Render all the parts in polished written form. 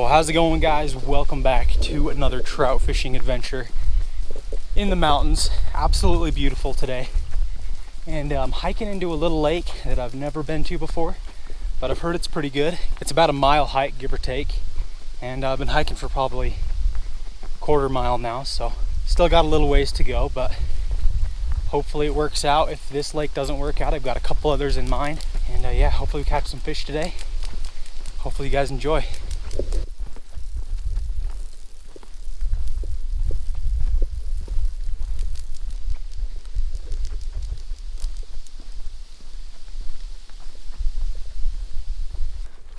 Well, how's it going, guys? Welcome back to another trout fishing adventure in the mountains. Absolutely beautiful today. And I'm hiking into a little lake that I've never been to before, but I've heard it's pretty good. It's about a mile hike, give or take. And I've been hiking for probably a quarter mile now, so still got a little ways to go, but hopefully it works out. If this lake doesn't work out, I've got a couple others in mind. And yeah, hopefully we catch some fish today. Hopefully you guys enjoy.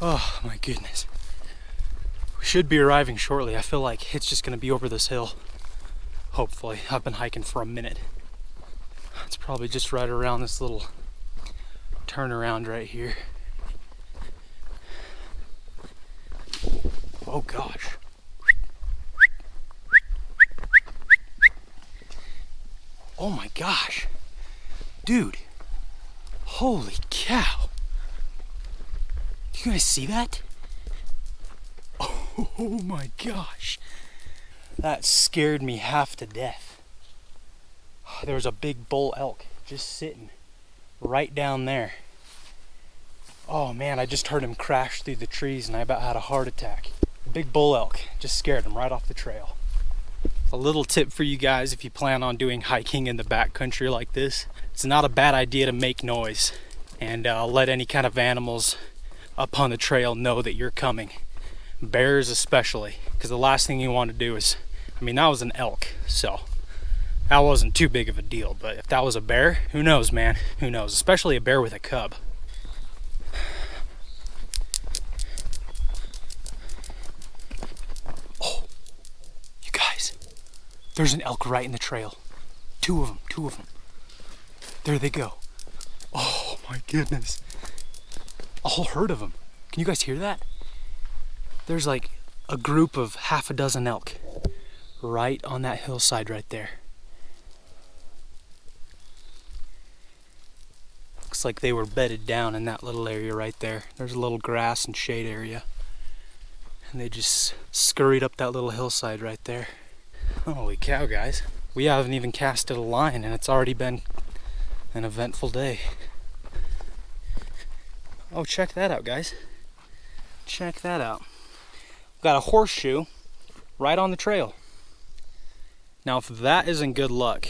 Oh my goodness. We should be arriving shortly. I feel like it's just gonna be over this hill. Hopefully. I've been hiking for a minute. It's probably just right around this little turnaround right here. Oh gosh. Oh my gosh. Dude. Holy cow. You guys see that? Oh my gosh. That scared me half to death. There was a big bull elk just sitting right down there. Oh man, I just heard him crash through the trees and I about had a heart attack. Big bull elk just scared him right off the trail. A little tip for you guys if you plan on doing hiking in the backcountry like this. It's not a bad idea to make noise and let any kind of animals up on the trail know that you're coming. Bears especially, because the last thing you want to do is, I mean, that was an elk, so that wasn't too big of a deal, but if that was a bear, who knows, man, who knows, especially a bear with a cub. Oh, you guys, there's an elk right in the trail. Two of them. There they go. Oh my goodness. A whole herd of them. Can you guys hear that? There's like a group of half a dozen elk right on that hillside right there. Looks like they were bedded down in that little area right there. There's a little grass and shade area. And they just scurried up that little hillside right there. Holy cow, guys. We haven't even casted a line and it's already been an eventful day. Oh, check that out, guys. Check that out. We've got a horseshoe right on the trail. Now, if that isn't good luck,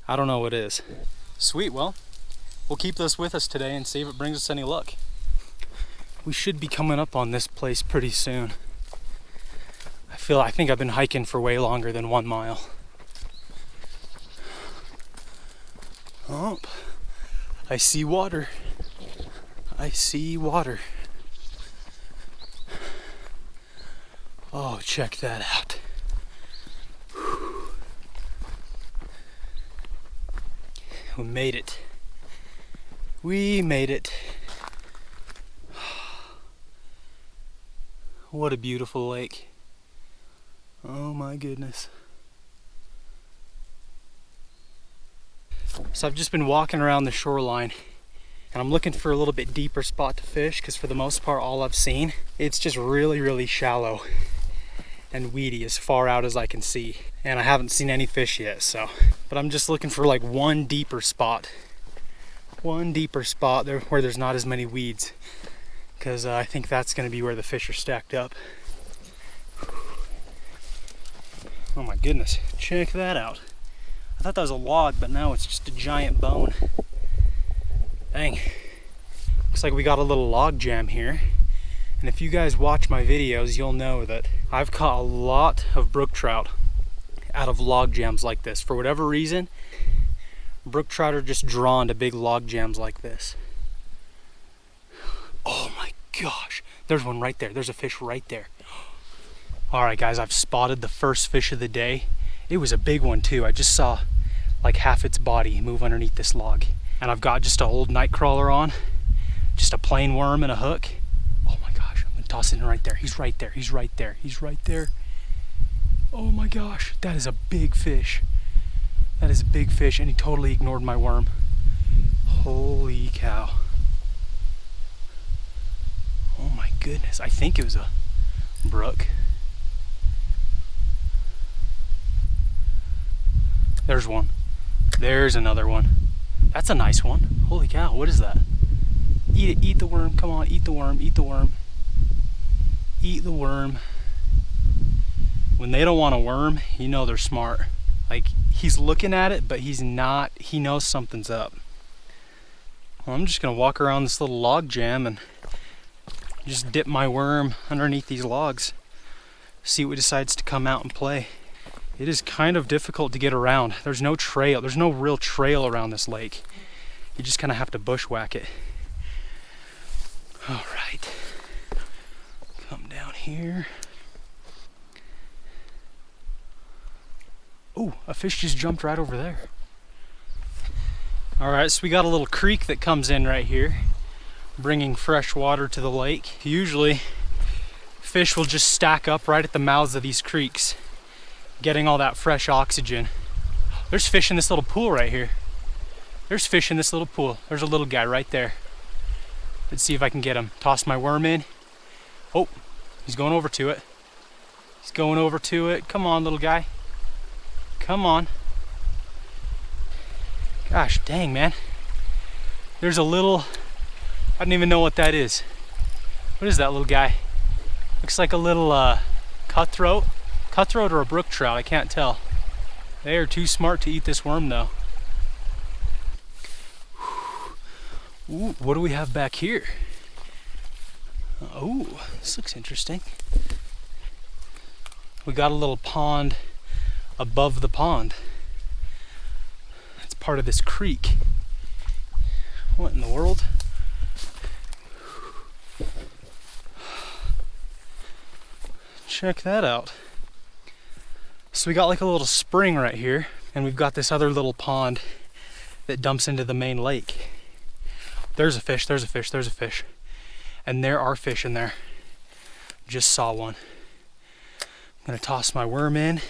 I don't know what is. Sweet, well, we'll keep this with us today and see if it brings us any luck. We should be coming up on this place pretty soon. I think I've been hiking for way longer than 1 mile. Oh, I see water. I see water. Oh, check that out. Whew. We made it. We made it. What a beautiful lake. Oh my goodness. So I've just been walking around the shoreline and I'm looking for a little bit deeper spot to fish because for the most part all I've seen, it's just really shallow and weedy as far out as I can see. And I haven't seen any fish yet, so. But I'm just looking for like one deeper spot. One deeper spot there where there's not as many weeds, because I think that's gonna be where the fish are stacked up. Oh my goodness, check that out. I thought that was a log, but now it's just a giant bone. Dang. Looks like we got a little log jam here. And if you guys watch my videos, you'll know that I've caught a lot of brook trout out of log jams like this. For whatever reason, brook trout are just drawn to big log jams like this. Oh my gosh, there's one right there. There's a fish right there. All right, guys, I've spotted the first fish of the day. It was a big one too. I just saw like half its body move underneath this log. And I've got just an old night crawler on, just a plain worm and a hook. Oh my gosh, I'm gonna toss it in right there. He's right there, he's right there, he's right there. Oh my gosh, that is a big fish. That is a big fish, and he totally ignored my worm. Holy cow. Oh my goodness, I think it was a Brook. There's one. There's another one. That's a nice one. Holy cow, what is that? Eat it, eat the worm. Come on, eat the worm, eat the worm. Eat the worm. When they don't want a worm, you know they're smart. Like, he's looking at it, but he's not, he knows something's up. Well, I'm just gonna walk around this little log jam and just dip my worm underneath these logs. See what decides to come out and play. It is kind of difficult to get around. There's no trail, there's no real trail around this lake. You just kind of have to bushwhack it. All right, come down here. Oh, a fish just jumped right over there. All right, so we got a little creek that comes in right here, bringing fresh water to the lake. Usually, fish will just stack up right at the mouths of these creeks, getting all that fresh oxygen. There's fish in this little pool right here. There's fish in this little pool. There's a little guy right there. Let's see if I can get him. Toss my worm in. Oh, he's going over to it. He's going over to it. Come on, little guy. Come on. Gosh dang, man. There's a little, I don't even know what that is. What is that little guy? Looks like a little cutthroat. Cutthroat or a brook trout, I can't tell. They are too smart to eat this worm though. Ooh, what do we have back here? Oh, this looks interesting. We got a little pond above the pond. It's part of this creek. What in the world? Check that out. So we got like a little spring right here, and we've got this other little pond that dumps into the main lake. There's a fish, there's a fish, there's a fish. And there are fish in there. Just saw one. I'm gonna toss my worm in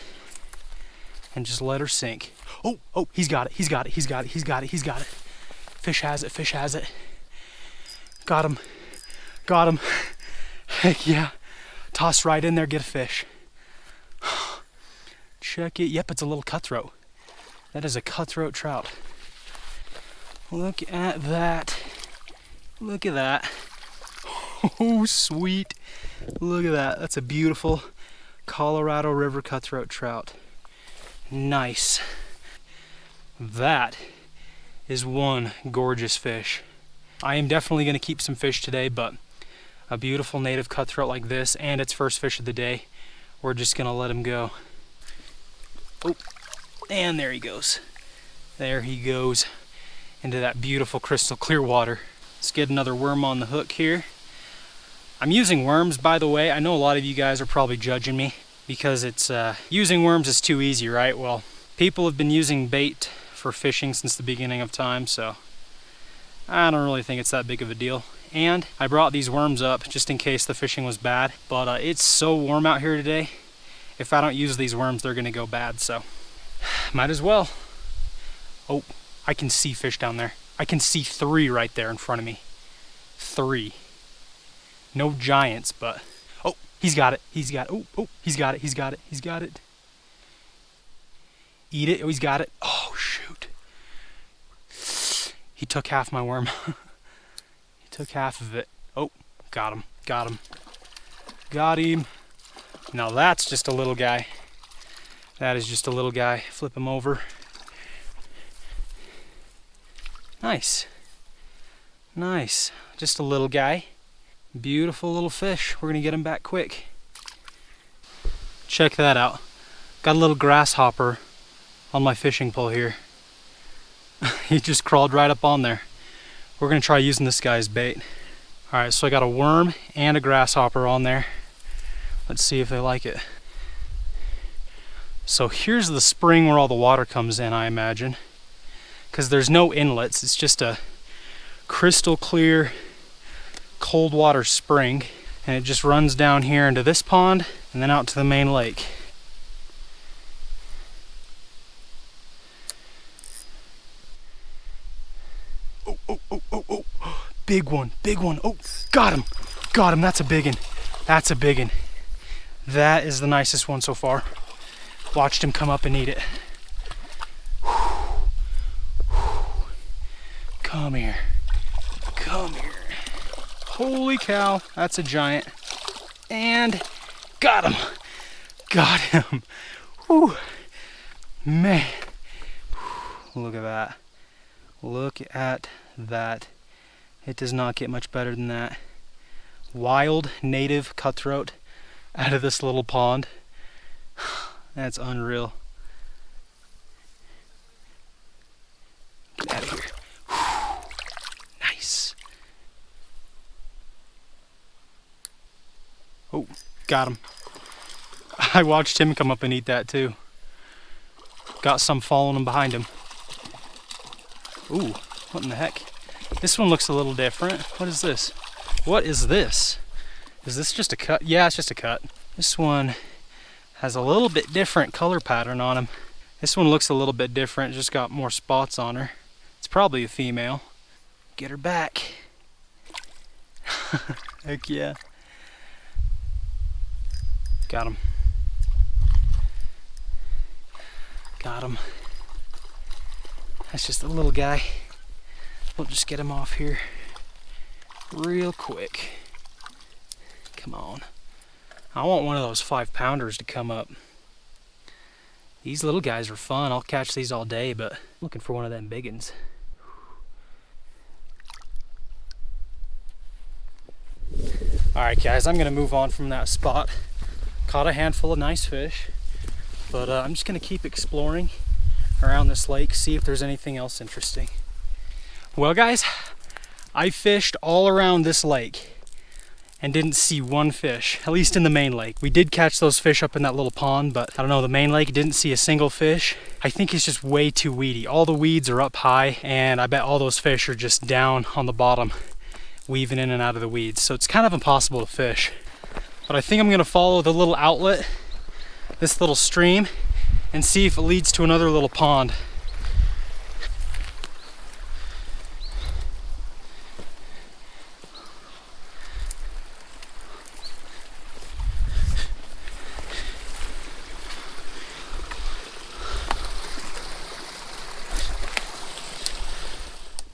and just let her sink. Oh, oh, he's got it, he's got it, he's got it, he's got it, he's got it. Fish has it, fish has it. Got him, got him. Heck yeah. Toss right in there, get a fish. Check it, yep, it's a little cutthroat. That is a cutthroat trout. Look at that. Look at that. Oh, sweet. Look at that. That's a beautiful Colorado River cutthroat trout. Nice. That is one gorgeous fish. I am definitely going to keep some fish today, but a beautiful native cutthroat like this and its first fish of the day, we're just going to let him go. Oh, and there he goes. There he goes into that beautiful crystal clear water. Let's get another worm on the hook here. I'm using worms, by the way. I know a lot of you guys are probably judging me because it's using worms is too easy, right? Well, people have been using bait for fishing since the beginning of time, so I don't really think it's that big of a deal. And I brought these worms up just in case the fishing was bad, but it's so warm out here today. If I don't use these worms, they're gonna go bad, so might as well. Oh, I can see fish down there. I can see 3 right there in front of me. 3. No giants, but oh, he's got it. He's got it. Oh, oh, he's got it. He's got it. He's got it. Eat it. Oh, he's got it. Oh, shoot. He took half my worm. He took half of it. Oh, got him. Got him. Got him. Now that's just a little guy. That is just a little guy. Flip him over. Nice. Nice. Just a little guy. Beautiful little fish. We're gonna get him back quick. Check that out. Got a little grasshopper on my fishing pole here. He just crawled right up on there. We're gonna try using this guy as bait. All right, so I got a worm and a grasshopper on there. Let's see if they like it. So here's the spring where all the water comes in, I imagine. Because there's no inlets, it's just a crystal clear cold water spring, and it just runs down here into this pond and then out to the main lake. Oh, oh, oh, oh, oh, big one, oh, got him, that's a big one, that's a big one. That is the nicest one so far. Watched him come up and eat it. Come here. Come here. Holy cow, that's a giant. And got him. Got him. Whew. Man. Look at that. Look at that. It does not get much better than that. Wild native cutthroat out of this little pond. That's unreal. Get out of here. Nice. Oh, got him. I watched him come up and eat that too. Got some following him behind him. Ooh, what in the heck? This one looks a little different. What is this? What is this? Is this just a cut? Yeah, it's just a cut. This one has a little bit different color pattern on him. This one looks a little bit different, just got more spots on her. It's probably a female. Get her back. Heck yeah. Got him. Got him. That's just a little guy. We'll just get him off here real quick. Come on. I want one of those 5-pounders to come up. These little guys are fun. I'll catch these all day, but I'm looking for one of them big ones. Alright guys, I'm gonna move on from that spot. Caught a handful of nice fish, but I'm just gonna keep exploring around this lake, see if there's anything else interesting. Well guys, I fished all around this lake and didn't see one fish, at least in the main lake. We did catch those fish up in that little pond, but I don't know, the main lake didn't see a single fish. I think it's just way too weedy. All the weeds are up high, and I bet all those fish are just down on the bottom, weaving in and out of the weeds. So it's kind of impossible to fish. But I think I'm gonna follow the little outlet, this little stream, and see if it leads to another little pond.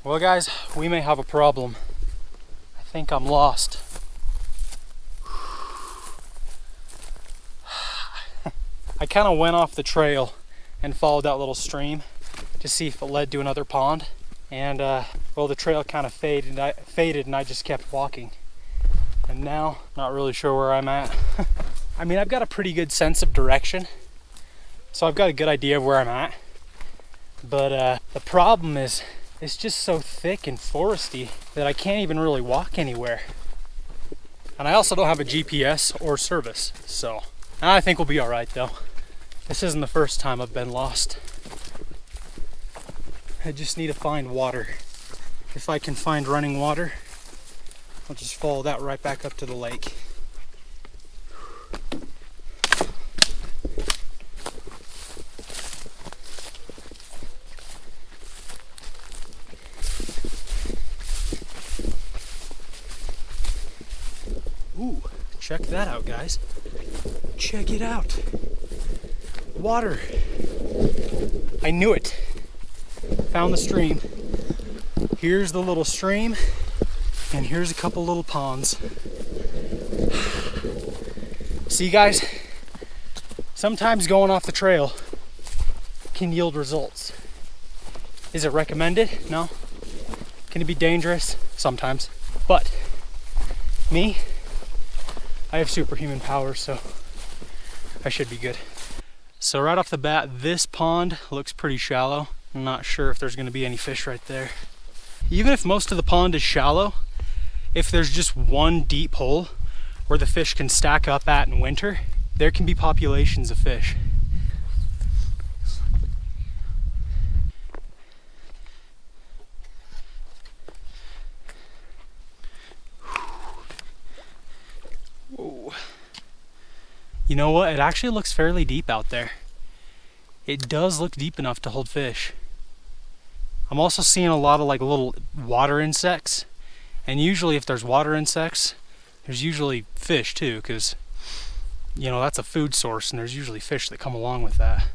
Well guys, we may have a problem. I think I'm lost. I kind of went off the trail and followed that little stream to see if it led to another pond. And well, the trail kind of faded and I just kept walking. And now, not really sure where I'm at. I mean, I've got a pretty good sense of direction, so I've got a good idea of where I'm at. But the problem is, it's just so thick and foresty that I can't even really walk anywhere. And I also don't have a GPS or service, so I think we'll be all right though. This isn't the first time I've been lost. I just need to find water. If I can find running water, I'll just follow that right back up to the lake. Ooh, check that out, guys. Check it out. Water. I knew it. Found the stream. Here's the little stream, and here's a couple little ponds. See, guys, sometimes going off the trail can yield results. Is it recommended? No. Can it be dangerous? Sometimes. But me, I have superhuman powers, so I should be good. So right off the bat, this pond looks pretty shallow. I'm not sure if there's gonna be any fish right there. Even if most of the pond is shallow, if there's just one deep hole where the fish can stack up at in winter, there can be populations of fish. Whoa. You know what? It actually looks fairly deep out there. It does look deep enough to hold fish. I'm also seeing a lot of like little water insects. And usually if there's water insects, there's usually fish too, because you know, that's a food source, and there's usually fish that come along with that.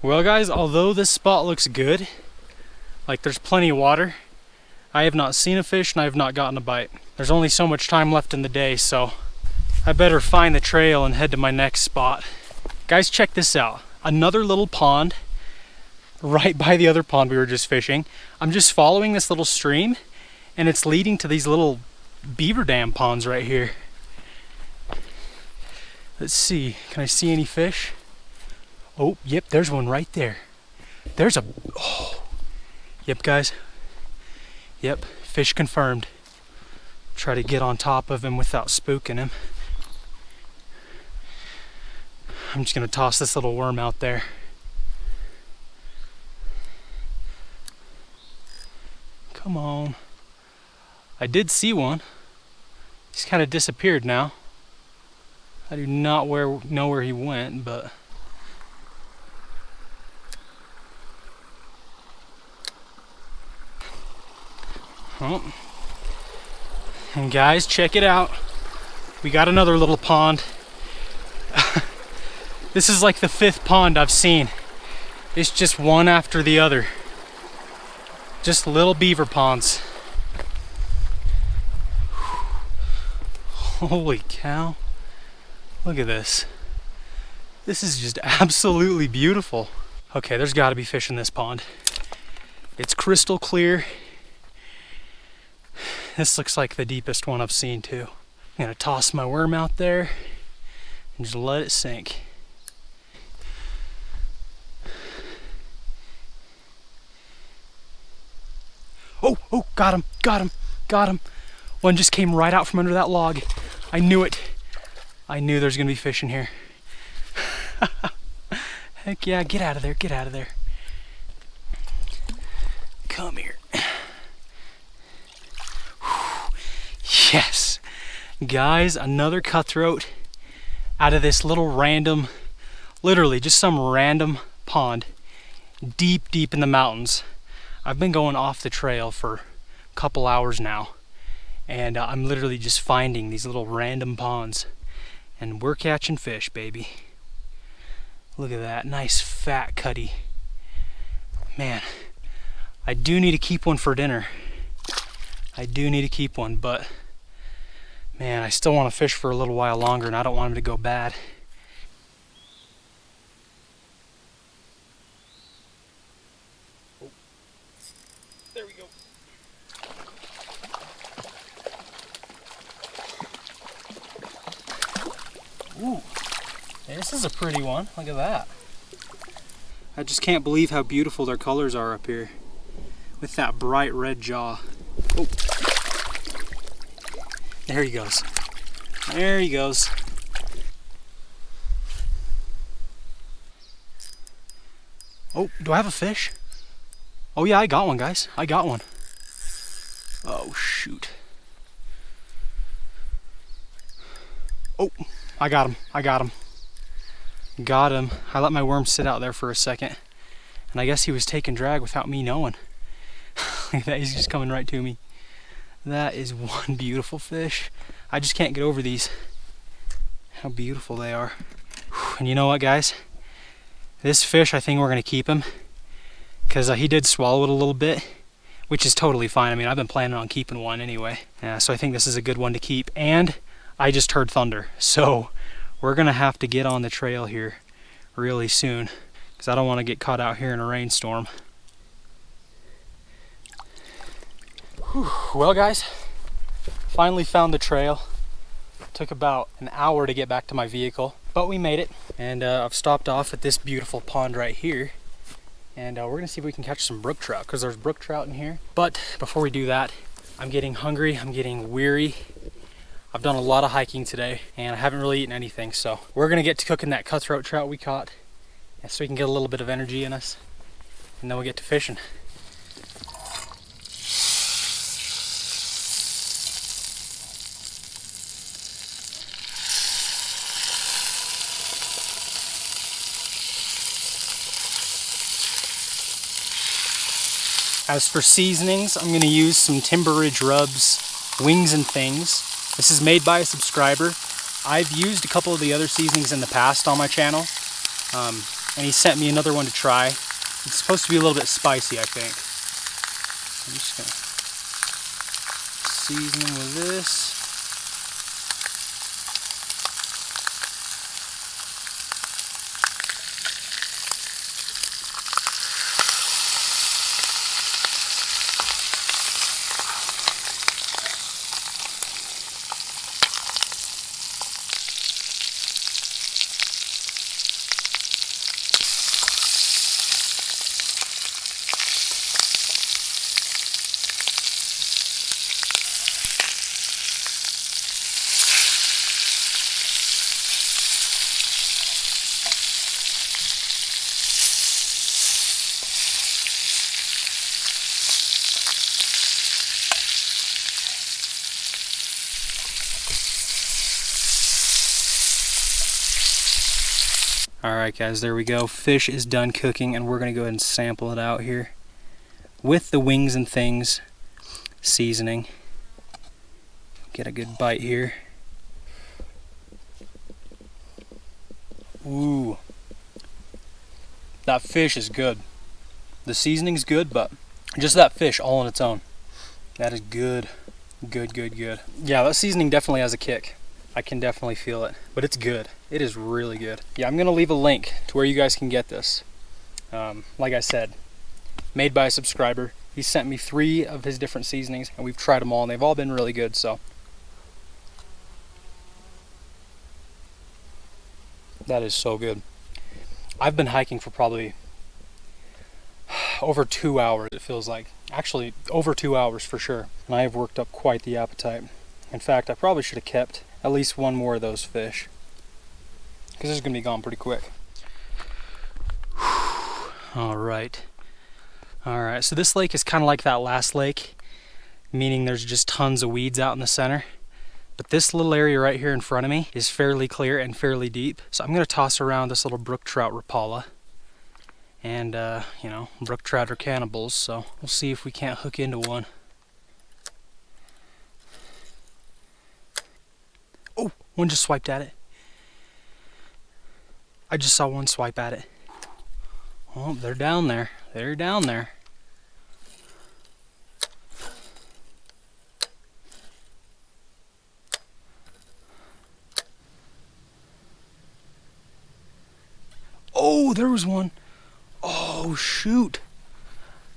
Well guys, although this spot looks good, like there's plenty of water, I have not seen a fish and I have not gotten a bite. There's only so much time left in the day, so I better find the trail and head to my next spot. Guys, check this out. Another little pond right by the other pond we were just fishing. I'm just following this little stream and it's leading to these little beaver dam ponds right here. Let's see, can I see any fish? Oh, yep, there's one right there. There's a, oh, yep guys. Yep, fish confirmed. Try to get on top of him without spooking him. I'm just gonna toss this little worm out there. Come on. I did see one. He's kind of disappeared now. I do not know where he went, but oh. And guys, check it out. We got another little pond. This is like the 5th pond I've seen. It's just one after the other. Just little beaver ponds. Holy cow. Look at this. This is just absolutely beautiful. Okay, there's gotta be fish in this pond. It's crystal clear. This looks like the deepest one I've seen too. I'm gonna toss my worm out there and just let it sink. Oh, oh, got him, got him, got him. One just came right out from under that log. I knew it. I knew there's gonna be fish in here. Heck yeah, get out of there, get out of there. Come here. Yes. Guys, another cutthroat out of this little random, literally just some random pond deep, deep in the mountains. I've been going off the trail for a couple hours now, and I'm literally just finding these little random ponds, and we're catching fish, baby. Look at that, nice fat cutty. Man, I do need to keep one for dinner. I do need to keep one, but man, I still want to fish for a little while longer, and I don't want him to go bad. Oh, there we go. Ooh, this is a pretty one. Look at that. I just can't believe how beautiful their colors are up here with that bright red jaw. Oh. There he goes. There he goes. Oh, do I have a fish? Oh yeah, I got one, guys. I got one. Oh, shoot. Oh, I got him. I got him. Got him. I let my worm sit out there for a second, and I guess he was taking drag without me knowing. Look at that, he's just coming right to me. That is one beautiful fish. I just can't get over these. How beautiful they are. And you know what, guys? This fish, I think we're gonna keep him because he did swallow it a little bit, which is totally fine. I mean, I've been planning on keeping one anyway. So I think this is a good one to keep. And I just heard thunder. So we're gonna have to get on the trail here really soon because I don't want to get caught out here in a rainstorm. Whew. Well guys, finally found the trail. Took about an hour to get back to my vehicle, but we made it. And I've stopped off at this beautiful pond right here. And we're gonna see if we can catch some brook trout because there's brook trout in here. But before we do that, I'm getting hungry, I'm getting weary. I've done a lot of hiking today and I haven't really eaten anything. So we're gonna get to cooking that cutthroat trout we caught so we can get a little bit of energy in us. And then we'll get to fishing. As for seasonings, I'm going to use some Timber Ridge rubs, Wings and Things. This is made by a subscriber. I've used a couple of the other seasonings in the past on my channel, and he sent me another one to try. It's supposed to be a little bit spicy, I think. I'm just gonna season them with this. Alright guys, there we go. Fish is done cooking, and we're going to go ahead and sample it out here with the Wings and Things seasoning. Get a good bite here. Ooh. That fish is good. The seasoning's good, but just that fish all on its own. That is good. Good, good, good. Yeah, that seasoning definitely has a kick. I can definitely feel it, but it's good. It is really good. Yeah, I'm gonna leave a link to where you guys can get this. Like I said, made by a subscriber. He sent me 3 of his different seasonings, and we've tried them all, and they've all been really good, so. That is so good. I've been hiking for probably over 2 hours, it feels like. Actually, over 2 hours for sure. And I have worked up quite the appetite. In fact, I probably should have kept at least one more of those fish, because this is going to be gone pretty quick. Alright. Alright, so this lake is kind of like that last lake, meaning there's just tons of weeds out in the center. But this little area right here in front of me is fairly clear and fairly deep. So I'm going to toss around this little brook trout rapala. And, you know, brook trout are cannibals, so we'll see if we can't hook into one. Oh, one just swiped at it. I just saw one swipe at it. Oh, they're down there. They're down there. Oh, there was one. Oh, shoot.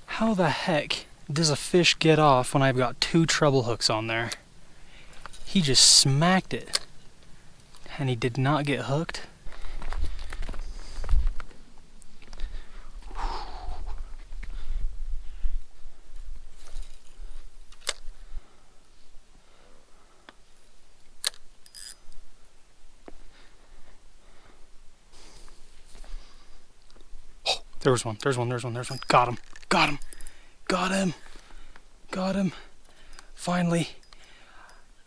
How the heck does a fish get off when I've got 2 treble hooks on there? He just smacked it. And he did not get hooked. There's one. Got him. Got him. Finally.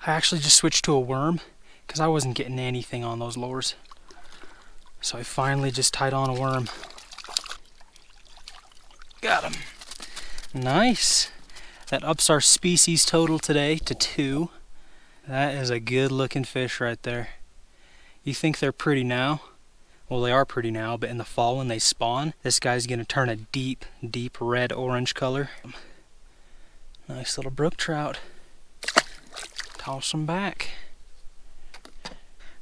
I actually just switched to a worm because I wasn't getting anything on those lures. So I finally just tied on a worm. Got him. Nice. That ups our species total today to 2. That is a good looking fish right there. You think they're pretty now? Well, they are pretty now, but in the fall when they spawn, this guy's going to turn a deep, deep red-orange color. Nice little brook trout. Toss them back.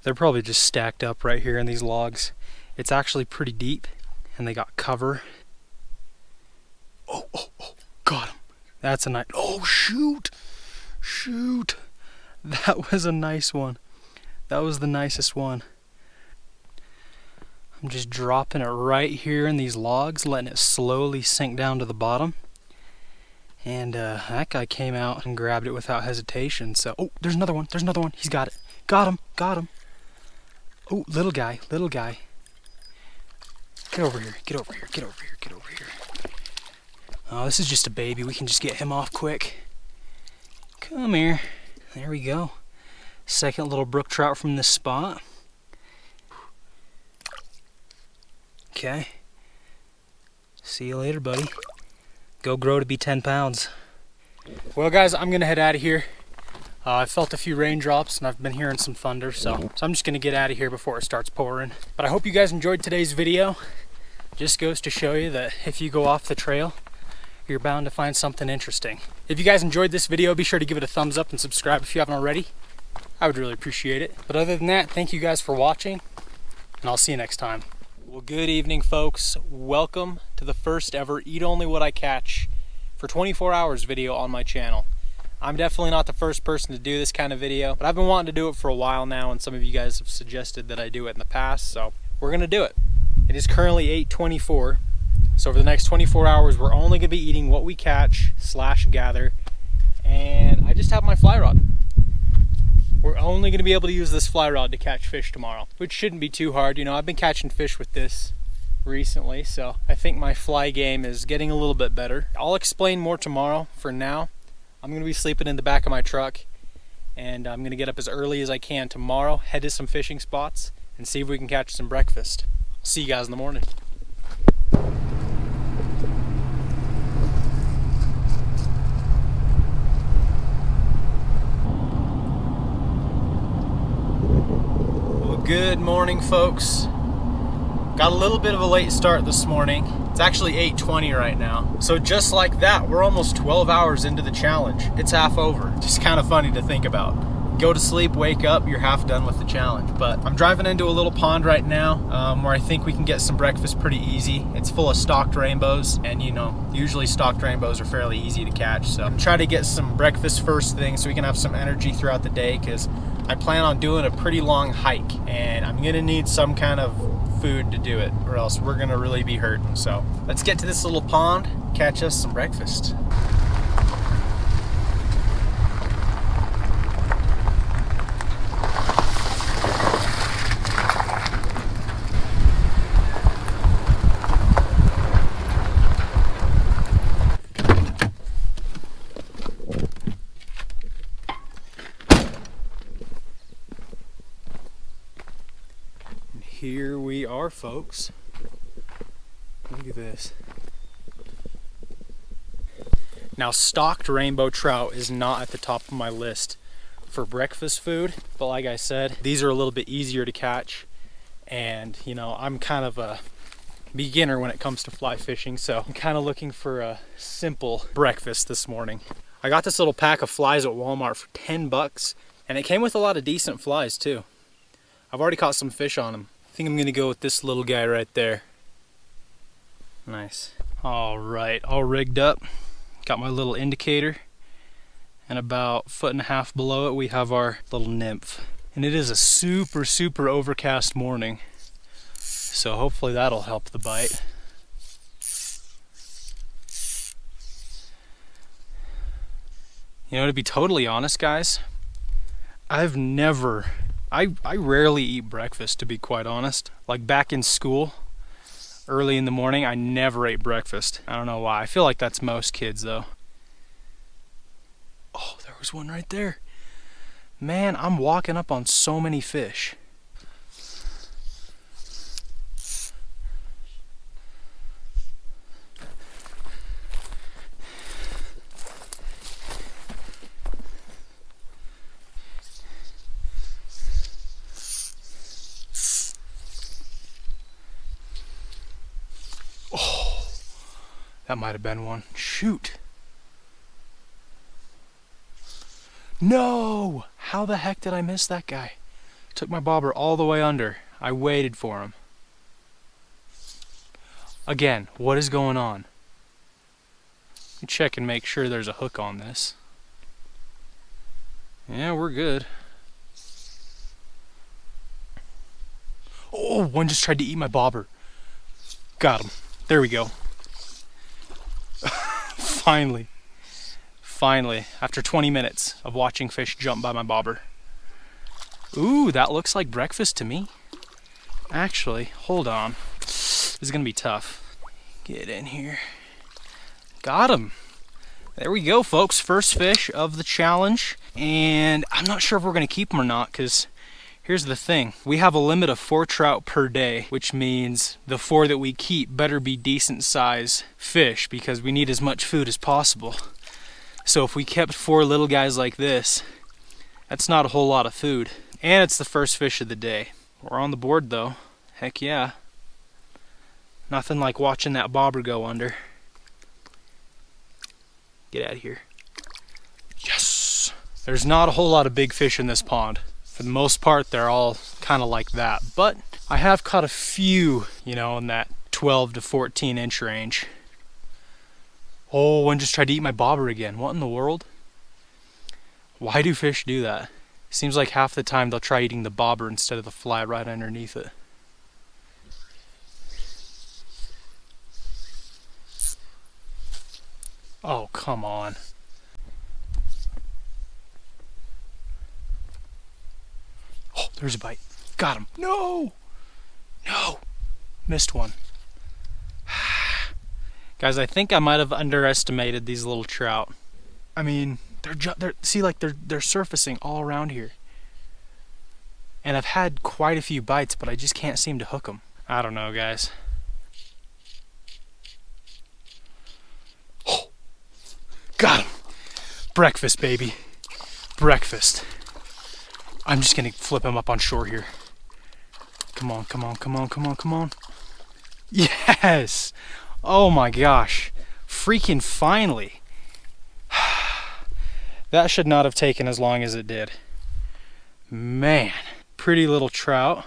They're probably just stacked up right here in these logs. It's actually pretty deep, and they got cover. Oh, got him. That's a nice, oh, shoot. That was a nice one. That was the nicest one. I'm just dropping it right here in these logs, letting it slowly sink down to the bottom. And that guy came out and grabbed it without hesitation. So, oh, there's another one. He's got it. Got him. Oh, little guy. Get over here. Oh, this is just a baby. We can just get him off quick. Come here. There we go. Second little brook trout from this spot. Okay. See you later, buddy. Go grow to be 10 pounds. Well, guys, I'm gonna head out of here. I felt a few raindrops and I've been hearing some thunder, so I'm just gonna get out of here before it starts pouring. But I hope you guys enjoyed today's video. Just goes to show you that if you go off the trail, you're bound to find something interesting. If you guys enjoyed this video, be sure to give it a thumbs up and subscribe if you haven't already. I would really appreciate it. But other than that, thank you guys for watching, and I'll see you next time. Well, good evening, folks. Welcome to the first ever Eat Only What I Catch for 24 hours video on my channel. I'm definitely not the first person to do this kind of video, but I've been wanting to do it for a while now, and some of you guys have suggested that I do it in the past, so we're gonna do it. It is currently 8:24, so over the next 24 hours, we're only gonna be eating what we catch / gather, and I just have my fly rod. We're only gonna be able to use this fly rod to catch fish tomorrow, which shouldn't be too hard. You know, I've been catching fish with this recently, so I think my fly game is getting a little bit better. I'll explain more tomorrow. For now, I'm gonna be sleeping in the back of my truck, and I'm gonna get up as early as I can tomorrow, head to some fishing spots, and see if we can catch some breakfast. I'll see you guys in the morning. Well, good morning, folks. Got a little bit of a late start this morning. It's actually 8:20 right now. So just like that, we're almost 12 hours into the challenge. It's half over. Just kind of funny to think about. Go to sleep, wake up, you're half done with the challenge. But I'm driving into a little pond right now where I think we can get some breakfast pretty easy. It's full of stocked rainbows, and you know, usually stocked rainbows are fairly easy to catch. So I'm trying to get some breakfast first thing so we can have some energy throughout the day, because I plan on doing a pretty long hike, and I'm gonna need some kind of food to do it, or else we're gonna really be hurting. So let's get to this little pond, catch us some breakfast. Here we are, folks. Look at this. Now, stocked rainbow trout is not at the top of my list for breakfast food, but like I said, these are a little bit easier to catch, and you know, I'm kind of a beginner when it comes to fly fishing, so I'm kind of looking for a simple breakfast this morning. I got this little pack of flies at Walmart for 10 bucks, and it came with a lot of decent flies too. I've already caught some fish on them. I think I'm gonna go with this little guy right there. Nice. All right, all rigged up. Got my little indicator, and about 1.5 feet below it we have our little nymph. And it is a super overcast morning, so hopefully that'll help the bite. You know, to be totally honest, guys, I rarely eat breakfast, to be quite honest. Like back in school, early in the morning, I never ate breakfast. I don't know why. I feel like that's most kids, though. Oh, there was one right there. Man, I'm walking up on so many fish. That might have been one. Shoot. No! How the heck did I miss that guy? Took my bobber all the way under. I waited for him. Again, what is going on? Let me check and make sure there's a hook on this. Yeah, we're good. Oh, one just tried to eat my bobber. Got him. There we go. Finally, after 20 minutes of watching fish jump by my bobber. Ooh, that looks like breakfast to me. Actually, hold on. This is gonna be tough. Get in here. Got him. There we go, folks. First fish of the challenge. And I'm not sure if we're gonna keep them or not, because here's the thing. We have a limit of 4 trout per day, which means the 4 that we keep better be decent size fish, because we need as much food as possible. So if we kept 4 little guys like this, That's not a whole lot of food. And it's the first fish of the day. We're on the board though. Heck yeah. Nothing like watching that bobber go under. Get out of here. Yes! There's not a whole lot of big fish in this pond. For the most part, they're all kind of like that. But I have caught a few, you know, in that 12 to 14 inch range. Oh, one just tried to eat my bobber again. What in the world? Why do fish do that? Seems like half the time they'll try eating the bobber instead of the fly right underneath it. Oh, come on. Oh, there's a bite. Got him. No! No! Missed one. Guys, I think I might have underestimated these little trout. I mean, they're surfacing all around here. And I've had quite a few bites, but I just can't seem to hook them. I don't know, guys. Oh, got him. Breakfast, baby. Breakfast. I'm just gonna flip him up on shore here. Come on, come on, come on, come on, come on. Yes! Oh my gosh. Freaking finally. That should not have taken as long as it did. Man. Pretty little trout.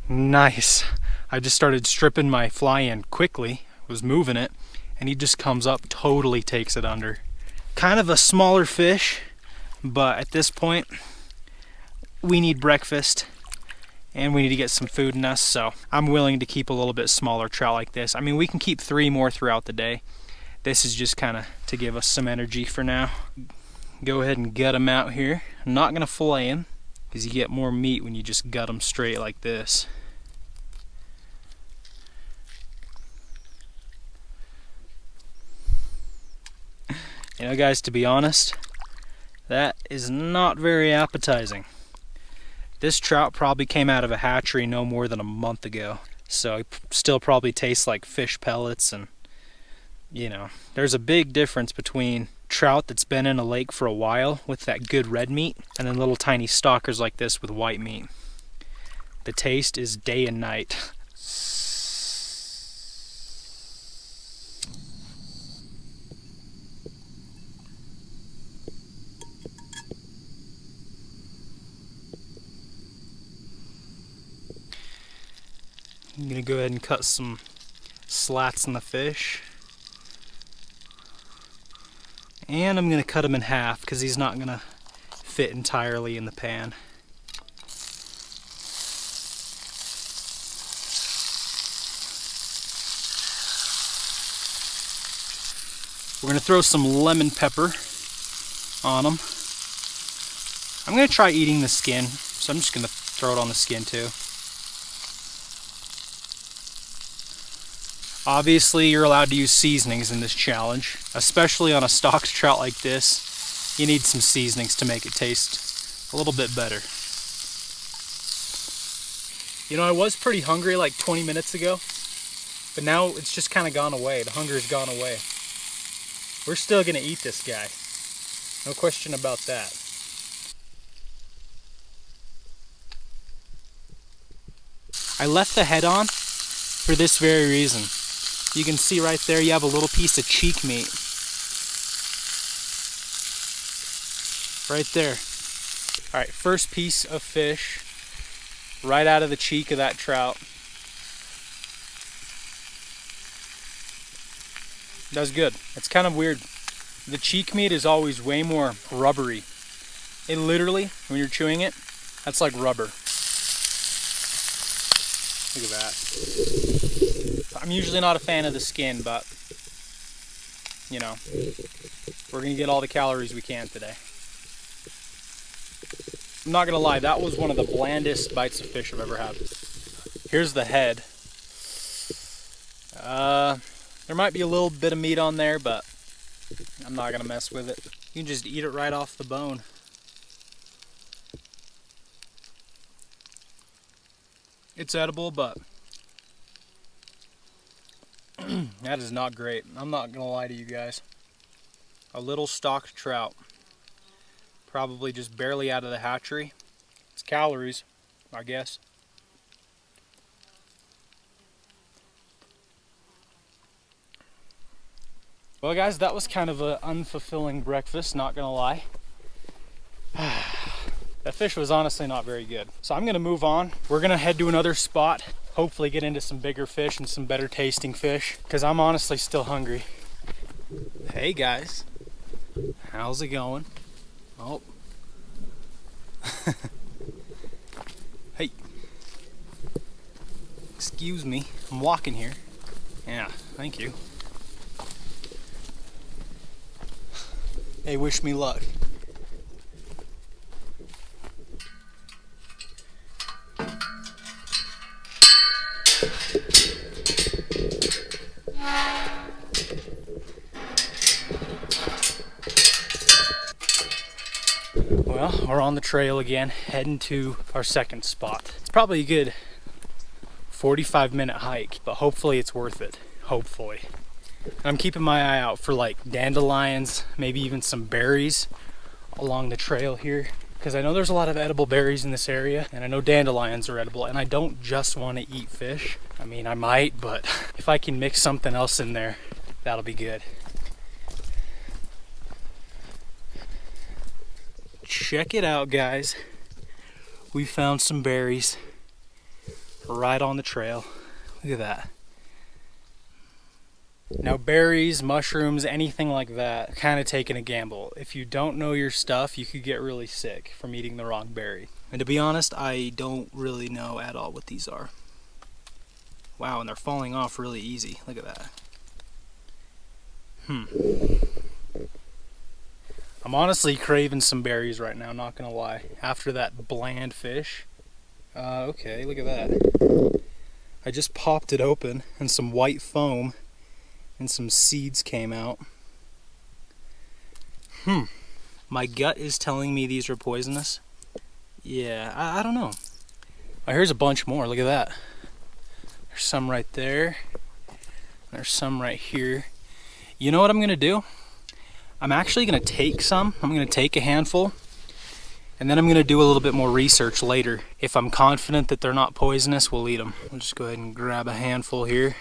Nice. I just started stripping my fly in quickly. Was moving it. And he just comes up, totally takes it under. Kind of a smaller fish. But at this point, we need breakfast. And we need to get some food in us, so I'm willing to keep a little bit smaller trout like this. I mean, we can keep 3 more throughout the day. This is just kind of to give us some energy for now. Go ahead and gut them out here. I'm not going to fillet them, because you get more meat when you just gut them straight like this. You know, guys, to be honest, that is not very appetizing. This trout probably came out of a hatchery no more than a month ago. So it still probably tastes like fish pellets, and you know, there's a big difference between trout that's been in a lake for a while with that good red meat and then little tiny stalkers like this with white meat. The taste is day and night. I'm gonna go ahead and cut some slats in the fish. And I'm gonna cut him in half because he's not gonna fit entirely in the pan. We're gonna throw some lemon pepper on them. I'm gonna try eating the skin, so I'm just gonna throw it on the skin too. Obviously, you're allowed to use seasonings in this challenge, especially on a stocked trout like this. You need some seasonings to make it taste a little bit better. You know, I was pretty hungry like 20 minutes ago, but now it's just kind of gone away. The hunger's gone away. We're still gonna eat this guy. No question about that. I left the head on for this very reason. You can see right there you have a little piece of cheek meat. Right there. Alright, first piece of fish right out of the cheek of that trout. That's good. It's kind of weird. The cheek meat is always way more rubbery. It literally, when you're chewing it, that's like rubber. Look at that. I'm usually not a fan of the skin, but you know, we're gonna get all the calories we can today. I'm not gonna lie, that was one of the blandest bites of fish I've ever had. Here's the head. There might be a little bit of meat on there, but I'm not gonna mess with it. You can just eat it right off the bone. It's edible, but that is not great. I'm not gonna lie to you guys. A little stocked trout. Probably just barely out of the hatchery. It's calories, I guess. Well guys, that was kind of an unfulfilling breakfast, not gonna lie. That fish was honestly not very good. So I'm gonna move on. We're gonna head to another spot, hopefully get into some bigger fish and some better tasting fish, because I'm honestly still hungry. Hey guys, how's it going? Oh. Hey. Excuse me, I'm walking here. Yeah, thank you. Hey, wish me luck. Well, we're on the trail again, heading to our second spot. It's probably a good 45-minute hike, but hopefully it's worth it. Hopefully. And I'm keeping my eye out for like dandelions, maybe even some berries along the trail here, because I know there's a lot of edible berries in this area, and I know dandelions are edible, and I don't just want to eat fish. I mean, I might, but if I can mix something else in there, that'll be good. Check it out, guys. We found some berries right on the trail. Look at that. Now berries, mushrooms, anything like that, kind of taking a gamble. If you don't know your stuff, you could get really sick from eating the wrong berry. And to be honest, I don't really know at all what these are. Wow, and they're falling off really easy. Look at that. I'm honestly craving some berries right now, not gonna lie. After that bland fish. Okay, look at that. I just popped it open and some white foam and some seeds came out. My gut is telling me these are poisonous. Yeah, I don't know. Oh, here's a bunch more, look at that. There's some right there. There's some right here. You know what I'm gonna do? I'm actually gonna take some. I'm gonna take a handful, and then I'm gonna do a little bit more research later. If I'm confident that they're not poisonous, we'll eat them. I'll just go ahead and grab a handful here.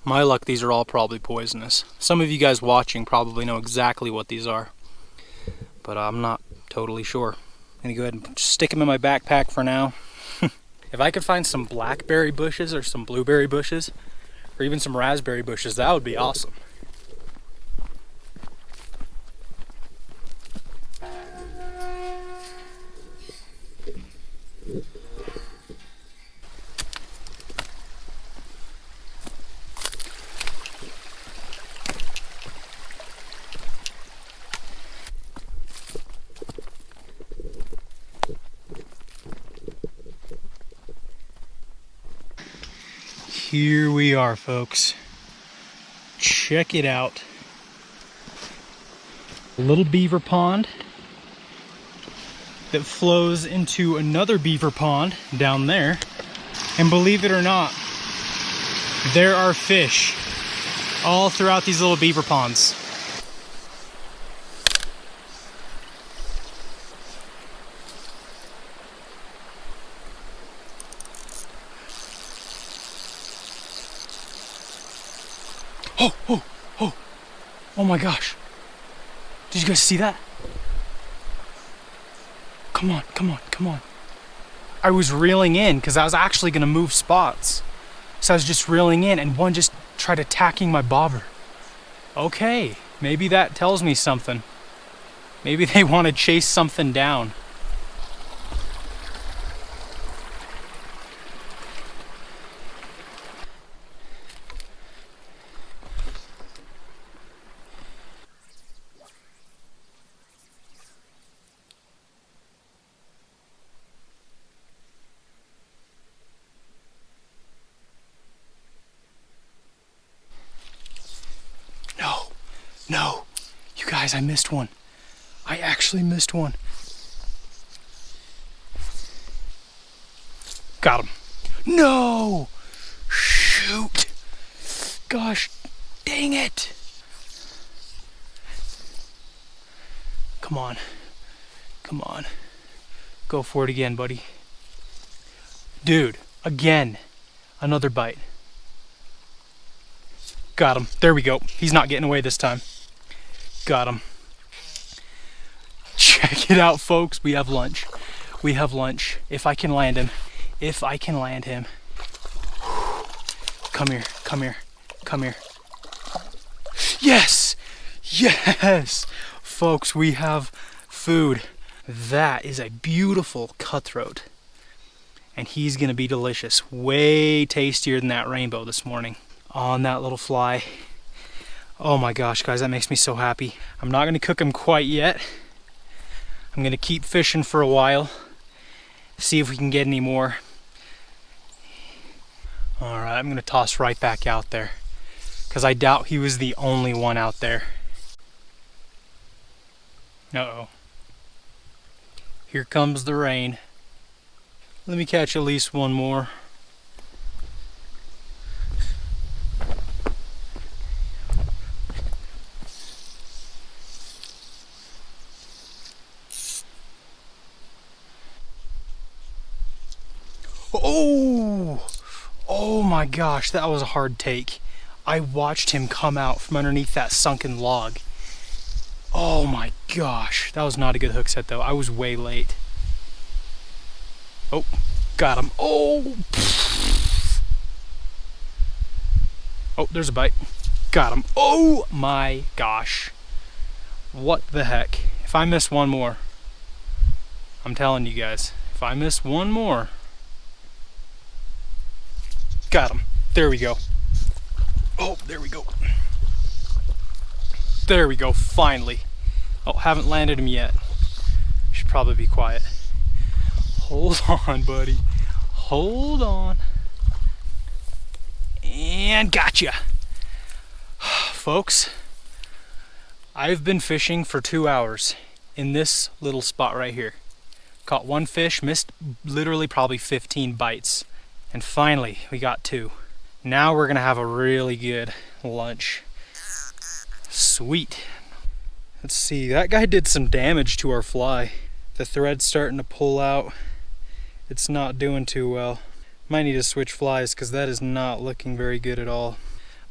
My luck, these are all probably poisonous. Some of you guys watching probably know exactly what these are, but I'm not totally sure. I'm gonna go ahead and just stick them in my backpack for now. If I could find some blackberry bushes or some blueberry bushes, or even some raspberry bushes, that would be awesome. Here we are, folks. Check it out. A little beaver pond that flows into another beaver pond down there. And believe it or not, there are fish all throughout these little beaver ponds. Oh my gosh. Did you guys see that? Come on, come on, come on. I was reeling in because I was actually gonna move spots. So I was just reeling in and one just tried attacking my bobber. Okay, maybe that tells me something. Maybe they want to chase something down. No, you guys, I missed one. I actually missed one. Got him. No! Shoot! Gosh, dang it! Come on. Come on. Go for it again, buddy. Dude, again. Another bite. Got him. There we go. He's not getting away this time. Got him. Check it out, folks. We have lunch. We have lunch. If I can land him. If I can land him. Come here. Come here. Come here. Yes! Yes! Folks, we have food. That is a beautiful cutthroat. And he's gonna be delicious. Way tastier than that rainbow this morning. On that little fly. Oh my gosh, guys, that makes me so happy. I'm not gonna cook him quite yet. I'm gonna keep fishing for a while. See if we can get any more. Alright, I'm gonna toss right back out there. Because I doubt he was the only one out there. Uh-oh. Here comes the rain. Let me catch at least one more. Oh! Oh my gosh, that was a hard take. I watched him come out from underneath that sunken log. Oh my gosh, that was not a good hook set though. I was way late. Oh, got him. Oh! Oh, there's a bite. Got him. Oh my gosh. What the heck? If I miss one more, I'm telling you guys, if I miss one more. Got him. There we go. Oh, there we go. There we go, finally. Oh, haven't landed him yet. Should probably be quiet. Hold on, buddy. Hold on. And gotcha. Folks, I've been fishing for 2 hours in this little spot right here. Caught one fish, missed literally probably 15 bites. And finally, we got 2. Now we're gonna have a really good lunch. Sweet. Let's see, that guy did some damage to our fly. The thread's starting to pull out. It's not doing too well. Might need to switch flies because that is not looking very good at all.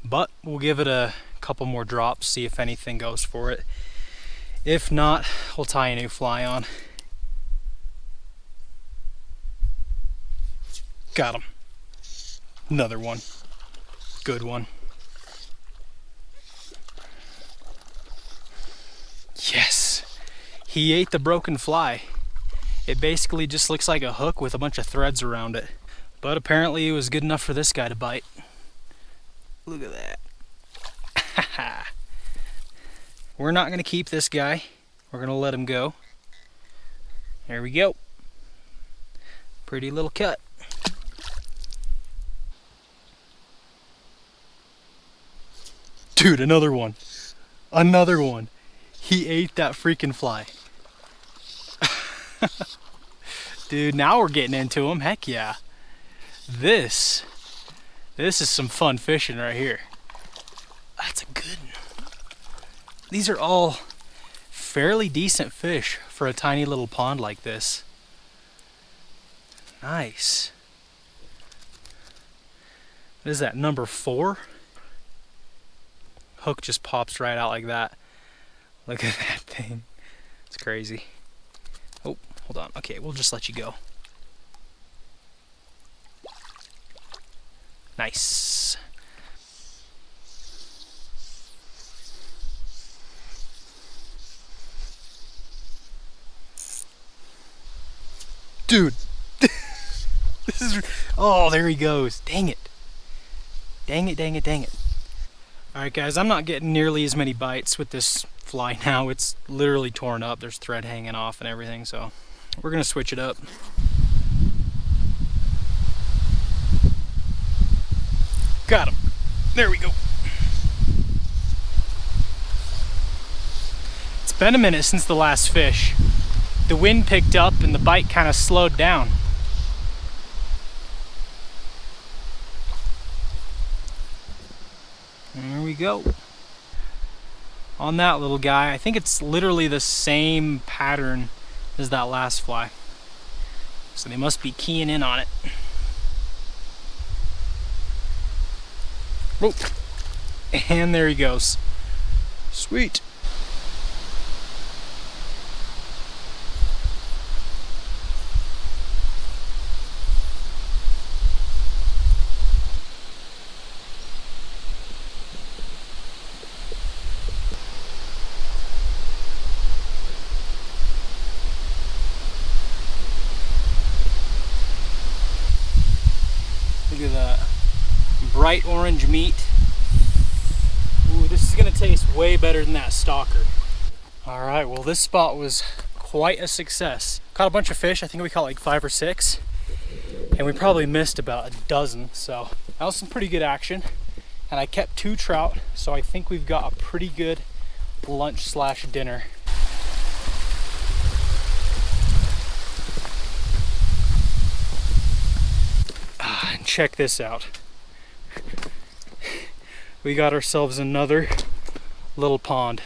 But we'll give it a couple more drops, see if anything goes for it. If not, we'll tie a new fly on. Got him. Another one. Good one. Yes. He ate the broken fly. It basically just looks like a hook with a bunch of threads around it. But apparently it was good enough for this guy to bite. Look at that. We're not going to keep this guy. We're going to let him go. There we go. Pretty little cut. Dude, another one. Another one. He ate that freaking fly. Dude, now we're getting into him. Heck yeah. This is some fun fishing right here. That's a good one. These are all fairly decent fish for a tiny little pond like this. Nice. What is that, number 4? Hook just pops right out like that. Look at that thing. It's crazy. Oh, hold on. Okay, we'll just let you go. Nice. Dude. This is... Oh, there he goes. Dang it. Dang it, dang it, dang it. Alright guys, I'm not getting nearly as many bites with this fly now. It's literally torn up. There's thread hanging off and everything, so we're gonna switch it up. Got him. There we go. It's been a minute since the last fish. The wind picked up and the bite kind of slowed down. There we go. on that little guy. I think it's literally the same pattern as that last fly. So they must be keying in on it. Oh, and there he goes. Sweet. Look at that bright orange meat. Ooh, this is gonna taste way better than that stalker. All right, well this spot was quite a success. Caught a bunch of fish. I think we caught like 5 or 6, and we probably missed about a dozen. So that was some pretty good action. And I kept 2 trout, so I think we've got a pretty good lunch slash dinner. And check this out. We got ourselves another little pond.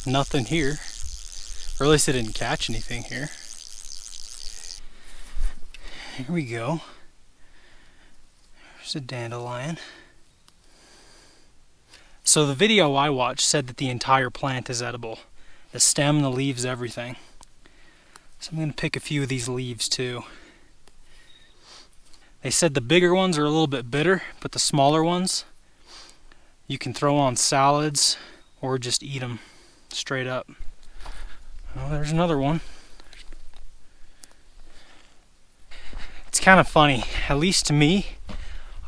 Nothing here, or at least I didn't catch anything here. Here we go. There's a dandelion. So the video I watched said that the entire plant is edible. The stem, the leaves, everything. So I'm going to pick a few of these leaves too. They said the bigger ones are a little bit bitter, but the smaller ones you can throw on salads or just eat them straight up. Oh, there's another one. It's kind of funny, at least to me,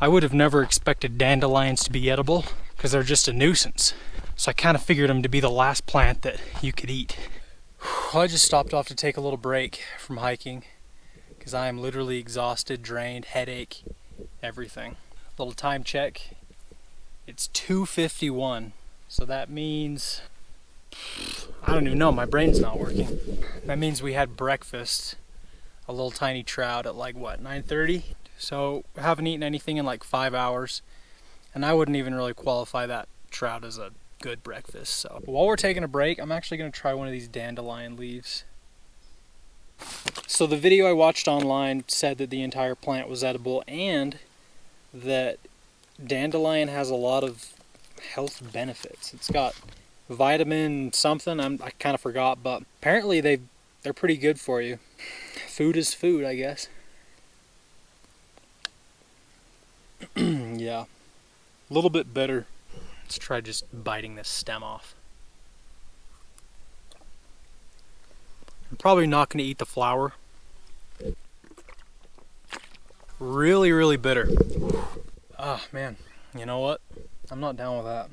I would have never expected dandelions to be edible because they're just a nuisance. So I kind of figured them to be the last plant that you could eat. Well, I just stopped off to take a little break from hiking because I am literally exhausted, drained, headache, everything. Little time check. It's 2:51, so that means, I don't even know, my brain's not working. That means we had breakfast, a little tiny trout at like what, 9:30? So we haven't eaten anything in like 5 hours, and I wouldn't even really qualify that trout as a good breakfast. So while we're taking a break, I'm actually going to try one of these dandelion leaves. So the video I watched online said that the entire plant was edible and that dandelion has a lot of health benefits. It's got vitamin something, I kind of forgot, but apparently they're pretty good for you. Food is food, I guess. Yeah, a little bit bitter. Let's try just biting this stem off. I'm probably not going to eat the flower. Really, really bitter. Ah, man, you know what? I'm not down with that.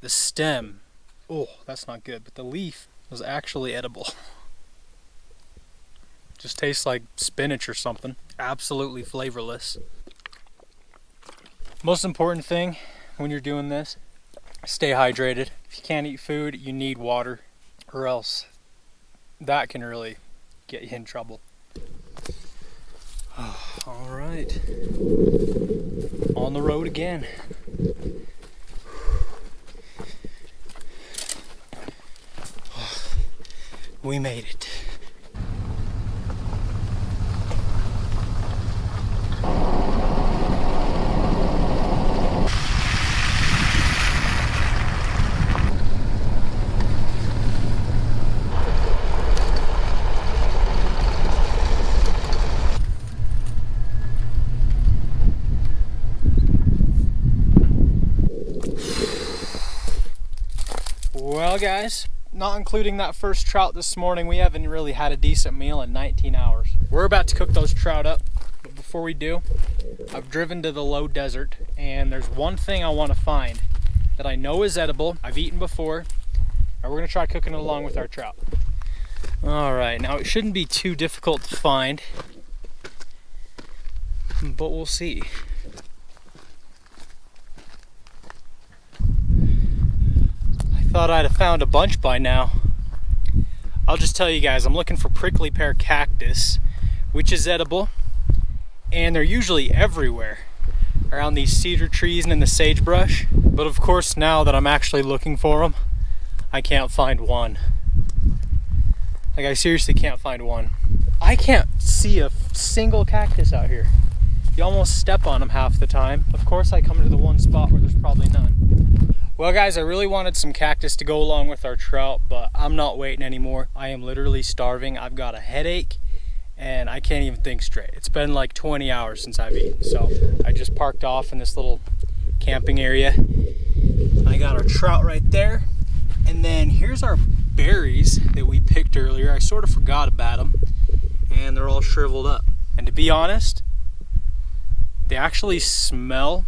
The stem, oh, that's not good, but the leaf was actually edible. Just tastes like spinach or something. Absolutely flavorless. Most important thing when you're doing this, stay hydrated. If you can't eat food, you need water, or else that can really get you in trouble. All right, on the road again. We made it. Well guys, not including that first trout this morning, we haven't really had a decent meal in 19 hours. We're about to cook those trout up, but before we do, I've driven to the low desert and there's one thing I want to find that I know is edible, I've eaten before, and we're going to try cooking it along with our trout. Alright, now it shouldn't be too difficult to find, but we'll see. Thought I'd have found a bunch by now. I'll just tell you guys, I'm looking for prickly pear cactus, which is edible, and they're usually everywhere around these cedar trees and in the sagebrush. But of course, now that I'm actually looking for them, I can't find one. Like, I seriously can't find one. I can't see a single cactus out here. You almost step on them half the time. Of course, I come to the one spot where there's probably none. Well guys, I really wanted some cactus to go along with our trout, but I'm not waiting anymore. I am literally starving. I've got a headache and I can't even think straight. It's been like 20 hours since I've eaten. So I just parked off in this little camping area. I got our trout right there. And then here's our berries that we picked earlier. I sort of forgot about them and they're all shriveled up. And to be honest, they actually smell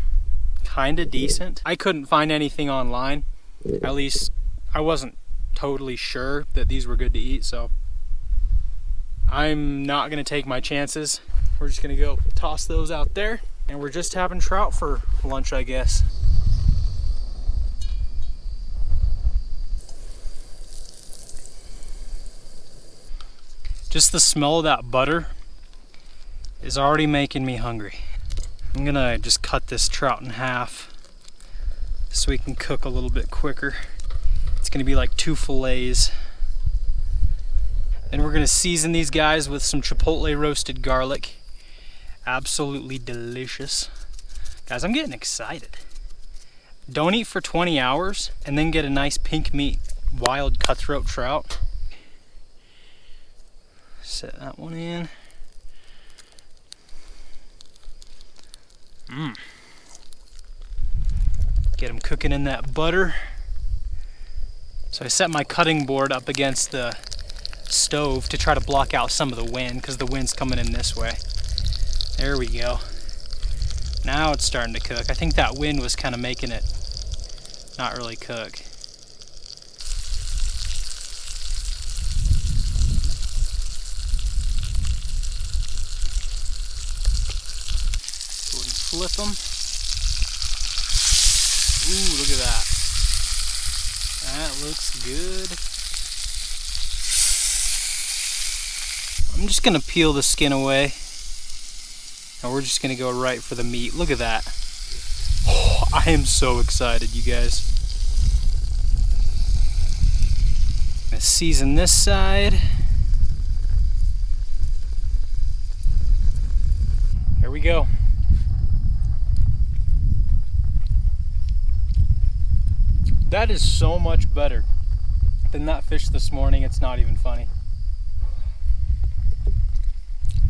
kind of decent. I couldn't find anything online. At least I wasn't totally sure that these were good to eat, so I'm not gonna take my chances. We're just gonna go toss those out there, and we're just having trout for lunch, I guess. Just the smell of that butter is already making me hungry. I'm gonna just cut this trout in half so we can cook a little bit quicker. It's gonna be like 2 fillets. Then we're gonna season these guys with some chipotle roasted garlic. Absolutely delicious. Guys, I'm getting excited. Don't eat for 20 hours and then get a nice pink meat wild cutthroat trout. Set that one in. Get them cooking in that butter. So I set my cutting board up against the stove to try to block out some of the wind because the wind's coming in this way. There we go. Now it's starting to cook. I think that wind was kind of making it not really cook. Flip them. Ooh, look at that. That looks good. I'm just gonna peel the skin away and we're just gonna go right for the meat. Look at that. Oh, I am so excited, you guys. I'm gonna season this side. Here we go. That is so much better than that fish this morning. It's not even funny.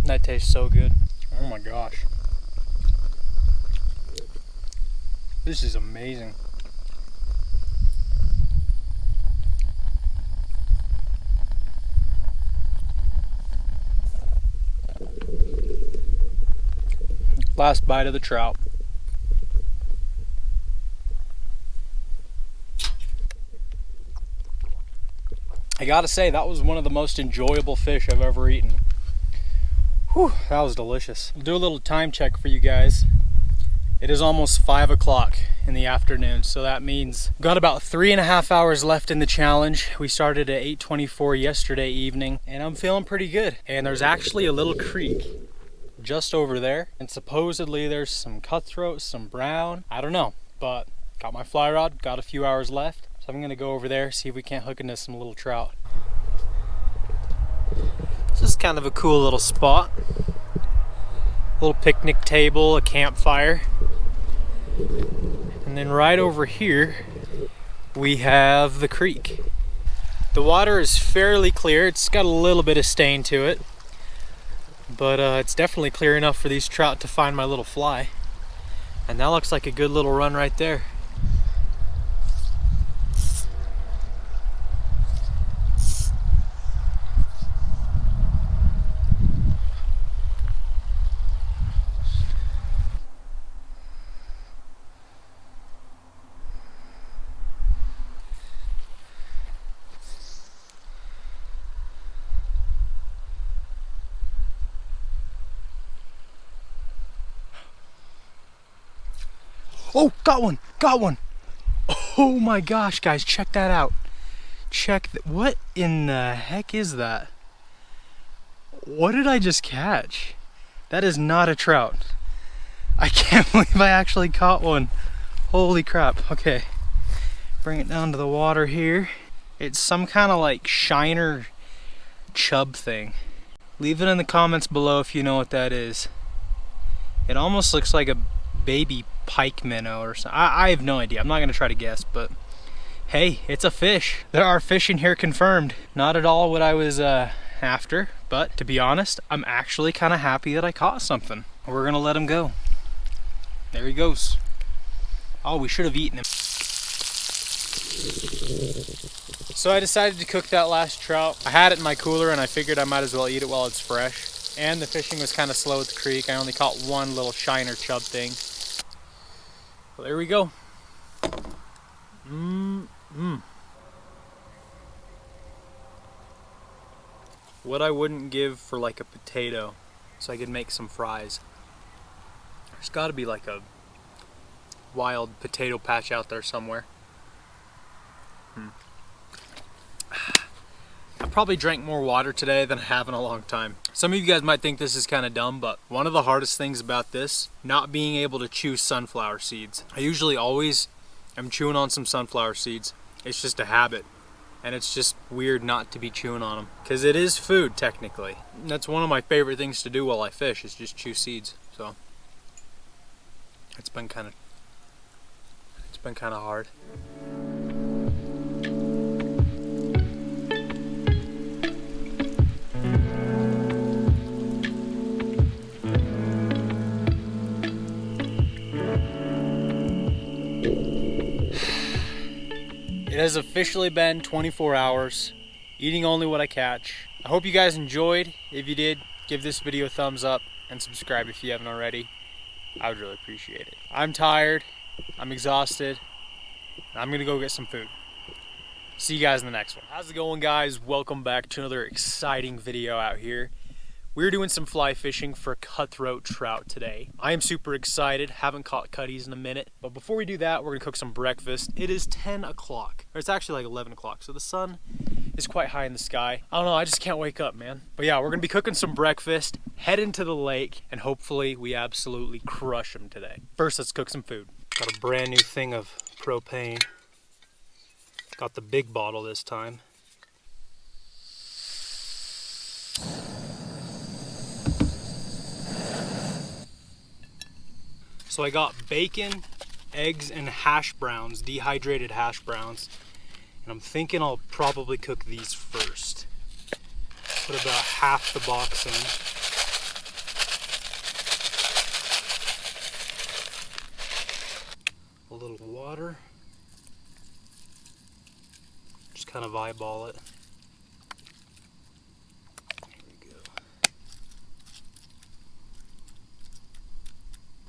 That tastes so good. Oh my gosh. This is amazing. Last bite of the trout. I gotta say, that was one of the most enjoyable fish I've ever eaten. Whew, that was delicious. I'll do a little time check for you guys. It is almost 5 o'clock in the afternoon, so that means we've got about 3.5 hours left in the challenge. We started at 8:24 yesterday evening, and I'm feeling pretty good. And there's actually a little creek just over there, and supposedly there's some cutthroat, some brown, I don't know, but got my fly rod, got a few hours left. So I'm gonna go over there, see if we can't hook into some little trout. This is kind of a cool little spot. Little picnic table, a campfire. And then right over here, we have the creek. The water is fairly clear. It's got a little bit of stain to it, but it's definitely clear enough for these trout to find my little fly. And that looks like a good little run right there. Oh, got one, got one. Oh my gosh, guys, check that out. What in the heck is that? What did I just catch? That is not a trout. I can't believe I actually caught one. Holy crap. Okay, bring it down to the water here. It's some kind of like shiner chub thing. Leave it in the comments below if you know what that is. It almost looks like a baby pike minnow or something. I have no idea. I'm not gonna try to guess, but hey, it's a fish. There are fish in here confirmed. Not at all what I was after, but to be honest, I'm actually kind of happy that I caught something. We're gonna let him go. There he goes. Oh, we should have eaten him. So I decided to cook that last trout. I had it in my cooler and I figured I might as well eat it while it's fresh. And the fishing was kind of slow at the creek. I only caught one little shiner chub thing. Well, there we go. What I wouldn't give for like a potato so I could make some fries. There's got to be like a wild potato patch out there somewhere. I probably drank more water today than I have in a long time. Some of you guys might think this is kind of dumb, but one of the hardest things about this, not being able to chew sunflower seeds. I usually always am chewing on some sunflower seeds. It's just a habit. And it's just weird not to be chewing on them. Because it is food, technically. That's one of my favorite things to do while I fish, is just chew seeds. So, it's been kind of hard. It has officially been 24 hours, eating only what I catch. I hope you guys enjoyed. If you did, give this video a thumbs up and subscribe if you haven't already. I would really appreciate it. I'm tired, I'm exhausted, and I'm gonna go get some food. See you guys in the next one. How's it going, guys? Welcome back to another exciting video out here. We're doing some fly fishing for cutthroat trout today. I am super excited, haven't caught cutties in a minute. But before we do that, we're gonna cook some breakfast. It is 10 o'clock, or it's actually like 11 o'clock. So the sun is quite high in the sky. I don't know, I just can't wake up, man. But yeah, we're gonna be cooking some breakfast, head into the lake, and hopefully we absolutely crush them today. First, let's cook some food. Got a brand new thing of propane. Got the big bottle this time. So I got bacon, eggs, and hash browns, dehydrated hash browns. And I'm thinking I'll probably cook these first. Put about half the box in. A little water. Just kind of eyeball it.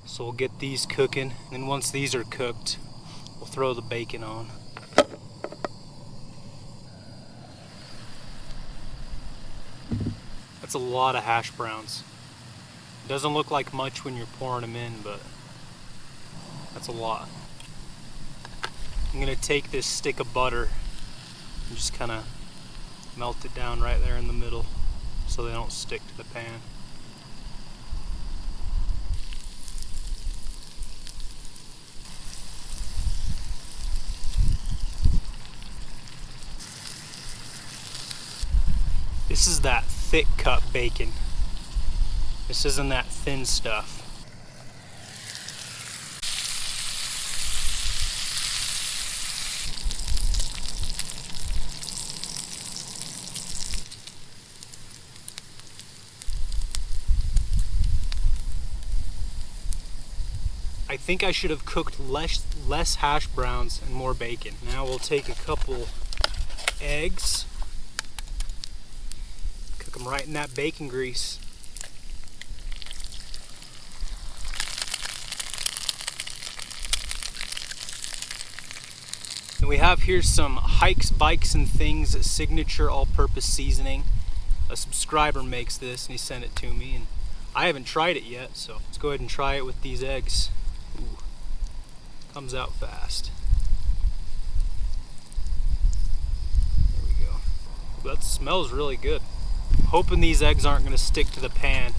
So we'll get these cooking, and then once these are cooked, we'll throw the bacon on. That's a lot of hash browns. It doesn't look like much when you're pouring them in, but that's a lot. I'm gonna take this stick of butter and just kind of melt it down right there in the middle so they don't stick to the pan. This is that thick cut bacon. This isn't that thin stuff. I think I should have cooked less hash browns and more bacon. Now we'll take a couple eggs. Cook them right in that bacon grease. And we have here some Hikes, Bikes, and Things signature all-purpose seasoning. A subscriber makes this and he sent it to me, and I haven't tried it yet, so let's go ahead and try it with these eggs. Ooh, comes out fast. There we go. That smells really good. hoping these eggs aren't going to stick to the pan.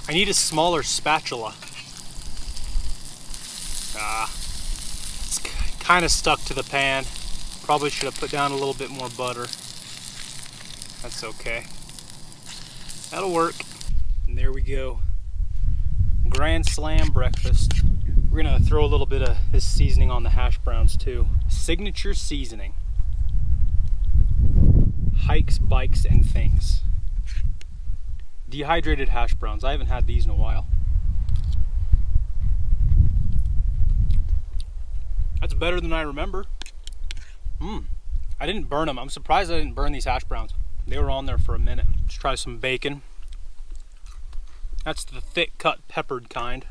I need a smaller spatula. It's kind of stuck to the pan. Probably should have put down a little bit more butter. That's okay. That'll work. And there we go. Grand slam breakfast. We're gonna throw a little bit of this seasoning on the hash browns too. Signature seasoning. Hikes, bikes, and things. Dehydrated hash browns. I haven't had these in a while. That's better than I remember. I didn't burn them. I'm surprised I didn't burn these hash browns. They were on there for a minute. Let's try some bacon. That's the thick cut peppered kind.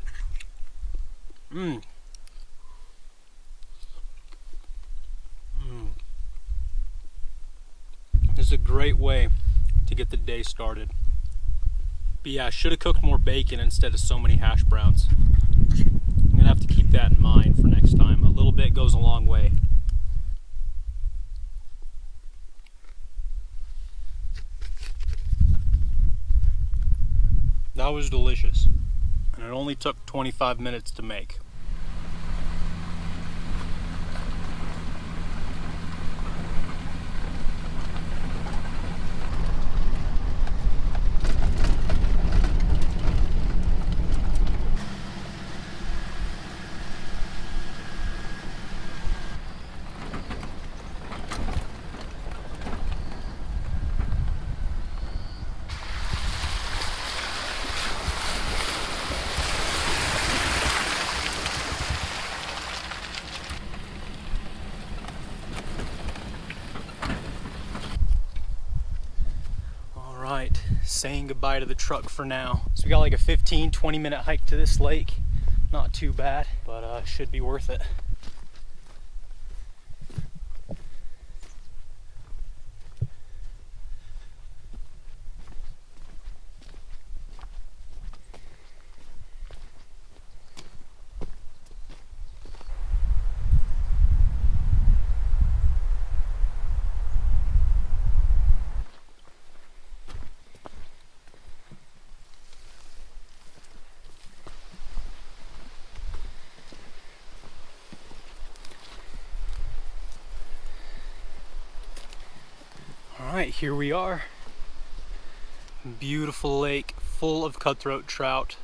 This is a great way to get the day started. But yeah, I should have cooked more bacon instead of so many hash browns. I'm gonna have to keep that in mind for next time. A little bit goes a long way. That was delicious. And it only took 25 minutes to make. Saying goodbye to the truck for now. So we got like a 15-20 minute hike to this lake. Not too bad, but should be worth it. Alright, here we are. Beautiful lake, full of cutthroat trout.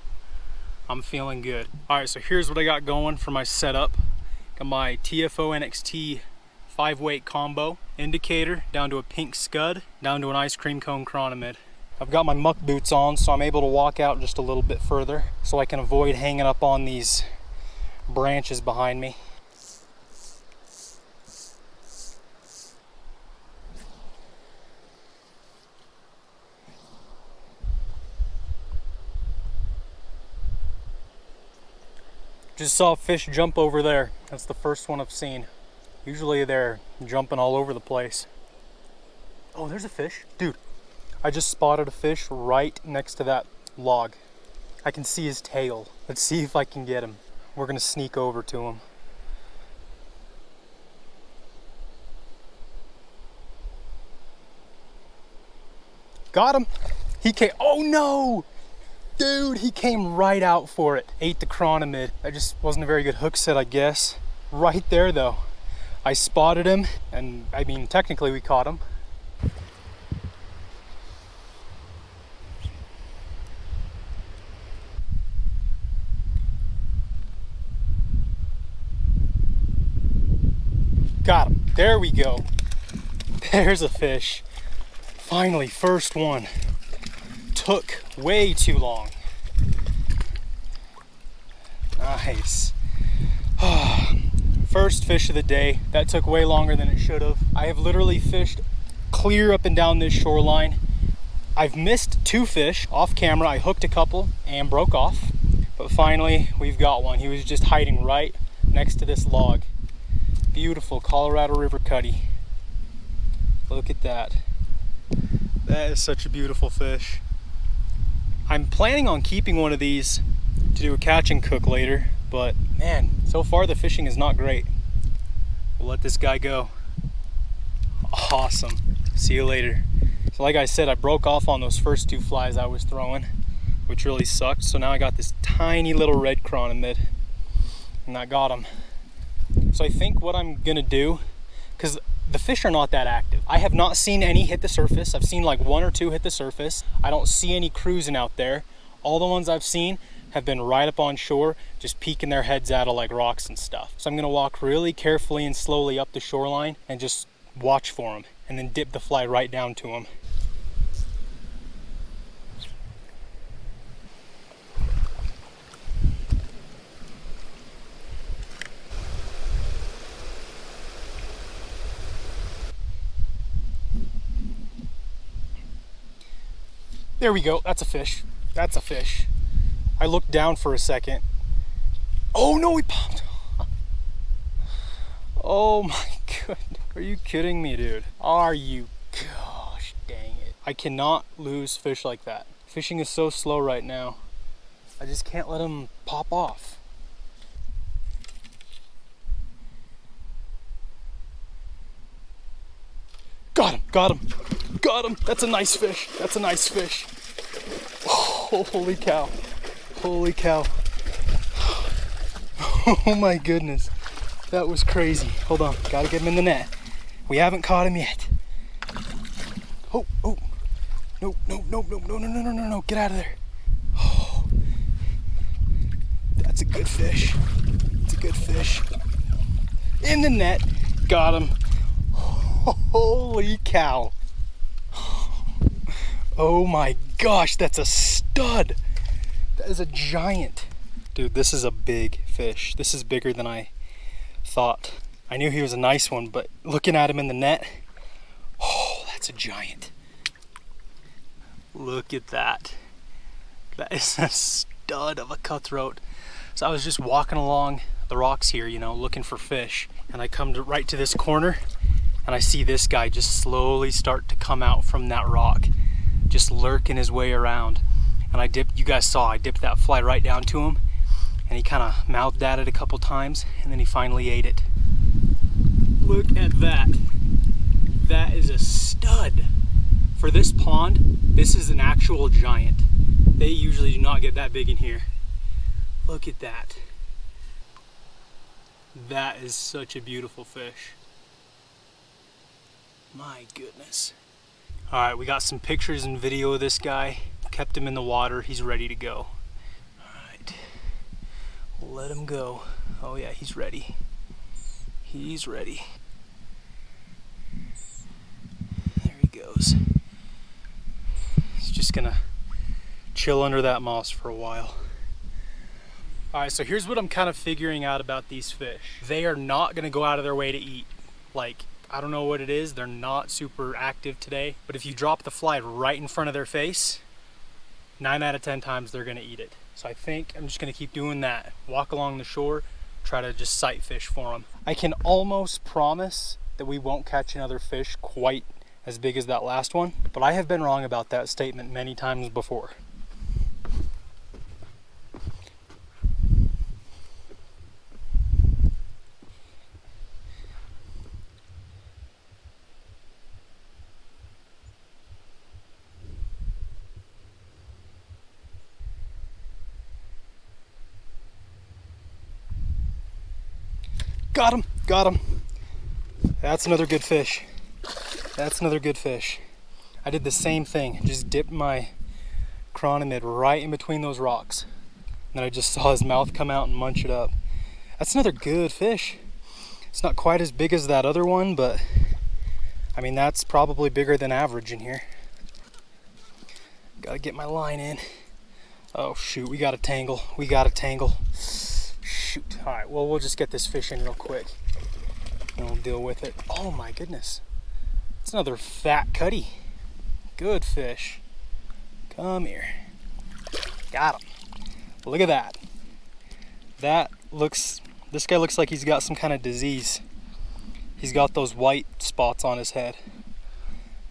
I'm feeling good. Alright, so here's what I got going for my setup. Got my TFO NXT 5-weight combo, indicator down to a pink scud, down to an ice cream cone chronomid. I've got my muck boots on, so I'm able to walk out just a little bit further so I can avoid hanging up on these branches behind me. Just saw a fish jump over there. That's the first one I've seen. Usually they're jumping all over the place. Oh, there's a fish. Dude, I just spotted a fish right next to that log. I can see his tail. Let's see if I can get him. We're gonna sneak over to him. Got him. He came. Oh no! Dude, he came right out for it. Ate the chronomid. That just wasn't a very good hook set, I guess. Right there though. I spotted him, and I mean, technically we caught him. Got him. There we go. There's a fish. Finally, first one. Took way too long. Nice. First fish of the day. That took way longer than it should have. I have literally fished clear up and down this shoreline. I've missed 2 fish off camera. I hooked a couple and broke off, but finally we've got one. He was just hiding right next to this log. Beautiful Colorado River cutty. Look at that. That is such a beautiful fish. I'm planning on keeping one of these to do a catch and cook later, but man, so far the fishing is not great. We'll let this guy go. Awesome. See you later. So like I said, I broke off on those first 2 flies I was throwing, which really sucked. So now I got this tiny little red chironomid, and I got him. So I think what I'm gonna do, because the fish are not that active. I have not seen any hit the surface. I've seen like 1 or 2 hit the surface. I don't see any cruising out there. All the ones I've seen have been right up on shore, just peeking their heads out of like rocks and stuff. So I'm gonna walk really carefully and slowly up the shoreline and just watch for them, and then dip the fly right down to them. There we go, that's a fish. That's a fish. I looked down for a second. Oh no, he popped. Oh my goodness. Are you kidding me, dude? Are you? Gosh dang it. I cannot lose fish like that. Fishing is so slow right now. I just can't let them pop off. Got him, got him, got him. That's a nice fish. That's a nice fish. Oh, holy cow. Holy cow. Oh my goodness. That was crazy. Hold on, gotta get him in the net. We haven't caught him yet. Oh, oh. No, no, no, no, no, no, no, no, no, no. Get out of there. Oh. That's a good fish. It's a good fish. In the net. Got him. Holy cow. Oh my gosh, that's a stud. That is a giant. Dude, this is a big fish. This is bigger than I thought. I knew he was a nice one, but looking at him in the net, oh, that's a giant. Look at that. That is a stud of a cutthroat. So I was just walking along the rocks here, you know, looking for fish, and I come right to this corner, and I see this guy just slowly start to come out from that rock, just lurking his way around. And I dipped, you guys saw, I dipped that fly right down to him, and he kind of mouthed at it a couple times, and then he finally ate it. Look at that. That is a stud. For this pond, this is an actual giant. They usually do not get that big in here. Look at that. That is such a beautiful fish. My goodness. All right, we got some pictures and video of this guy. Kept him in the water. He's ready to go. All right, let him go. Oh yeah, he's ready. He's ready. There he goes. He's just gonna chill under that moss for a while. All right, so here's what I'm kind of figuring out about these fish. They are not gonna go out of their way to eat. Like, I don't know what it is. They're not super active today. But if you drop the fly right in front of their face, 9 out of 10 times they're gonna eat it. So I think I'm just gonna keep doing that. Walk along the shore, try to just sight fish for them. I can almost promise that we won't catch another fish quite as big as that last one, but I have been wrong about that statement many times before. Got him, got him. That's another good fish. That's another good fish. I did the same thing, just dipped my chironomid right in between those rocks. And then I just saw his mouth come out and munch it up. That's another good fish. It's not quite as big as that other one, but I mean, that's probably bigger than average in here. Gotta get my line in. Oh shoot, we got a tangle. We got a tangle. Shoot. All right, well, we'll just get this fish in real quick and we'll deal with it. Oh my goodness. It's another fat cutty. Good fish. Come here. Got him. Look at that. This guy looks like he's got some kind of disease. He's got those white spots on his head.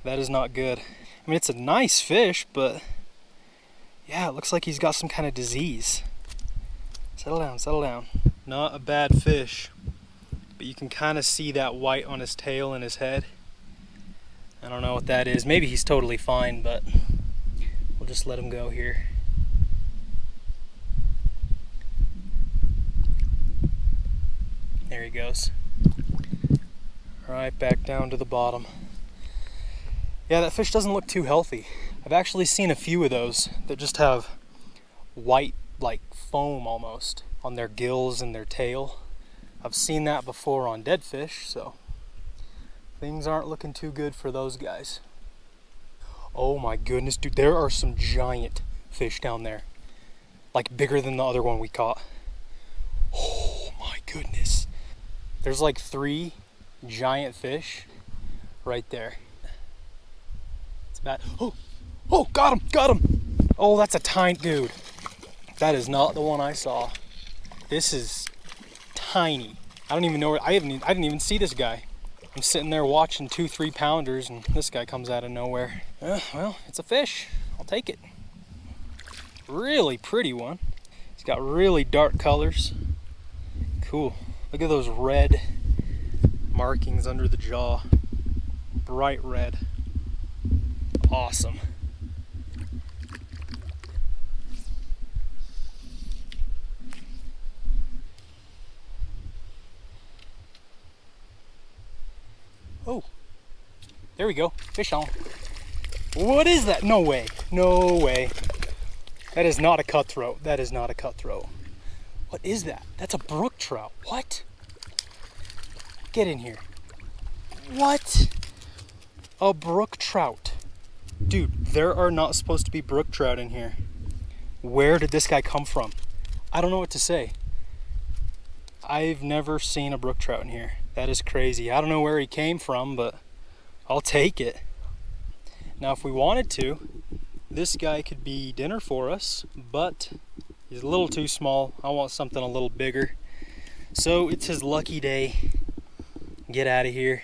That is not good. I mean, it's a nice fish, but yeah, it looks like he's got some kind of disease. Settle down, settle down. Not a bad fish, but you can kind of see that white on his tail and his head. I don't know what that is. Maybe he's totally fine, but we'll just let him go here. There he goes. Right back down to the bottom. Yeah, that fish doesn't look too healthy. I've actually seen a few of those that just have white, like foam almost, on their gills and their tail. I've seen that before on dead fish, so things aren't looking too good for those guys. Oh my goodness, dude, there are some giant fish down there. Like bigger than the other one we caught. Oh my goodness. There's like 3 giant fish right there. It's bad. Oh, got him. Oh, that's a tiny, dude. That is not the one I saw. This is tiny. I don't even know where, I didn't even see this guy. I'm sitting there watching 2-3 pounders and this guy comes out of nowhere. Well, it's a fish. I'll take it. Really pretty one. It's got really dark colors. Cool. Look at those red markings under the jaw. Bright red. Awesome. Oh, there we go. Fish on. What is that? No way. No way. That is not a cutthroat. That is not a cutthroat. What is that? That's a brook trout. What? Get in here. What? A brook trout. Dude, there are not supposed to be brook trout in here. Where did this guy come from? I don't know what to say. I've never seen a brook trout in here. That is crazy. I don't know where he came from, but I'll take it. Now, if we wanted to, this guy could be dinner for us, but he's a little too small. I want something a little bigger. So it's his lucky day. Get out of here.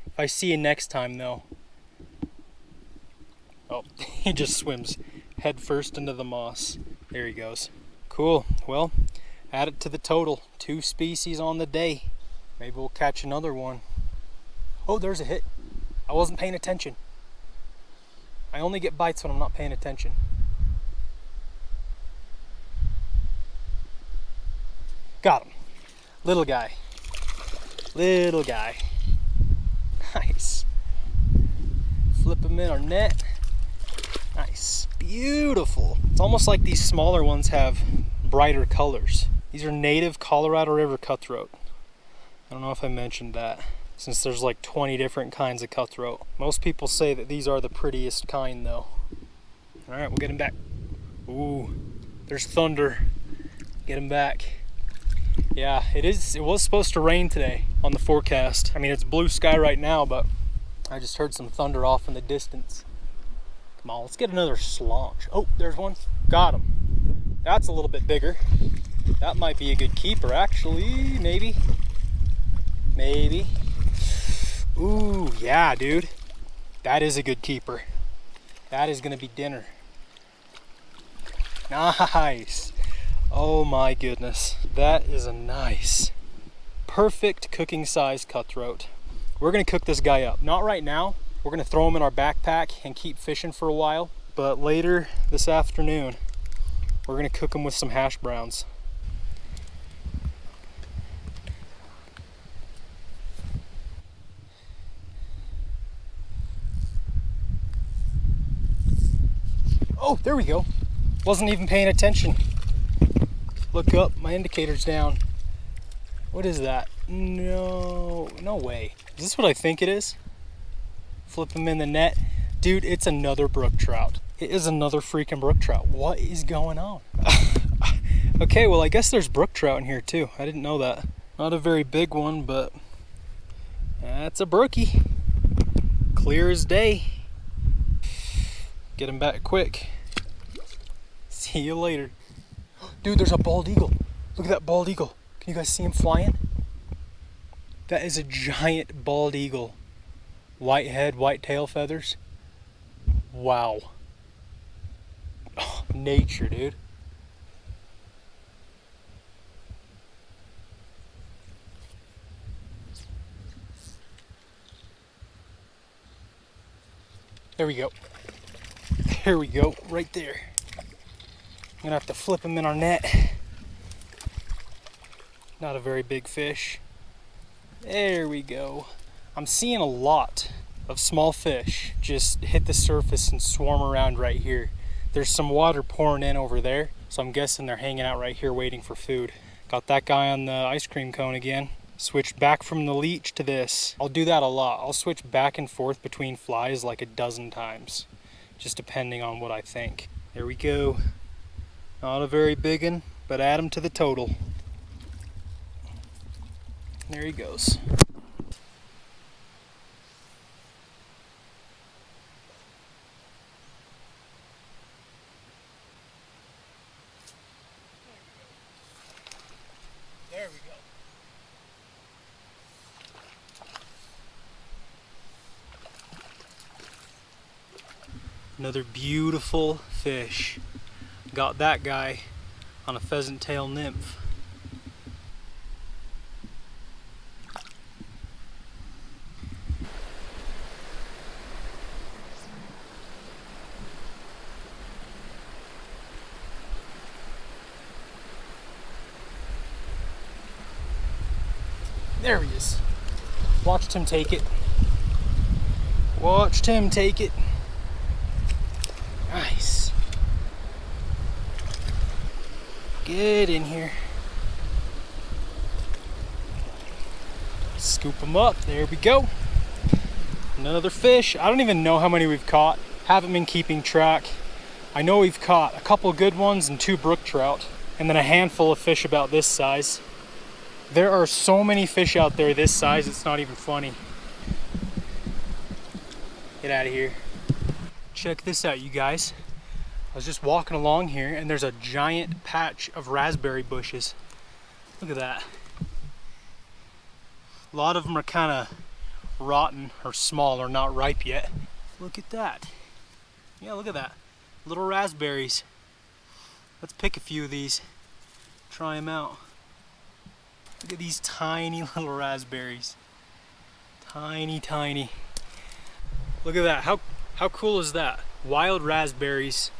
If I see you next time, though. Oh, he just swims head first into the moss. There he goes. Cool. Well, add it to the total. 2 species on the day. Maybe we'll catch another one. Oh, there's a hit. I wasn't paying attention. I only get bites when I'm not paying attention. Got him. Little guy. Little guy. Nice. Flip him in our net. Nice. Beautiful. It's almost like these smaller ones have brighter colors. These are native Colorado River cutthroat. I don't know if I mentioned that, since there's like 20 different kinds of cutthroat. Most people say that these are the prettiest kind though. All right, we'll get him back. Ooh, there's thunder. Get him back. Yeah, it was supposed to rain today on the forecast. I mean, it's blue sky right now, but I just heard some thunder off in the distance. Come on, let's get another slaunch. Oh, there's one. Got him. That's a little bit bigger. That might be a good keeper, actually. Maybe. Maybe. Ooh, yeah, dude. That is a good keeper. That is gonna be dinner. Nice. Oh my goodness. That is a nice, perfect cooking size cutthroat. We're gonna cook this guy up. Not right now. We're gonna throw him in our backpack and keep fishing for a while. But later this afternoon, we're gonna cook him with some hash browns. Oh, there we go. Wasn't even paying attention. Look up, my indicator's down. What is that? No way. Is this what I think it is? Flip him in the net. Dude, it's another brook trout. It is another freaking brook trout. What is going on? Okay, well, I guess there's brook trout in here too. I didn't know that. Not a very big one, but that's a brookie. Clear as day. Get him back quick. See you later. Dude, there's a bald eagle. Look at that bald eagle. Can you guys see him flying? That is a giant bald eagle. White head, white tail feathers. Wow. Oh, nature, dude. There we go. There we go, right there. I'm gonna have to flip him in our net. Not a very big fish. There we go. I'm seeing a lot of small fish just hit the surface and swarm around right here. There's some water pouring in over there, so I'm guessing they're hanging out right here waiting for food. Got that guy on the ice cream cone again. Switched back from the leech to this. I'll do that a lot. I'll switch back and forth between flies like a dozen times, just depending on what I think. There we go. Not a very big one, but add him to the total. There he goes. There we go. Another beautiful fish. Got that guy on a pheasant tail nymph. There he is. Watched him take it. Watched him take it. Nice. Get in here. Scoop him up. There we go. Another fish. I don't even know how many we've caught. Haven't been keeping track. I know we've caught a couple good ones and 2 brook trout, and then a handful of fish about this size. There are so many fish out there this size, it's not even funny. Get out of here. Check this out, you guys. I was just walking along here and there's a giant patch of raspberry bushes. Look at that. A lot of them are kind of rotten or small or not ripe yet. Look at that. Yeah, look at that. Little raspberries. Let's pick a few of these. Try them out. Look at these tiny little raspberries. Tiny, tiny. Look at that. How cool is that? Wild raspberries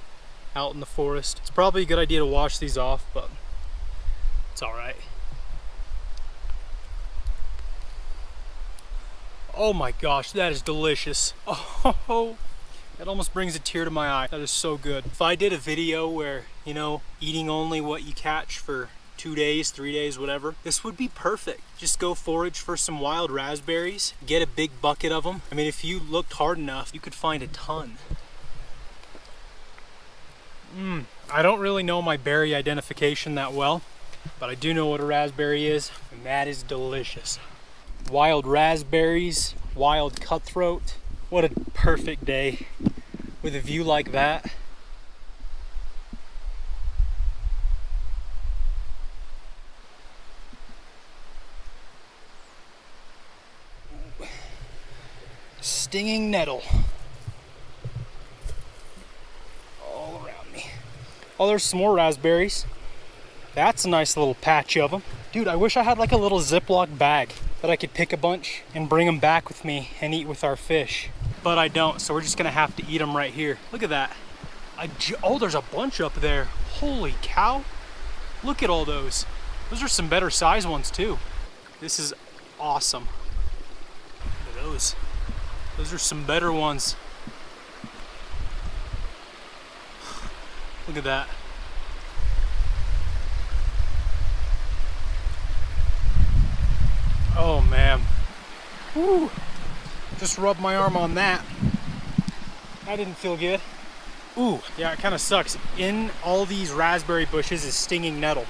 out in the forest. It's probably a good idea to wash these off, but it's all right. Oh my gosh, that is delicious. Oh, that almost brings a tear to my eye. That is so good. If I did a video where, you know, eating only what you catch for 2 days, 3 days, whatever, this would be perfect. Just go forage for some wild raspberries, get a big bucket of them. I mean, if you looked hard enough, you could find a ton. I don't really know my berry identification that well, but I do know what a raspberry is, and that is delicious. Wild raspberries, wild cutthroat. What a perfect day with a view like that. Stinging nettle all around me. Oh, there's some more raspberries. That's a nice little patch of them. Dude, I wish I had like a little Ziploc bag that I could pick a bunch and bring them back with me and eat with our fish. But I don't, so we're just gonna have to eat them right here. Look at that. Oh, there's a bunch up there. Holy cow. Look at all those. Those are some better size ones too. This is awesome. Look at those. Those are some better ones. Look at that. Oh man. Woo. Just rubbed my arm on that. That didn't feel good. Ooh, yeah, it kind of sucks. In all these raspberry bushes is stinging nettle.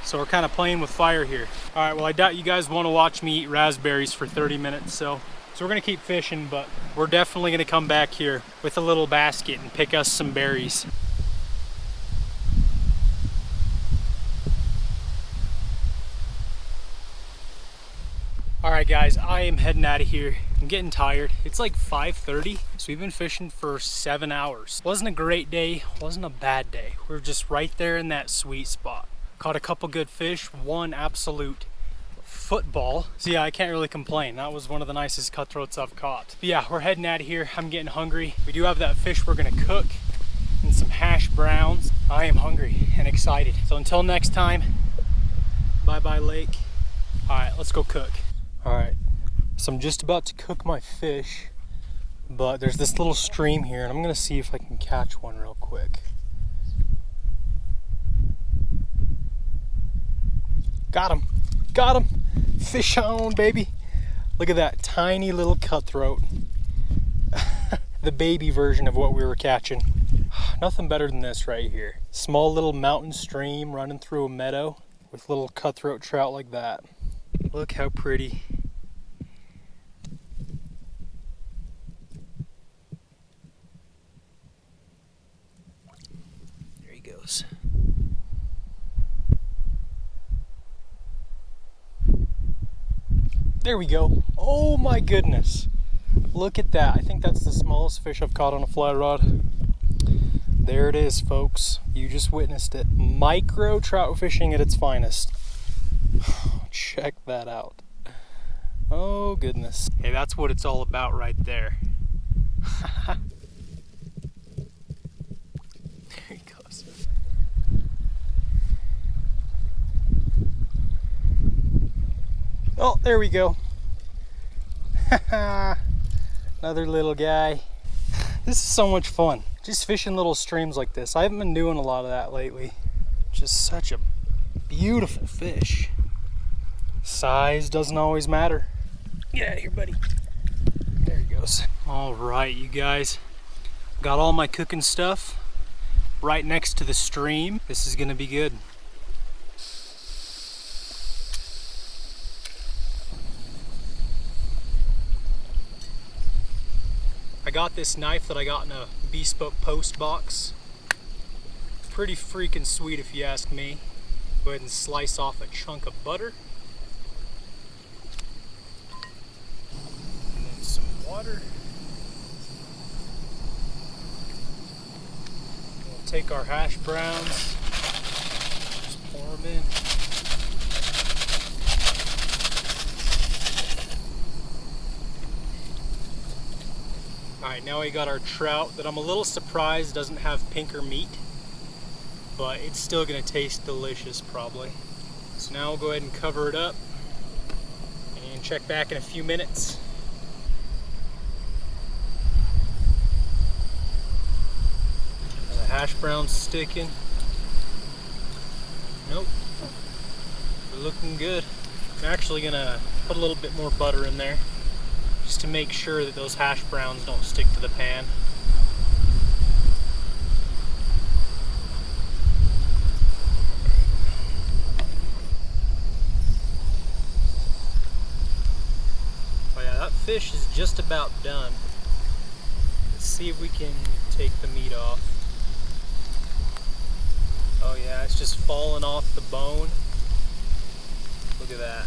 So we're kind of playing with fire here. All right, well, I doubt you guys want to watch me eat raspberries for 30 minutes, so we're gonna keep fishing, but we're definitely gonna come back here with a little basket and pick us some berries. All right, guys, I am heading out of here. I'm getting tired. It's like 5:30, so we've been fishing for 7 hours. Wasn't a great day, wasn't a bad day. We're just right there in that sweet spot. Caught a couple good fish, one absolute football. So yeah, I can't really complain. That was one of the nicest cutthroats I've caught. But yeah, we're heading out of here. I'm getting hungry. We do have that fish we're gonna cook and some hash browns. I am hungry and excited. So until next time, bye-bye lake. All right, let's go cook. All right, so I'm just about to cook my fish, but there's this little stream here and I'm gonna see if I can catch one real quick. Got him, got him. Fish on, baby. Look at that tiny little cutthroat. The baby version of what we were catching. Nothing better than this right here. Small little mountain stream running through a meadow with little cutthroat trout like that. Look how pretty. There he goes. There we go. Oh my goodness. Look at that. I think that's the smallest fish I've caught on a fly rod. There it is, folks. You just witnessed it. Micro trout fishing at its finest. Check that out. Oh goodness. Hey, that's what it's all about right there. There he goes. Oh, there we go. Another little guy. This is so much fun. Just fishing little streams like this. I haven't been doing a lot of that lately. Just such a beautiful fish. Size doesn't always matter. Get out of here, buddy. There he goes. All right, you guys. Got all my cooking stuff right next to the stream. This is gonna be good. I got this knife that I got in a bespoke post box. Pretty freaking sweet if you ask me. Go ahead and slice off a chunk of butter. And then some water. We'll take our hash browns, just pour them in. Alright, now we got our trout that I'm a little surprised doesn't have pinker meat, but it's still going to taste delicious probably. So now we'll go ahead and cover it up and check back in a few minutes. The hash brown's sticking. Nope. We're looking good. I'm actually going to put a little bit more butter in there, just to make sure that those hash browns don't stick to the pan. Oh yeah, that fish is just about done. Let's see if we can take the meat off. Oh yeah, it's just falling off the bone. Look at that.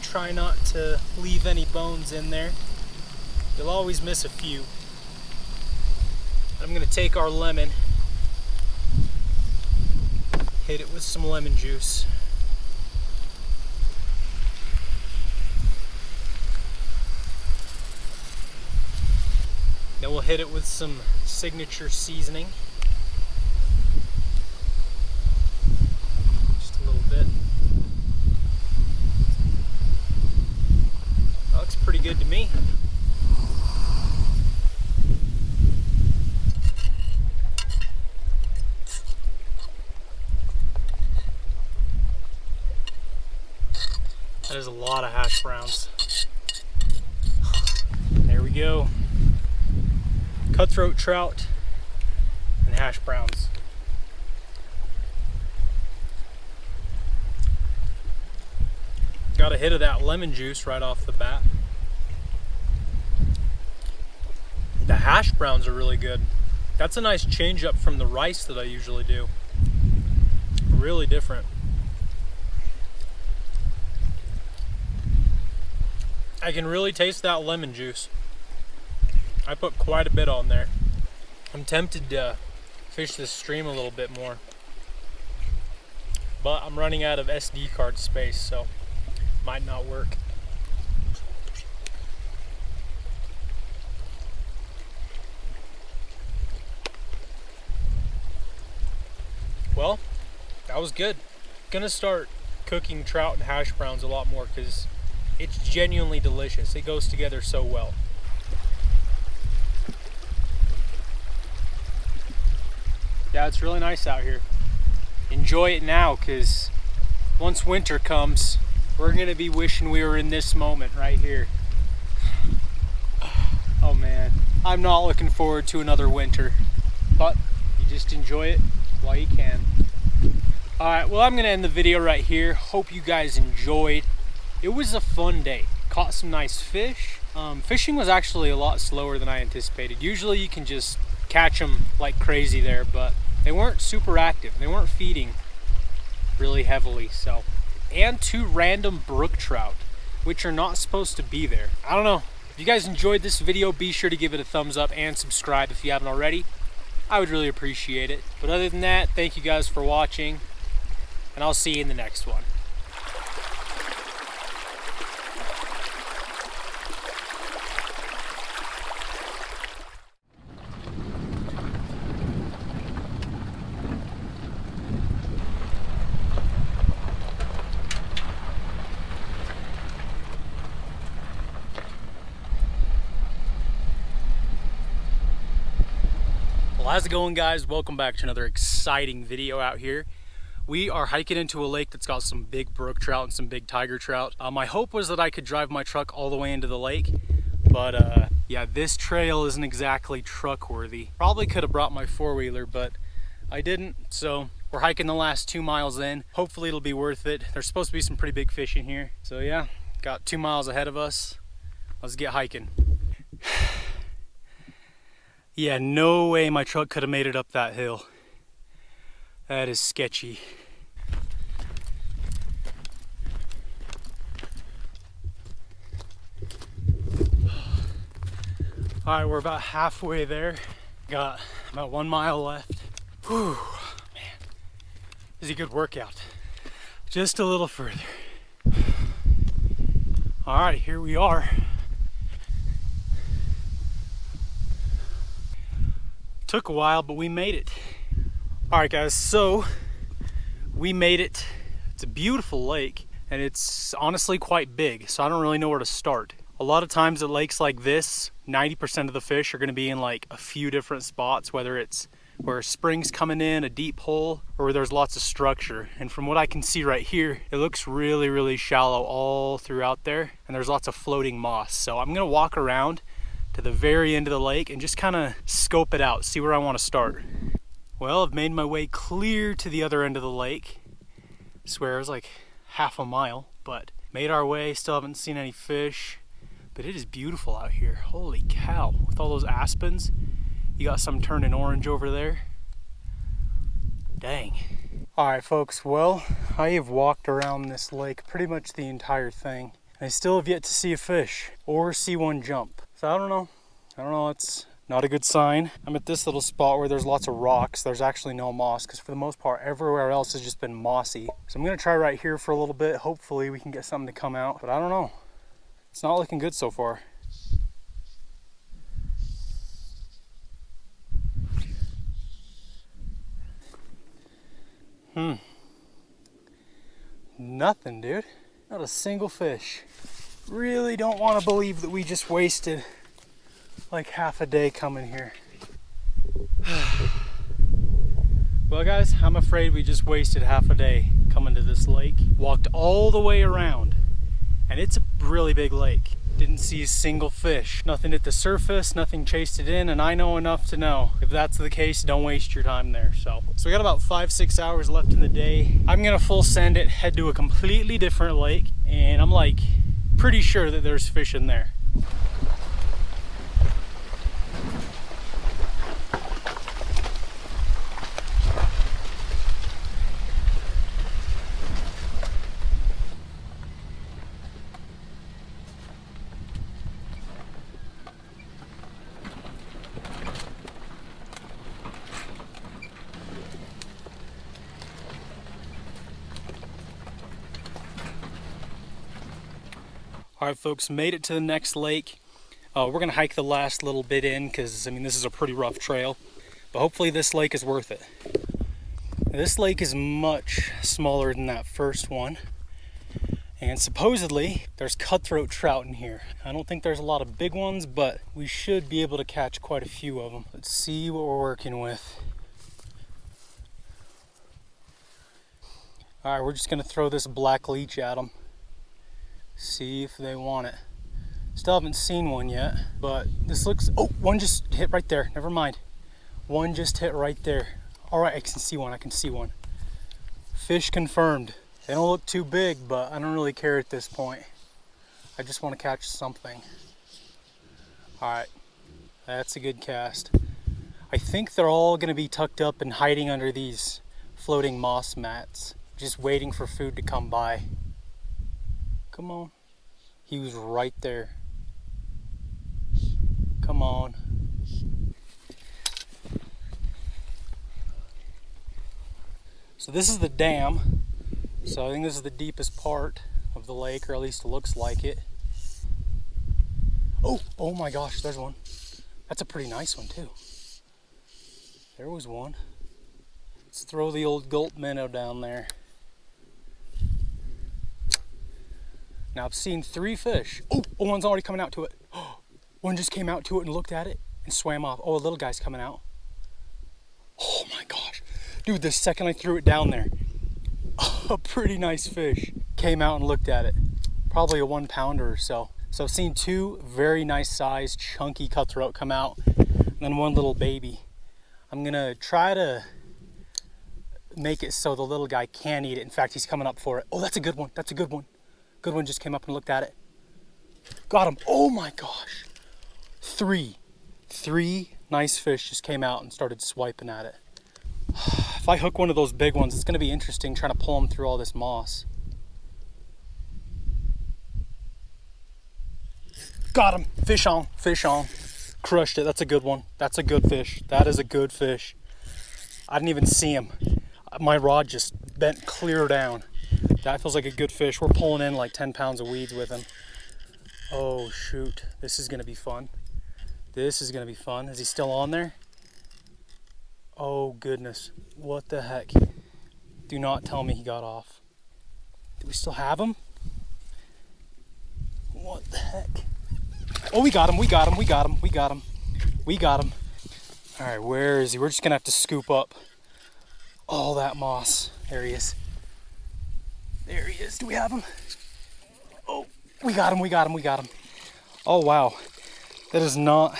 Try not to leave any bones in there. You'll always miss a few. I'm going to take our lemon, hit it with some lemon juice. Then we'll hit it with some signature seasoning. Just a little bit. Looks pretty good to me. That is a lot of hash browns. There we go. Cutthroat trout and hash browns. Got a hit of that lemon juice right off the bat. The hash browns are really good. That's a nice change up from the rice that I usually do. Really different. I can really taste that lemon juice. I put quite a bit on there. I'm tempted to fish this stream a little bit more, but I'm running out of SD card space, so might not work. Well, that was good. Gonna start cooking trout and hash browns a lot more because it's genuinely delicious. It goes together so well. Yeah, it's really nice out here. Enjoy it now, because once winter comes, we're gonna be wishing we were in this moment right here. Oh man, I'm not looking forward to another winter, but you just enjoy it while you can. All right, well, I'm gonna end the video right here. Hope you guys enjoyed. It was a fun day. Caught some nice fish. Fishing was actually a lot slower than I anticipated. Usually you can just catch them like crazy there, but they weren't super active. They weren't feeding really heavily, so. And 2 random brook trout, which are not supposed to be there. I don't know. If you guys enjoyed this video, be sure to give it a thumbs up and subscribe if you haven't already. I would really appreciate it. But other than that, thank you guys for watching, and I'll see you in the next one. Well, how's it going, guys? Welcome back to another exciting video out here. We are hiking into a lake that's got some big brook trout and some big tiger trout. My hope was that I could drive my truck all the way into the lake, but yeah, this trail isn't exactly truck worthy. Probably could have brought my four-wheeler, but I didn't, so we're hiking the last 2 miles in. Hopefully it'll be worth it. There's supposed to be some pretty big fish in here. So yeah, got 2 miles ahead of us. Let's get hiking. Yeah, no way my truck could have made it up that hill. That is sketchy. All right, we're about halfway there. Got about 1 mile left. Whew, man, this is a good workout. Just a little further. All right, here we are. Took a while, but we made it. All right, guys, so we made it. It's a beautiful lake, and it's honestly quite big, so I don't really know where to start. A lot of times at lakes like this, 90% of the fish are gonna be in like a few different spots, whether it's where a spring's coming in, a deep hole, or where there's lots of structure. And from what I can see right here, it looks really, really shallow all throughout there, and there's lots of floating moss. So I'm gonna walk around to the very end of the lake and just kind of scope it out, see where I want to start. Well, I've made my way clear to the other end of the lake. I swear it was like half a mile, but made our way. Still haven't seen any fish, but it is beautiful out here. Holy cow, with all those aspens. You got some turning orange over there. Dang. All right, folks, well, I have walked around this lake pretty much the entire thing. I still have yet to see a fish or see one jump. So I don't know, it's not a good sign. I'm at this little spot where there's lots of rocks. There's actually no moss, because for the most part, everywhere else has just been mossy. So I'm gonna try right here for a little bit. Hopefully we can get something to come out, but I don't know. It's not looking good so far. Nothing, dude. Not a single fish. Really don't want to believe that we just wasted like half a day coming here. Well, guys, I'm afraid we just wasted half a day coming to this lake. Walked all the way around, and it's a really big lake. Didn't see a single fish. Nothing at the surface, nothing chased it in, and I know enough to know if that's the case, don't waste your time there. So we got about 5-6 hours left in the day. I'm gonna full send it, head to a completely different lake, and I'm like pretty sure that there's fish in there. All right, folks, made it to the next lake. We're gonna hike the last little bit in because, I mean, this is a pretty rough trail, but hopefully this lake is worth it. This lake is much smaller than that first one, and supposedly there's cutthroat trout in here. I don't think there's a lot of big ones, but we should be able to catch quite a few of them. Let's see what we're working with. All right, we're just gonna throw this black leech at them. See if they want it. Still haven't seen one yet, but this looks, oh, one just hit right there. Never mind. One just hit right there. All right, I can see one, I can see one. Fish confirmed. They don't look too big, but I don't really care at this point. I just want to catch something. All right, that's a good cast. I think they're all gonna be tucked up and hiding under these floating moss mats, just waiting for food to come by. Come on. He was right there. Come on. So this is the dam. So I think this is the deepest part of the lake, or at least it looks like it. Oh my gosh, there's one. That's a pretty nice one too. There was one. Let's throw the old gulp minnow down there. Now I've seen 3 fish. Oh, one's already coming out to it. One just came out to it and looked at it and swam off. Oh, a little guy's coming out. Oh my gosh. Dude, the second I threw it down there, a pretty nice fish came out and looked at it. Probably a 1 pounder or so. So I've seen 2 very nice sized chunky cutthroat come out, and then 1 little baby. I'm gonna try to make it so the little guy can eat it. In fact, he's coming up for it. Oh, that's a good one. That's a good one. Good one just came up and looked at it. Got him. Oh my gosh. 3 nice fish just came out and started swiping at it. If I hook one of those big ones, it's gonna be interesting trying to pull them through all this moss. Got him. Fish on, fish on. Crushed it. That's a good one. That's a good fish. That is a good fish. I didn't even see him. My rod just bent clear down. That feels like a good fish. We're pulling in like 10 pounds of weeds with him. Oh shoot, this is gonna be fun. This is gonna be fun. Is he still on there? Oh goodness, what the heck? Do not tell me he got off. Do we still have him? What the heck? Oh, we got him, we got him, we got him, we got him. We got him. All right, where is he? We're just gonna have to scoop up all that moss. There he is. There he is. Do we have him? Oh, we got him, we got him, we got him. Oh, wow. That is not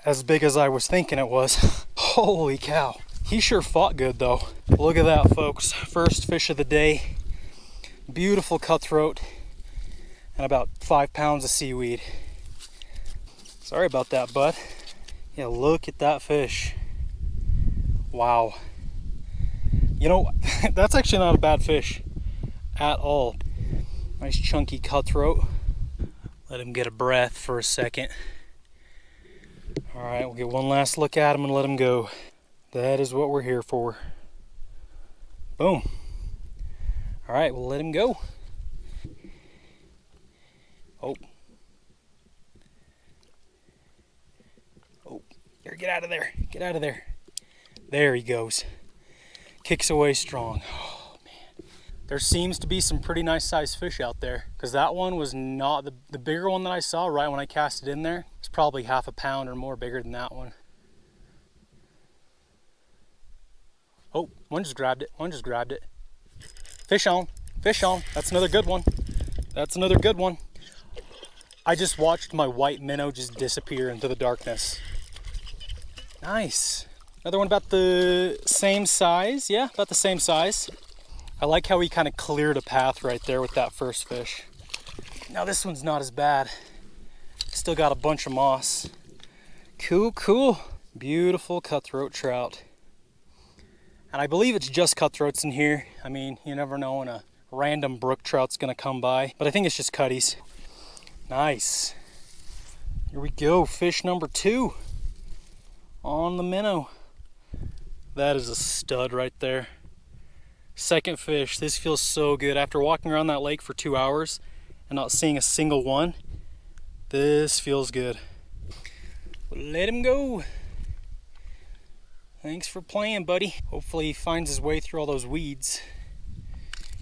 as big as I was thinking it was. Holy cow. He sure fought good, though. Look at that, folks. First fish of the day. Beautiful cutthroat and about 5 pounds of seaweed. Sorry about that, bud. Yeah, look at that fish. Wow. You know, that's actually not a bad fish at all. Nice chunky cutthroat. Let him get a breath for a second. All right, we'll get one last look at him and let him go. That is what we're here for. Boom. All right, we'll let him go. Oh. Oh, here, get out of there. Get out of there. There he goes. Kicks away strong. Oh, man. There seems to be some pretty nice sized fish out there, because that one was not, the bigger one that I saw right when I cast it in there, it's probably half a pound or more bigger than that one. Oh, one just grabbed it. One just grabbed it. Fish on. Fish on. That's another good one. That's another good one. I just watched my white minnow just disappear into the darkness. Nice. Another one about the same size. Yeah, about the same size. I like how he kind of cleared a path right there with that first fish. Now this one's not as bad. Still got a bunch of moss. Cool, cool. Beautiful cutthroat trout. And I believe it's just cutthroats in here. I mean, you never know when a random brook trout's gonna come by, but I think it's just cutties. Nice. Here we go, fish number 2 on the minnow. That is a stud right there. Second fish. This feels so good. After walking around that lake for 2 hours and not seeing a single one. This feels good. Let him go. Thanks for playing, buddy. Hopefully he finds his way through all those weeds.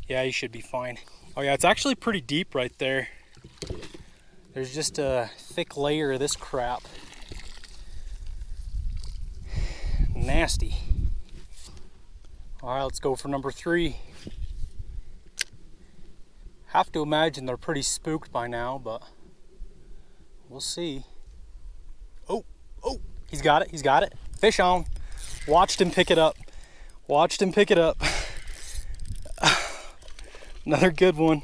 Yeah, he should be fine. Oh yeah, it's actually pretty deep right there. There's just a thick layer of this crap. Nasty. All right, let's go for number 3. Have to imagine they're pretty spooked by now, but we'll see. Oh, he's got it, he's got it. Fish on. Watched him pick it up. Watched him pick it up. Another good one.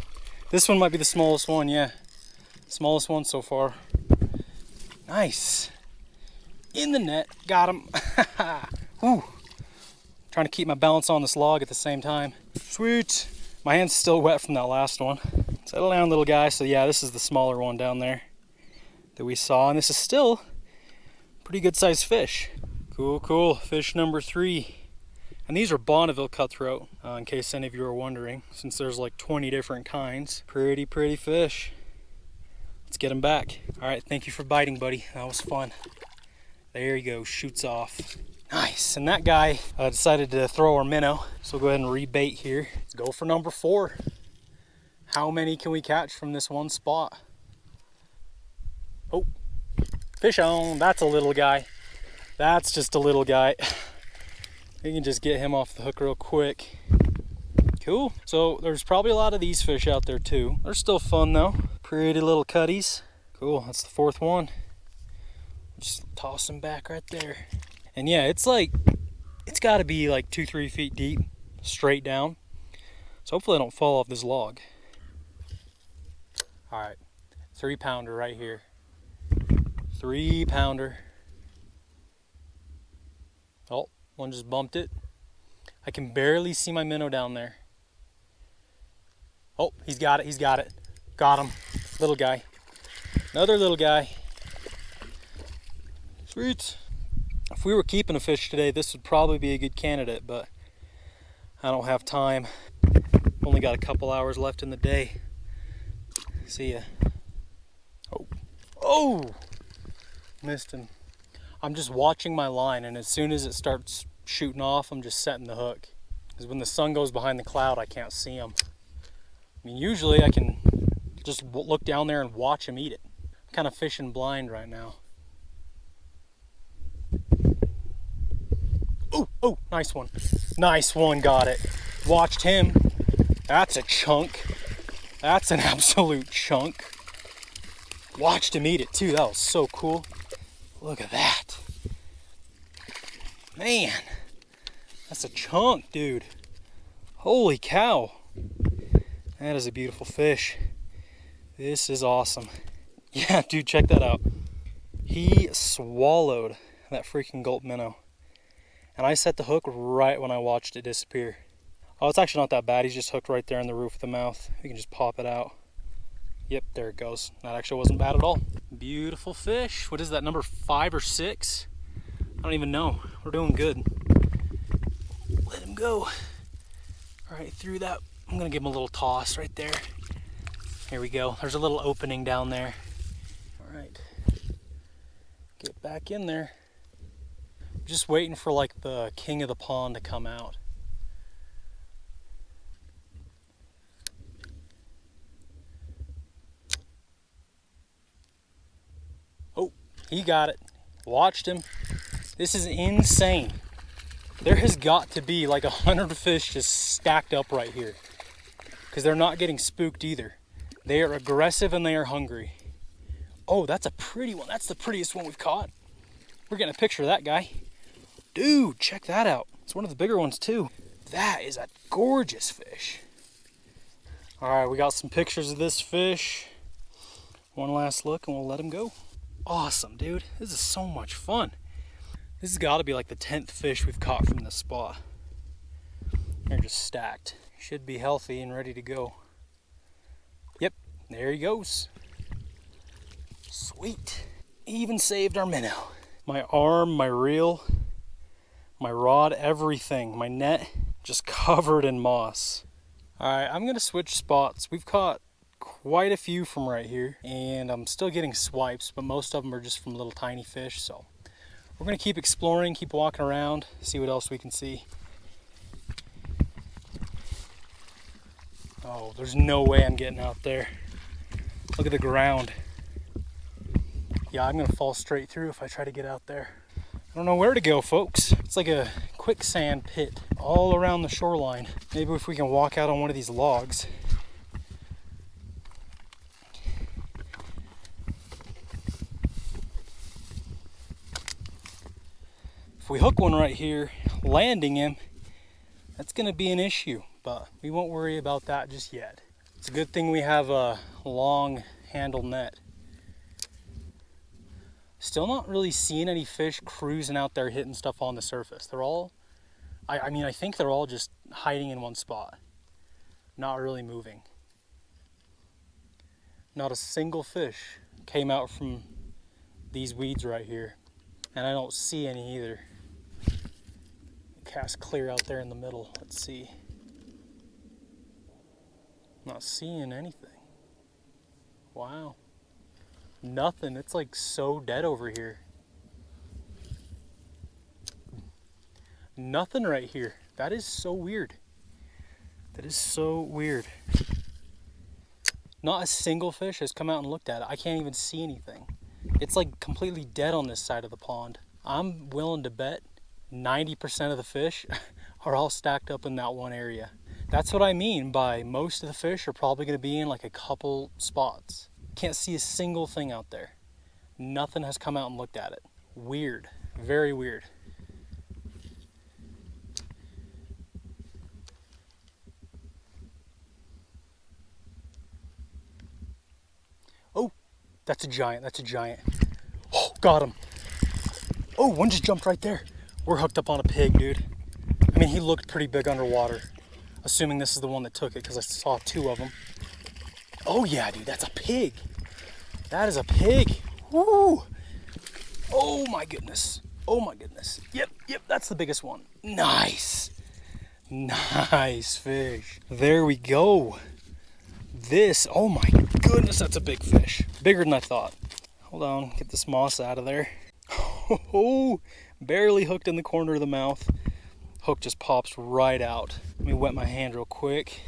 This one might be the smallest one, yeah. Smallest one so far. Nice. In the net, got him. Whew. Trying to keep my balance on this log at the same time. Sweet. My hand's still wet from that last one. Settle down, little guy. So yeah, this is the smaller one down there that we saw, and this is still pretty good sized fish. Cool, cool. Fish number 3. And these are Bonneville cutthroat, in case any of you are wondering, since there's like 20 different kinds. Pretty fish. Let's get him back. All right, thank you for biting, buddy. That was fun. There you go, shoots off. Nice, and that guy decided to throw our minnow, so we'll go ahead and rebait here. Let's go for number 4. How many can we catch from this one spot? Oh, fish on. That's a little guy. That's just a little guy. You can just get him off the hook real quick. Cool. So there's probably a lot of these fish out there too. They're still fun though. Pretty little cutties. Cool, that's the 4th one. Just toss them back right there. And yeah, it's gotta be like 2-3 feet deep, straight down. So hopefully I don't fall off this log. All right, 3-pounder right here. 3-pounder. Oh, one just bumped it. I can barely see my minnow down there. Oh, he's got it, he's got it. Got him, little guy. Another little guy. Sweet. If we were keeping a fish today, this would probably be a good candidate, but I don't have time. Only got a couple hours left in the day. See ya. Oh, missed him. I'm just watching my line, and as soon as it starts shooting off, I'm just setting the hook. Because when the sun goes behind the cloud, I can't see him. I mean, usually I can just look down there and watch him eat it. I'm kind of fishing blind right now. Oh, nice one. Nice one, got it. Watched him. That's a chunk. That's an absolute chunk. Watched him eat it too, that was so cool. Look at that. Man, that's a chunk, dude. Holy cow. That is a beautiful fish. This is awesome. Yeah, dude, check that out. He swallowed that freaking gulp minnow. And I set the hook right when I watched it disappear. Oh, it's actually not that bad. He's just hooked right there in the roof of the mouth. You can just pop it out. Yep, there it goes. That actually wasn't bad at all. Beautiful fish. What is that, number 5 or 6? I don't even know. We're doing good. Let him go. All right, through that. I'm gonna give him a little toss right there. Here we go. There's a little opening down there. All right, get back in there. Just waiting for like the king of the pond to come out. Oh, he got it. Watched him. This is insane. There has got to be like 100 fish just stacked up right here, because they're not getting spooked either. They are aggressive and they are hungry. Oh, that's a pretty one. That's the prettiest one we've caught. We're getting a picture of that guy. Dude, check that out. It's one of the bigger ones too. That is a gorgeous fish. All right, we got some pictures of this fish. One last look and we'll let him go. Awesome, dude. This is so much fun. This has got to be like the 10th fish we've caught from this spot. They're just stacked. Should be healthy and ready to go. Yep, there he goes. Sweet. Even saved our minnow. My arm, my reel, my rod, everything, my net, just covered in moss. All right, I'm gonna switch spots. We've caught quite a few from right here, and I'm still getting swipes, but most of them are just from little tiny fish. So we're gonna keep exploring, keep walking around, see what else we can see. Oh, there's no way I'm getting out there. Look at the ground. Yeah, I'm gonna fall straight through if I try to get out there. I don't know where to go, folks. It's like a quicksand pit all around the shoreline. Maybe if we can walk out on one of these logs. If we hook one right here, landing him, that's gonna be an issue, but we won't worry about that just yet. It's a good thing we have a long handle net. Still not really seeing any fish cruising out there hitting stuff on the surface. They're all, I mean, I think they're all just hiding in one spot, not really moving. Not a single fish came out from these weeds right here, and I don't see any either. Cast clear out there in the middle. Let's see. Not seeing anything. Wow. Nothing. It's like so dead over here. Nothing right here. That is so weird. That is so weird. Not a single fish has come out and looked at it. I can't even see anything. It's like completely dead on this side of the pond. I'm willing to bet 90% of the fish are all stacked up in that one area. That's what I mean by most of the fish are probably going to be in like a couple spots. Can't see a single thing out there. Nothing has come out and looked at it. Weird. Very weird. Oh, that's a giant. That's a giant. Oh, got him. Oh, one just jumped right there. We're hooked up on a pig, dude. I mean, he looked pretty big underwater. Assuming this is the one that took it, because I saw two of them. Oh yeah, dude, that's a pig. That is a pig. Woo! Oh my goodness. Oh my goodness. Yep, that's the biggest one. Nice. Nice fish. There we go. This, oh my goodness, that's a big fish. Bigger than I thought. Hold on, get this moss out of there. Oh, barely hooked in the corner of the mouth. Hook just pops right out. Let me wet my hand real quick.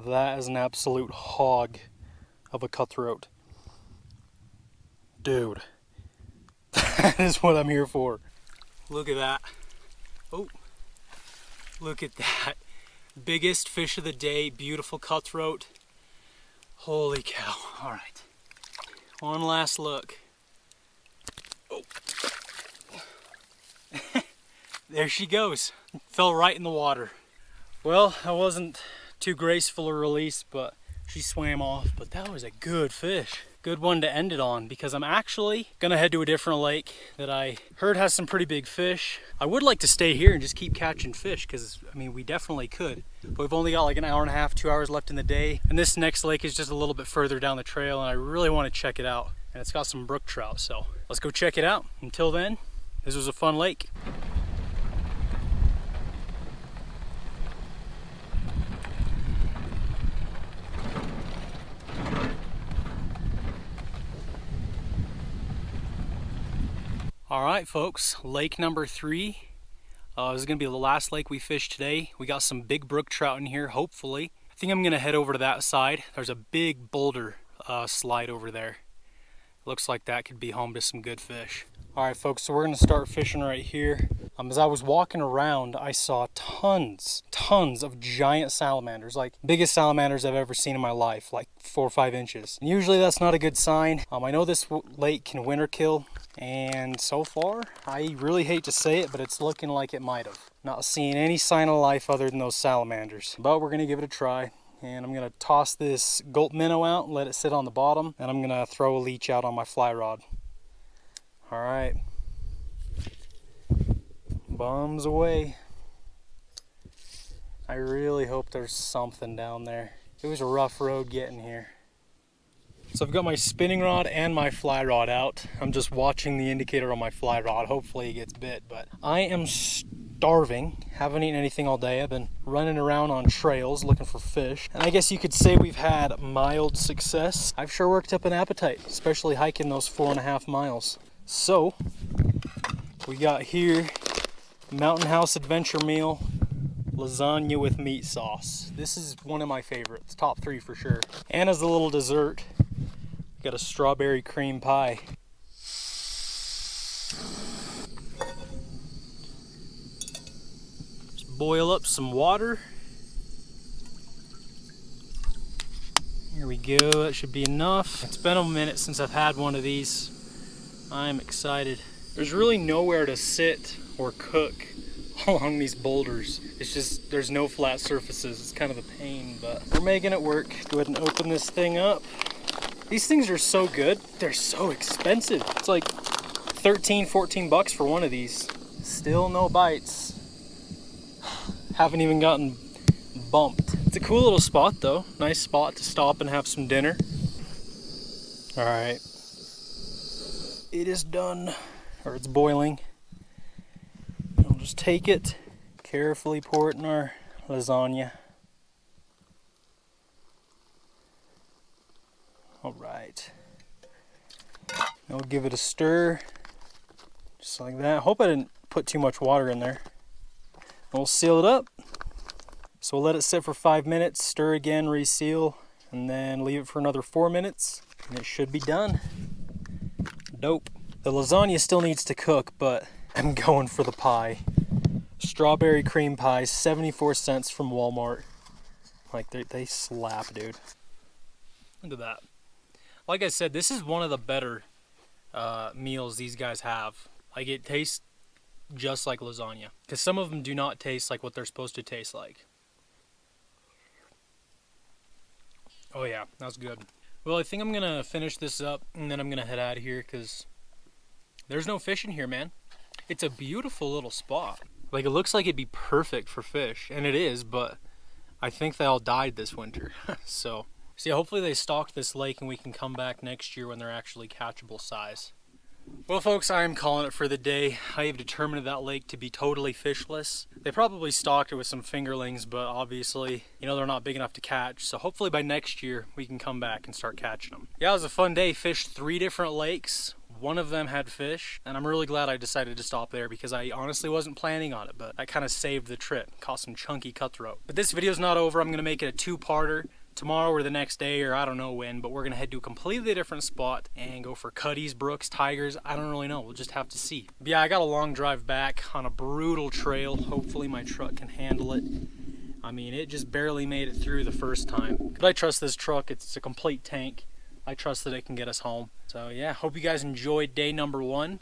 That is an absolute hog of a cutthroat. Dude, that is what I'm here for. Look at that. Oh, look at that. Biggest fish of the day, beautiful cutthroat. Holy cow. All right, one last look. Oh. There she goes. Fell right in the water. Well, I wasn't too graceful a release, but she swam off. But that was a good fish. Good one to end it on, because I'm actually gonna head to a different lake that I heard has some pretty big fish. I would like to stay here and just keep catching fish, because I mean, we definitely could. But we've only got like an hour and a half, 2 hours left in the day. And this next lake is just a little bit further down the trail, and I really want to check it out. And it's got some brook trout, so let's go check it out. Until then, this was a fun lake. All right, folks, lake number 3. This is gonna be the last lake we fished today. We got some big brook trout in here, hopefully. I think I'm gonna head over to that side. There's a big boulder slide over there. Looks like that could be home to some good fish. All right, folks, so we're gonna start fishing right here. As I was walking around, I saw tons of giant salamanders, like biggest salamanders I've ever seen in my life, like 4 or 5 inches. And usually that's not a good sign. I know this lake can winter kill, and so far, I really hate to say it, but it's looking like it might have. Not seeing any sign of life other than those salamanders, but we're gonna give it a try. And I'm gonna toss this gulp minnow out and let it sit on the bottom, and I'm gonna throw a leech out on my fly rod. All right, bums away. I really hope there's something down there. It was a rough road getting here. So I've got my spinning rod and my fly rod out. I'm just watching the indicator on my fly rod. Hopefully it gets bit, but I am starving. Haven't eaten anything all day. I've been running around on trails looking for fish. And I guess you could say we've had mild success. I've sure worked up an appetite, especially hiking those 4.5 miles. So we got here Mountain House Adventure Meal, lasagna with meat sauce. This is one of my favorites, top 3 for sure. And as a little dessert, we got a strawberry cream pie. Just boil up some water. Here we go, that should be enough. It's been a minute since I've had one of these. I'm excited. There's really nowhere to sit or cook along these boulders. It's just, there's no flat surfaces. It's kind of a pain, but we're making it work. Go ahead and open this thing up. These things are so good. They're so expensive. It's like 13, 14 bucks for one of these. Still no bites. Haven't even gotten bumped. It's a cool little spot though. Nice spot to stop and have some dinner. All right. It is done, or it's boiling. I'll just take it, carefully pour it in our lasagna. All right. I'll give it a stir, just like that. Hope I didn't put too much water in there. We'll seal it up. So we'll let it sit for 5 minutes, stir again, reseal, and then leave it for another 4 minutes, and it should be done. Dope. The lasagna still needs to cook, but I'm going for the pie. Strawberry cream pie, 74 cents from Walmart. Like, they slap, dude. Look at that. Like I said, this is one of the better meals these guys have. Like, it tastes just like lasagna. Because some of them do not taste like what they're supposed to taste like. Oh yeah, that's good. Well, I think I'm going to finish this up, and then I'm going to head out of here, because there's no fish in here, man. It's a beautiful little spot. Like, it looks like it'd be perfect for fish, and it is, but I think they all died this winter. So yeah, hopefully they stocked this lake and we can come back next year when they're actually catchable size. Well, folks, I am calling it for the day. I have determined that lake to be totally fishless. They probably stocked it with some fingerlings, but obviously, you know, they're not big enough to catch. So hopefully by next year, we can come back and start catching them. Yeah, it was a fun day. Fished 3 different lakes. One of them had fish, and I'm really glad I decided to stop there because I honestly wasn't planning on it, but I kind of saved the trip. Caught some chunky cutthroat. But this video's not over. I'm going to make it a 2-parter. Tomorrow or the next day, or I don't know when, but we're gonna head to a completely different spot and go for cutties, brooks, tigers. I don't really know. We'll just have to see. But yeah, I got a long drive back on a brutal trail. Hopefully my truck can handle it. I mean, it just barely made it through the first time. But I trust this truck. It's a complete tank. I trust that it can get us home. So yeah, hope you guys enjoyed day number 1,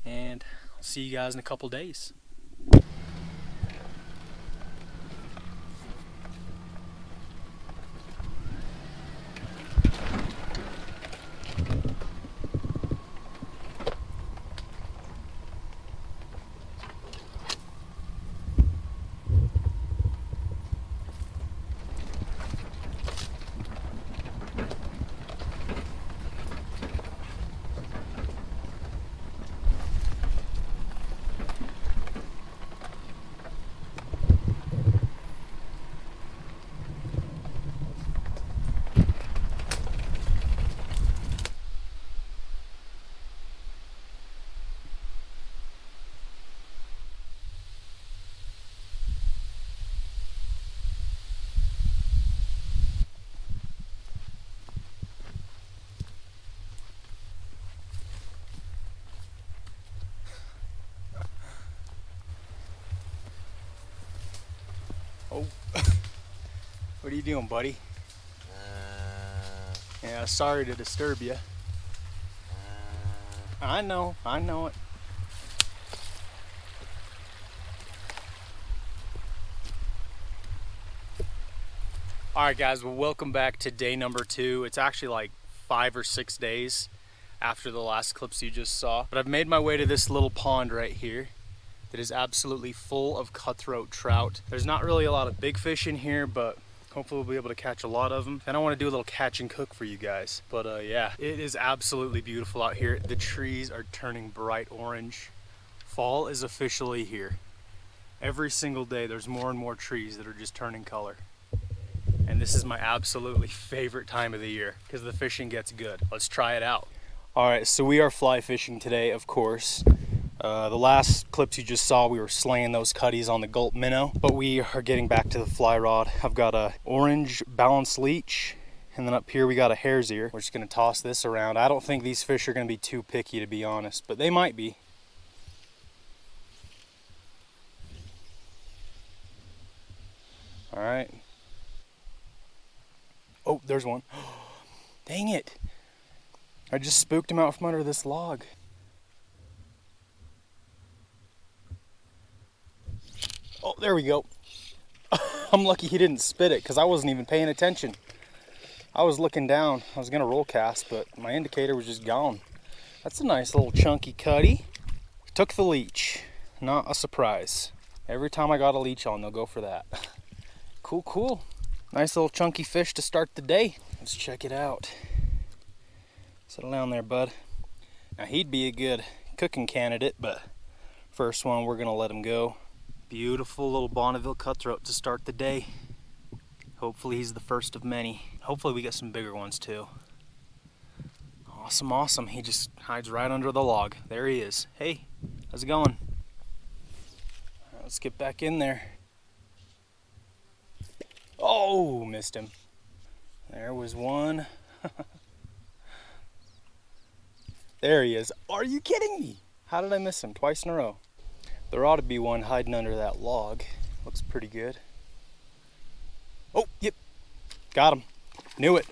and I'll see you guys in a couple days. Oh, what are you doing, buddy? Yeah, sorry to disturb you. I know it. Alright guys, well, welcome back to day number 2. It's actually like 5 or 6 days after the last clips you just saw. But I've made my way to this little pond right here that is absolutely full of cutthroat trout. There's not really a lot of big fish in here, but Hopefully we'll be able to catch a lot of them. And I want to do a little catch and cook for you guys. But yeah, it is absolutely beautiful out here. The trees are turning bright orange. Fall is officially here. Every single day there's more and more trees that are just turning color. And this is my absolutely favorite time of the year because the fishing gets good. Let's try it out. All right, so we are fly fishing today, of course. The last clips you just saw, we were slaying those cutties on the gulp minnow, but we are getting back to the fly rod. I've got a orange balanced leech, and then up here we got a hare's ear. We're just gonna toss this around. I don't think these fish are gonna be too picky, to be honest, but they might be. All right. Oh, there's one. Dang it. I just spooked him out from under this log. Oh, there we go. I'm lucky he didn't spit it because I wasn't even paying attention. I was looking down. I was gonna roll cast, but my indicator was just gone. That's a nice little chunky cutty. Took the leech. Not a surprise. Every time I got a leech on, they'll go for that. Cool, cool. Nice little chunky fish to start the day. Let's check it out. Settle down there, bud. Now he'd be a good cooking candidate, but first one, we're gonna let him go. Beautiful little Bonneville cutthroat to start the day. Hopefully he's the first of many. Hopefully we get some bigger ones too. Awesome, awesome. He just hides right under the log. There he is. Hey, how's it going? All right, let's get back in there. Oh, missed him. There was one. There he is. Are you kidding me? How did I miss him twice in a row? There ought to be one hiding under that log. Looks pretty good. Oh, yep. Got him. Knew it.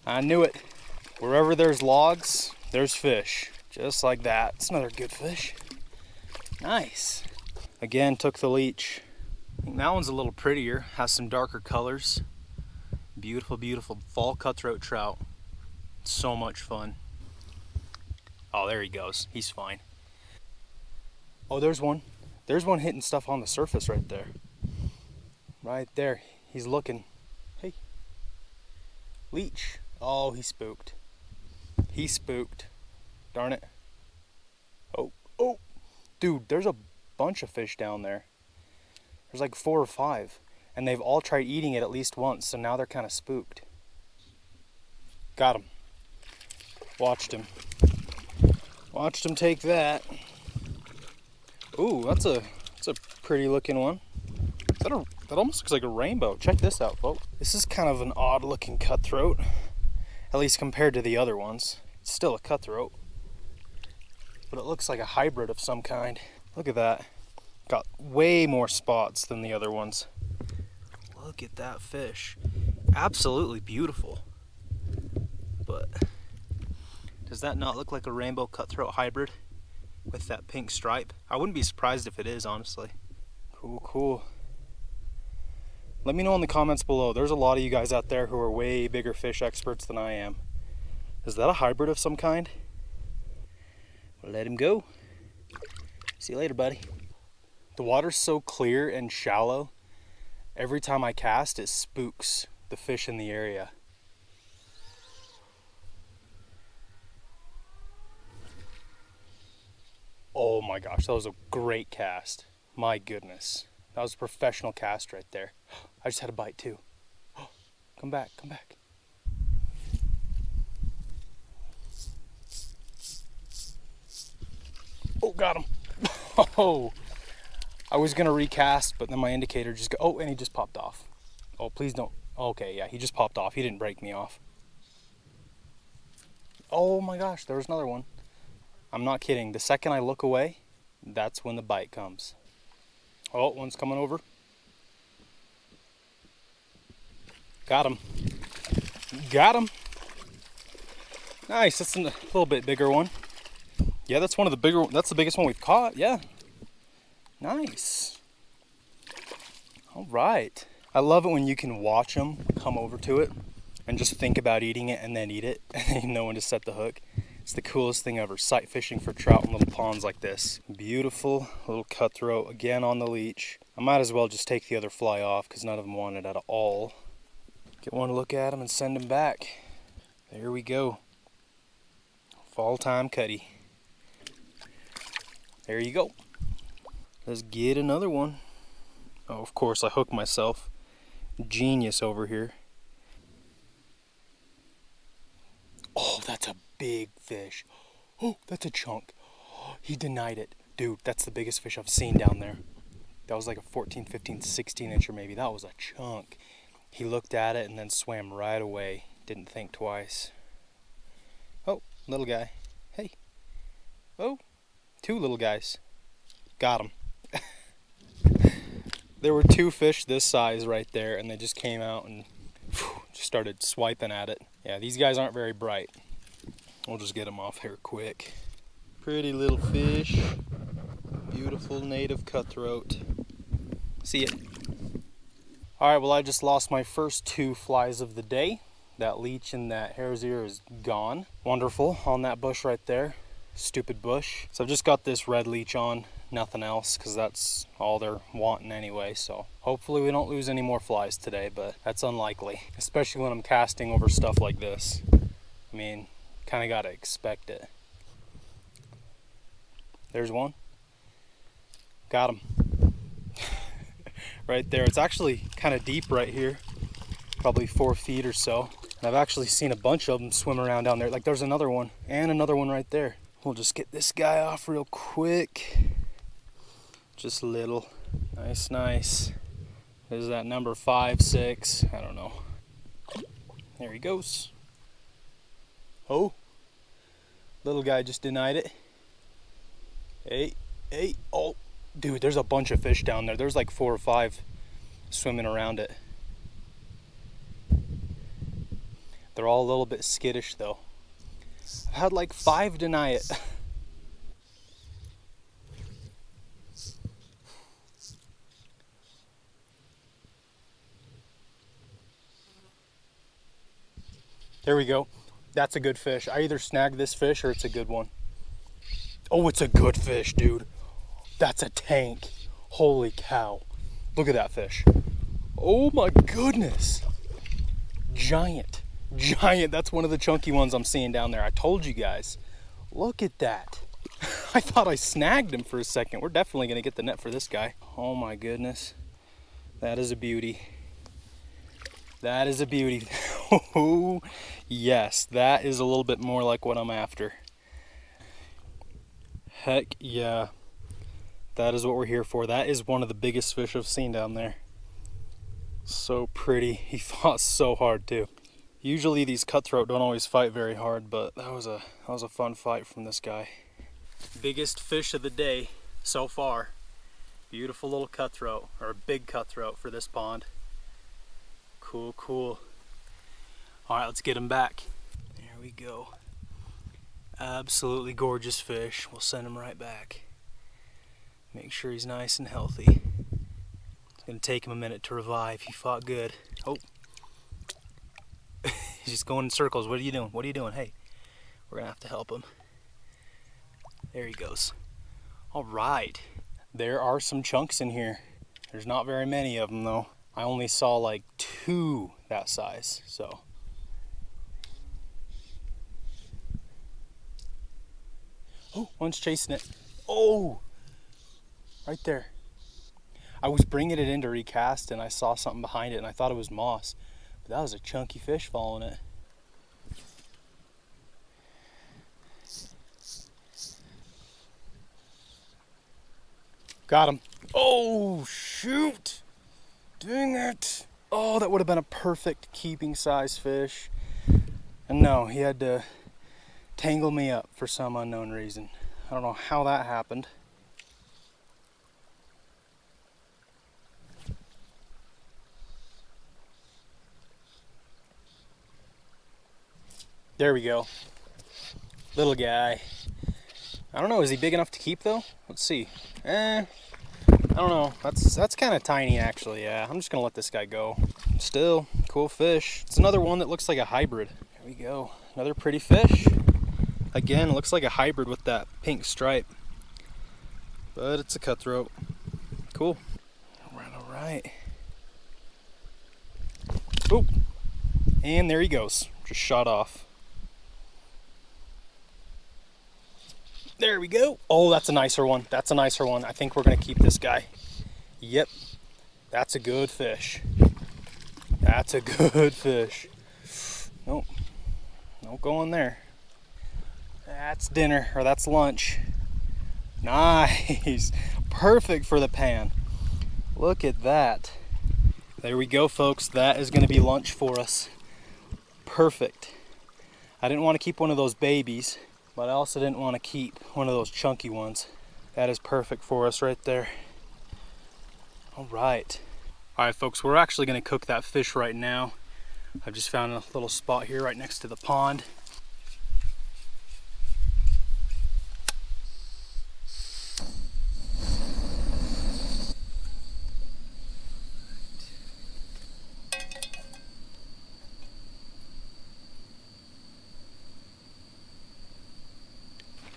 I knew it. Wherever there's logs, there's fish. Just like that. It's another good fish. Nice. Again, took the leech. That one's a little prettier. Has some darker colors. Beautiful, beautiful fall cutthroat trout. So much fun. Oh, there he goes. He's fine. Oh, there's one. There's one hitting stuff on the surface right there. Right there. He's looking. Hey. Leech. Oh, he spooked. He spooked. Darn it. Oh, oh. Dude, there's a bunch of fish down there. There's like 4 or 5. And they've all tried eating it at least once, so now they're kind of spooked. Got him. Watched him. Watched him take that. Ooh, that's a pretty looking one. That almost looks like a rainbow. Check this out, folks. This is kind of an odd looking cutthroat, at least compared to the other ones. It's still a cutthroat, but it looks like a hybrid of some kind. Look at that. Got way more spots than the other ones. Look at that fish. Absolutely beautiful. But does that not look like a rainbow cutthroat hybrid with that pink stripe? I wouldn't be surprised if it is, honestly. Cool, cool. Let me know in the comments below. There's a lot of you guys out there who are way bigger fish experts than I am. Is that a hybrid of some kind? Let him go. See you later, buddy. The water's so clear and shallow. Every time I cast, it spooks the fish in the area. Oh my gosh, that was a great cast. My goodness. That was a professional cast right there. I just had a bite too. Come back, come back. Oh, got him. Oh, I was gonna recast, but then my indicator just go, oh, and he just popped off. Oh, please don't. Okay, yeah, he just popped off. He didn't break me off. Oh my gosh, there was another one. I'm not kidding. The second I look away, that's when the bite comes. Oh, one's coming over. Got him. Got him. Nice, that's a little bit bigger one. Yeah, that's one of the bigger, that's the biggest one we've caught, yeah. Nice. All right. I love it when you can watch them come over to it and just think about eating it and then eat it and then you know when to set the hook. It's the coolest thing ever, sight fishing for trout in little ponds like this. Beautiful little cutthroat, again on the leech. I might as well just take the other fly off because none of them want it at all. Get one look at them and send them back. There we go. Fall time cutty. There you go. Let's get another one. Oh, of course, I hooked myself. Genius over here. Oh, that's a big fish. Oh, that's a chunk. Oh, he denied it. Dude, that's the biggest fish I've seen down there. That was like a 14, 15, 16 incher maybe. That was a chunk. He looked at it and then swam right away. Didn't think twice. Oh, little guy. Hey. Oh, two little guys. Got him. There were two fish this size right there, and they just came out and just started swiping at it. Yeah, these guys aren't very bright. We'll just get them off here quick. Pretty little fish. Beautiful native cutthroat. See ya. Alright, well I just lost my first two flies of the day. That leech and that hare's ear is gone. Wonderful, on that bush right there. Stupid bush. So I've just got this red leech on, nothing else, because that's all they're wanting anyway. So hopefully we don't lose any more flies today, but that's unlikely. Especially when I'm casting over stuff like this. I mean, kind of got to expect it. There's one. Got him. Right there. It's actually kind of deep right here. Probably 4 feet or so. And I've actually seen a bunch of them swim around down there. Like there's another one and another one right there. We'll just get this guy off real quick. Just a little. Nice, nice. Is that number 5, 6? I don't know. There he goes. Oh. Little guy just denied it. Hey, hey. Oh, dude, there's a bunch of fish down there. There's like 4 or 5 swimming around it. They're all a little bit skittish though. I've had like 5 deny it. There we go. That's a good fish. I either snagged this fish or it's a good one. Oh, it's a good fish, dude. That's a tank. Holy cow. Look at that fish. Oh my goodness. Giant. Giant. That's one of the chunky ones I'm seeing down there. I told you guys. Look at that. I thought I snagged him for a second. We're definitely going to get the net for this guy. Oh my goodness. That is a beauty. That is a beauty. Oh, yes. That is a little bit more like what I'm after. Heck yeah. That is what we're here for. That is one of the biggest fish I've seen down there. So pretty. He fought so hard too. Usually these cutthroat don't always fight very hard, but that was a fun fight from this guy. Biggest fish of the day so far. Beautiful little cutthroat, or a big cutthroat for this pond. Cool, cool. All right, let's get him back. There we go. Absolutely gorgeous fish. We'll send him right back. Make sure he's nice and healthy. It's gonna take him a minute to revive. He fought good. Oh. He's just going in circles. What are you doing? What are you doing? Hey, we're gonna have to help him. There he goes. All right. There are some chunks in here. There's not very many of them though. I only saw like 2 that size, so. Oh, one's chasing it. Oh, right there. I was bringing it in to recast and I saw something behind it and I thought it was moss. But that was a chunky fish following it. Got him. Oh, shoot. Dang it. Oh, that would have been a perfect keeping size fish. And no, he had to tangle me up for some unknown reason. I don't know how that happened. There we go. Little guy. I don't know, is he big enough to keep though? Let's see. I don't know. That's kind of tiny actually, yeah. I'm just gonna let this guy go. Still, cool fish. It's another one that looks like a hybrid. There we go. Another pretty fish. Again, it looks like a hybrid with that pink stripe. But it's a cutthroat. Cool. right. Oh, and there he goes. Just shot off. There we go. Oh, that's a nicer one. That's a nicer one. I think we're gonna keep this guy. Yep, that's a good fish. That's a good fish. Nope, don't go in there. That's dinner, or that's lunch. Nice, perfect for the pan. Look at that. There we go, folks. That is gonna be lunch for us. Perfect. I didn't want to keep one of those babies, but I also didn't want to keep one of those chunky ones. That is perfect for us right there. All right. All right, folks, we're actually going to cook that fish right now. I've just found a little spot here right next to the pond.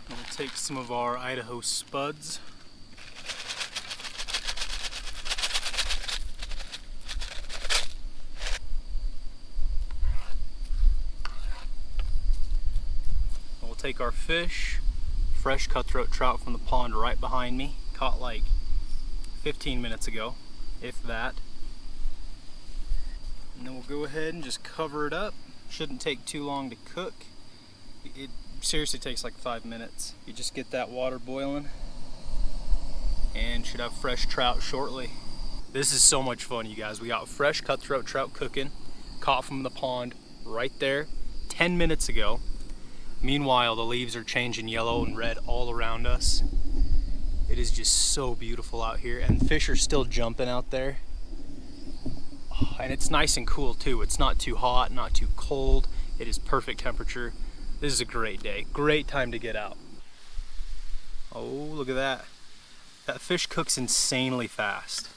We'll take some of our Idaho spuds. We'll take our fish, fresh cutthroat trout from the pond right behind me, caught like 15 minutes ago, if that. And then we'll go ahead and just cover it up. Shouldn't take too long to cook. It seriously takes like 5 minutes. You just get that water boiling and should have fresh trout shortly. This is so much fun, you guys. We got fresh cutthroat trout cooking, caught from the pond right there 10 minutes ago. Meanwhile, the leaves are changing yellow and red all around us. It is just so beautiful out here, and fish are still jumping out there. And it's nice and cool too. It's not too hot, not too cold. It is perfect temperature. This is a great day. Great time to get out. Oh, look at that. That fish cooks insanely fast.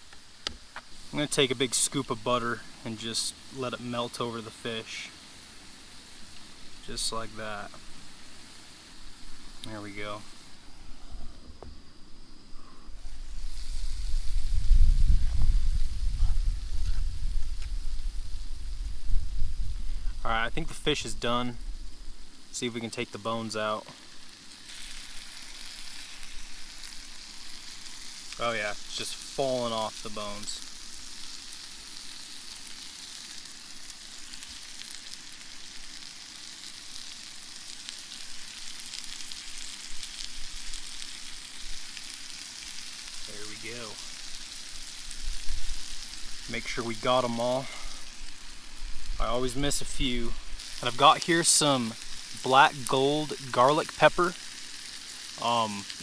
I'm gonna take a big scoop of butter and just let it melt over the fish. Just like that. There we go. Alright, I think the fish is done. See if we can take the bones out. Oh yeah, it's just falling off the bones. There we go. Make sure we got them all. I always miss a few. And I've got here some black gold garlic pepper.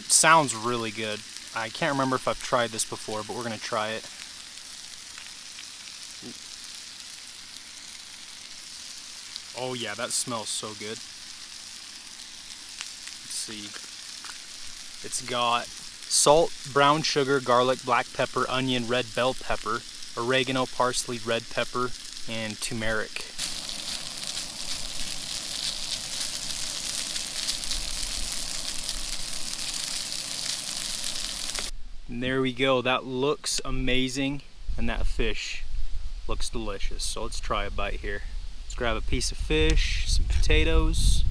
Sounds really good. I can't remember if I've tried this before, but we're gonna try it. Oh yeah, that smells so good. Let's see. It's got salt, brown sugar, garlic, black pepper, onion, red bell pepper, oregano, parsley, red pepper, and turmeric. And there we go. That looks amazing, and that fish looks delicious. So let's try a bite here. Let's grab a piece of fish, some potatoes,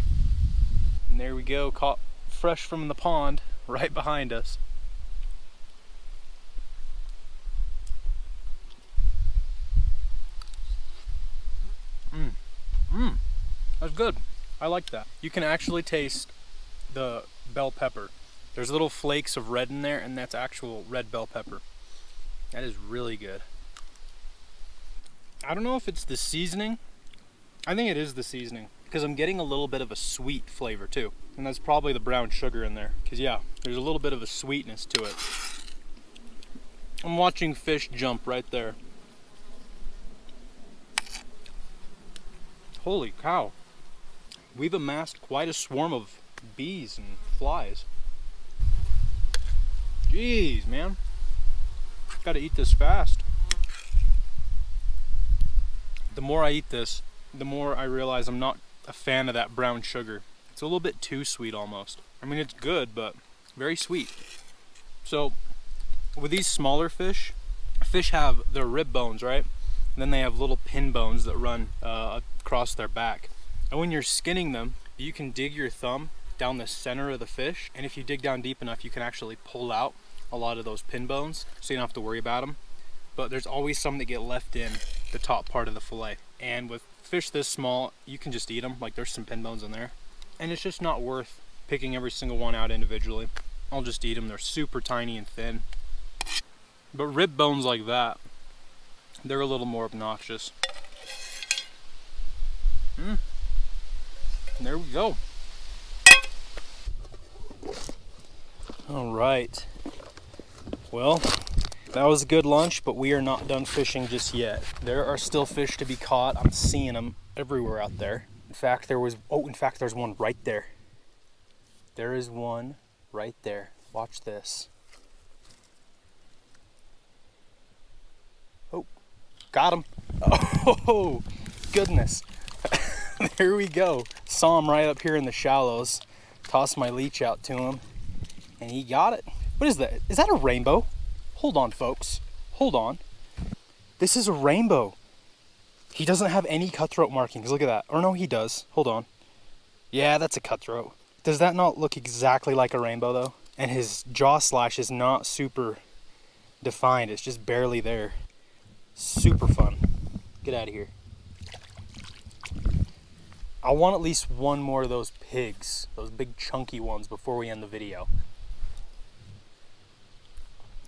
and there we go, caught fresh from the pond right behind us. That's good. I like that. You can actually taste the bell pepper. There's little flakes of red in there, and that's actual red bell pepper. That is really good. I don't know if it's the seasoning. I think it is the seasoning, because I'm getting a little bit of a sweet flavor too. And that's probably the brown sugar in there, because yeah, there's a little bit of a sweetness to it. I'm watching fish jump right there. Holy cow. We've amassed quite a swarm of bees and flies. Jeez, man. Gotta eat this fast. The more I eat this, the more I realize I'm not a fan of that brown sugar. It's a little bit too sweet almost. I mean, it's good, but very sweet. So with these smaller fish, Fish have their rib bones, right? And then they have little pin bones that run across their back. And when you're skinning them, you can dig your thumb down the center of the fish, and if you dig down deep enough, you can actually pull out a lot of those pin bones, so you don't have to worry about them. But there's always some that get left in the top part of the fillet. And with fish this small, you can just eat them. Like, there's some pin bones in there. And it's just not worth picking every single one out individually. I'll just eat them. They're super tiny and thin. But rib bones like that, they're a little more obnoxious. There we go. All right. Well, that was a good lunch, but we are not done fishing just yet. There are still fish to be caught. I'm seeing them everywhere out there. In fact, there's one right there. There is one right there. Watch this. Oh, got him. Oh, goodness. There we go. Saw him right up here in the shallows. Tossed my leech out to him, and he got it. What is that? Is that a rainbow? Hold on, folks. Hold on. This is a rainbow. He doesn't have any cutthroat markings. Look at that. Or no, he does. Hold on. Yeah, that's a cutthroat. Does that not look exactly like a rainbow, though? And his jaw slash is not super defined. It's just barely there. Super fun. Get out of here. I want at least one more of those pigs, those big chunky ones, before we end the video.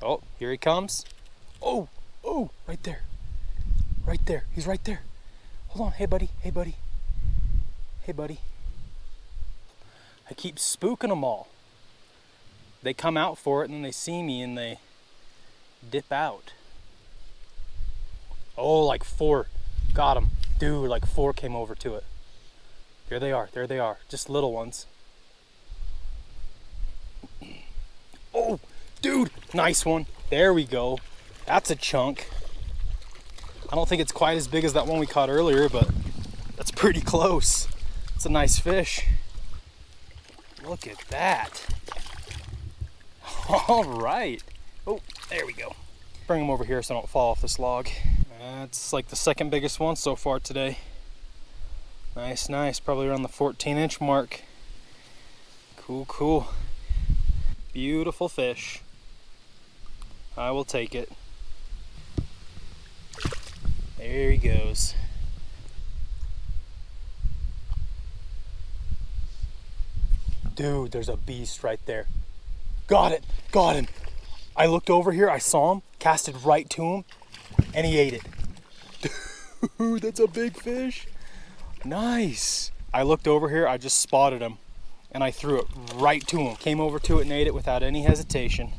Oh, here he comes. Oh, right there. Right there. He's right there. Hold on. Hey, buddy. Hey, buddy. Hey, buddy. I keep spooking them all. They come out for it, and then they see me, and they dip out. Oh, like 4. Got him. Dude, like 4 came over to it. There they are. There they are. Just little ones. Oh, dude. Nice one. There we go. That's a chunk. I don't think it's quite as big as that one we caught earlier, but that's pretty close. It's a nice fish. Look at that. All right. Oh, there we go. Bring him over here so I don't fall off this log. That's like the second biggest one so far today. Nice, nice. Probably around the 14-inch mark. Cool, cool. Beautiful fish. I will take it. There he goes. Dude, there's a beast right there. Got it, got him. I looked over here, I saw him, casted right to him, and he ate it. Dude, that's a big fish. Nice. I looked over here, I just spotted him, and I threw it right to him. Came over to it and ate it without any hesitation.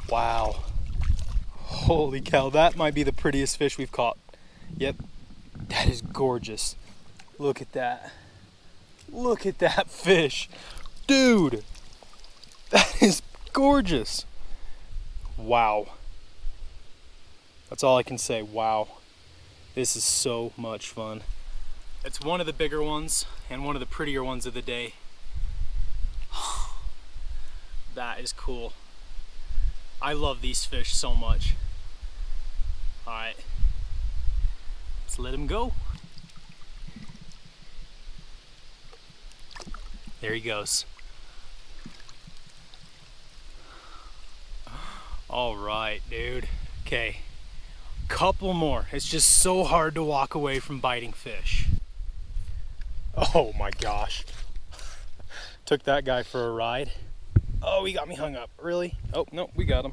Wow. Holy cow, that might be the prettiest fish we've caught. Yep, that is gorgeous. Look at that. Look at that fish. Dude, that is gorgeous. Wow. That's all I can say. Wow. This is so much fun. It's one of the bigger ones and one of the prettier ones of the day. That is cool. I love these fish so much. All right, let's let him go. There he goes. All right, dude. Okay, couple more. It's just so hard to walk away from biting fish. Oh my gosh. Took that guy for a ride. Oh, he got me hung up. Really? Oh, no, we got him.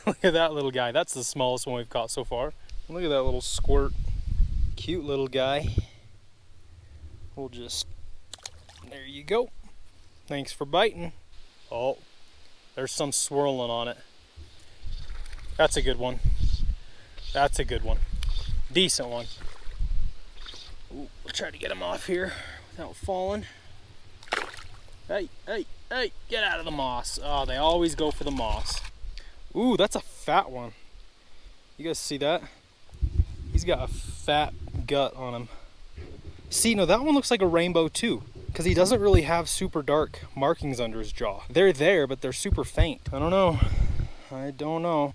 Look at that little guy. That's the smallest one we've caught so far. Look at that little squirt. Cute little guy. We'll just... There you go. Thanks for biting. Oh, there's some swirling on it. That's a good one. That's a good one. Decent one. Ooh, we'll try to get him off here without falling. Hey, hey, hey, get out of the moss. Oh, they always go for the moss. Ooh, that's a fat one. You guys see that? He's got a fat gut on him. See, no, that one looks like a rainbow too, because he doesn't really have super dark markings under his jaw. They're there, but they're super faint. I don't know. I don't know.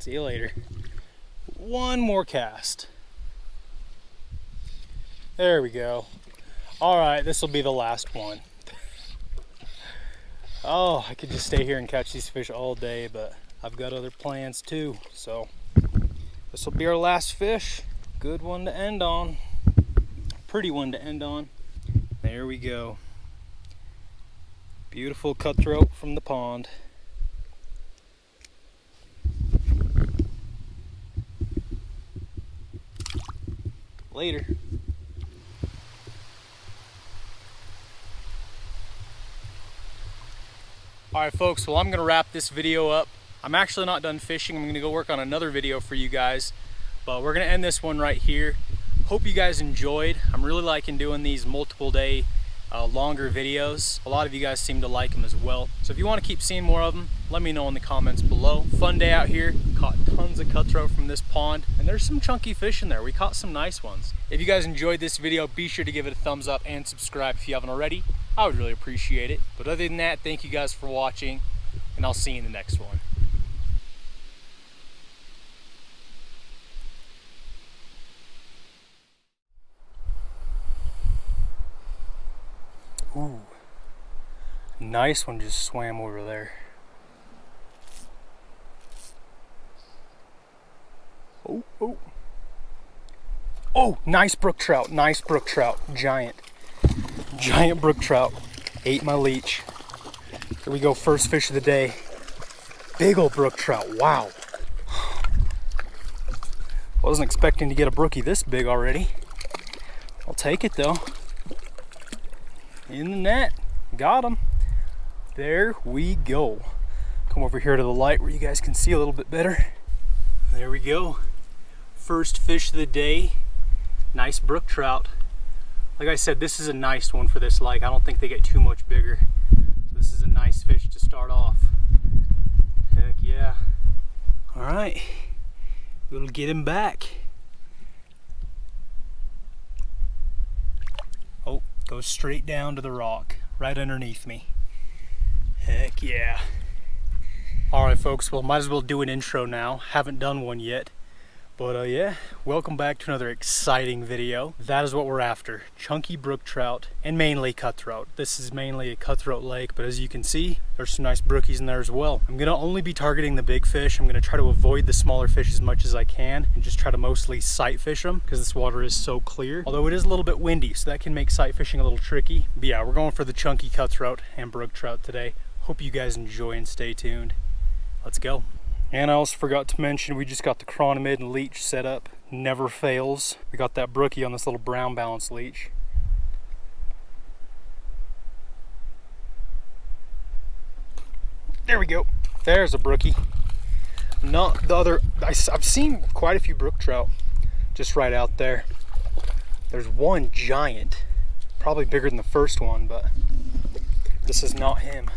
See you later. One more cast. There we go. All right, this will be the last one. Oh, I could just stay here and catch these fish all day, but I've got other plans too. So this will be our last fish. Good one to end on. Pretty one to end on. There we go. Beautiful cutthroat from the pond. Later. Alright folks, well I'm going to wrap this video up. I'm actually not done fishing. I'm going to go work on another video for you guys. But we're going to end this one right here. Hope you guys enjoyed. I'm really liking doing these multiple day longer videos. A lot of you guys seem to like them as well. So if you want to keep seeing more of them, let me know in the comments below. Fun day out here. Caught tons of cutthroat from this pond. And there's some chunky fish in there. We caught some nice ones. If you guys enjoyed this video, be sure to give it a thumbs up and subscribe if you haven't already. I would really appreciate it. But other than that, thank you guys for watching, and I'll see you in the next one. Ooh, nice one just swam over there. Oh, oh. Oh, nice brook trout, giant. Giant brook trout, ate my leech. Here we go, first fish of the day. Big old brook trout, wow. Wasn't expecting to get a brookie this big already. I'll take it though. In the net, got him. There we go. Come over here to the light where you guys can see a little bit better. There we go. First fish of the day, nice brook trout. Like I said, this is a nice one for this lake. I don't think they get too much bigger. So this is a nice fish to start off. Heck yeah. All right, we'll get him back. Oh, goes straight down to the rock, right underneath me. Heck yeah. All right, folks, well, might as well do an intro now. Haven't done one yet. But yeah, welcome back to another exciting video. That is what we're after, chunky brook trout and mainly cutthroat. This is mainly a cutthroat lake, but as you can see, there's some nice brookies in there as well. I'm gonna only be targeting the big fish. I'm gonna try to avoid the smaller fish as much as I can and just try to mostly sight fish them because this water is so clear. Although it is a little bit windy, so that can make sight fishing a little tricky. But yeah, we're going for the chunky cutthroat and brook trout today. Hope you guys enjoy and stay tuned. Let's go. And I also forgot to mention, we just got the chronomid and leech set up. Never fails. We got that brookie on this little brown balance leech. There we go. There's a brookie. Not the other. I've seen quite a few brook trout just right out there. There's one giant, probably bigger than the first one, but this is not him.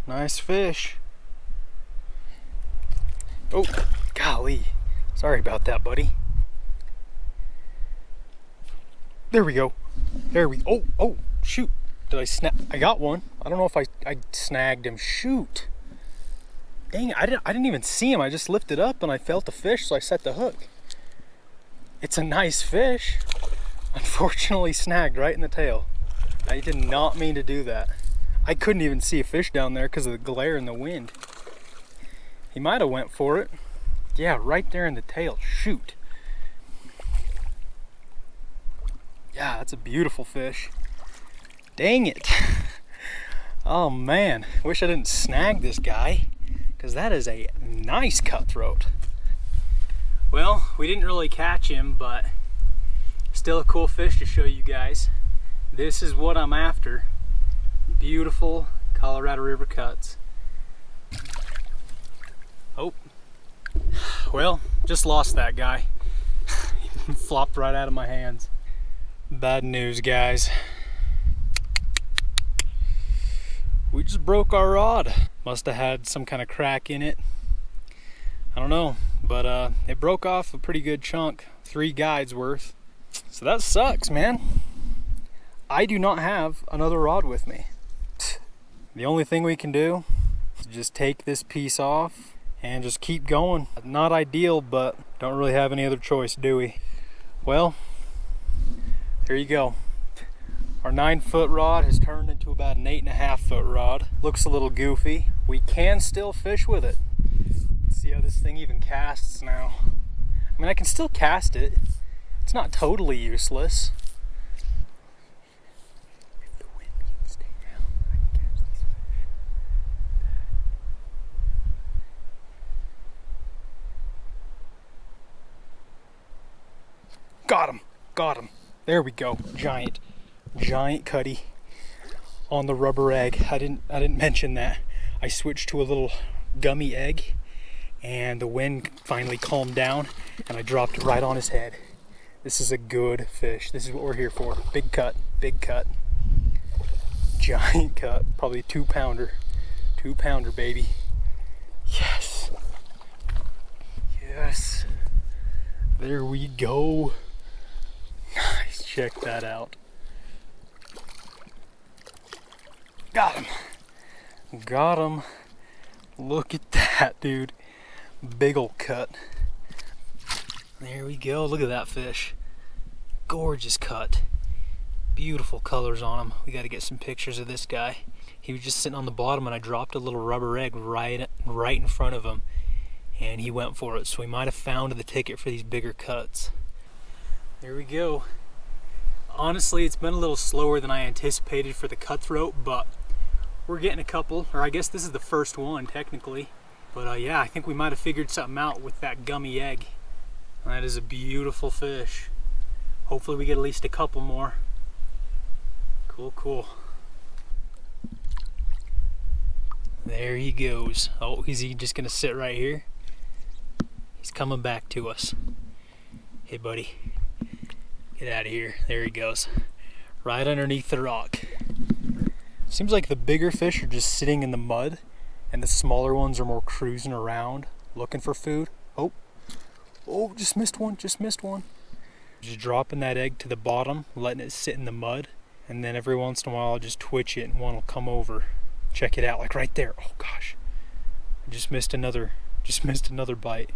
Nice fish. Oh, golly. Sorry about that, buddy. There we go. Oh, shoot. Did I snap? I got one. I don't know if I snagged him. Shoot. Dang it, I didn't even see him. I just lifted up and I felt the fish, so I set the hook. It's a nice fish. Unfortunately snagged right in the tail. I did not mean to do that. I couldn't even see a fish down there because of the glare and the wind. He might have went for it. Yeah, right there in the tail. Shoot. Yeah, that's a beautiful fish. Dang it. Oh man, wish I didn't snag this guy because that is a nice cutthroat. Well, we didn't really catch him, but still a cool fish to show you guys. This is what I'm after. Beautiful Colorado River cuts. Oh, well, just lost that guy. He flopped right out of my hands. Bad news, guys. We just broke our rod. Must have had some kind of crack in it. I don't know, but it broke off a pretty good chunk, 3 guides worth. So that sucks, man. I do not have another rod with me. The only thing we can do Just take this piece off and just keep going. Not ideal, but don't really have any other choice, do we? Well, there you go. Our 9-foot rod has turned into about an 8.5-foot rod. Looks a little goofy. We can still fish with it. Let's see how this thing even casts now. I mean, I can still cast it. It's not totally useless. If the wind can stay down, I can catch these fish. Got him! Got him! There we go. Giant cutty on the rubber egg. I didn't mention that. I switched to a little gummy egg, and the wind finally calmed down, and I dropped it right on his head. This is a good fish. This is what we're here for. Big cut, giant cut, probably a 2-pounder. 2-pounder, baby. Yes. Yes. There we go. Nice. Check that out. Got him. Got him. Look at that, dude. Big ol' cut. There we go. Look at that fish. Gorgeous cut. Beautiful colors on him. We got to get some pictures of this guy. He was just sitting on the bottom and I dropped a little rubber egg right in front of him. And he went for it. So we might have found the ticket for these bigger cuts. There we go. Honestly, it's been a little slower than I anticipated for the cutthroat, but we're getting a couple, or I guess this is the first one technically. But yeah, I think we might have figured something out with that gummy egg. That is a beautiful fish. Hopefully we get at least a couple more. Cool, cool. There he goes. Oh, is he just gonna sit right here? He's coming back to us. Hey buddy, get out of here. There he goes. Right underneath the rock. Seems like the bigger fish are just sitting in the mud and the smaller ones are more cruising around looking for food. Oh, just missed one, just dropping that egg to the bottom, letting it sit in the mud, and then every once in a while I'll just twitch it and one will come over. Check it out, like right there. Oh gosh, I just missed another bite.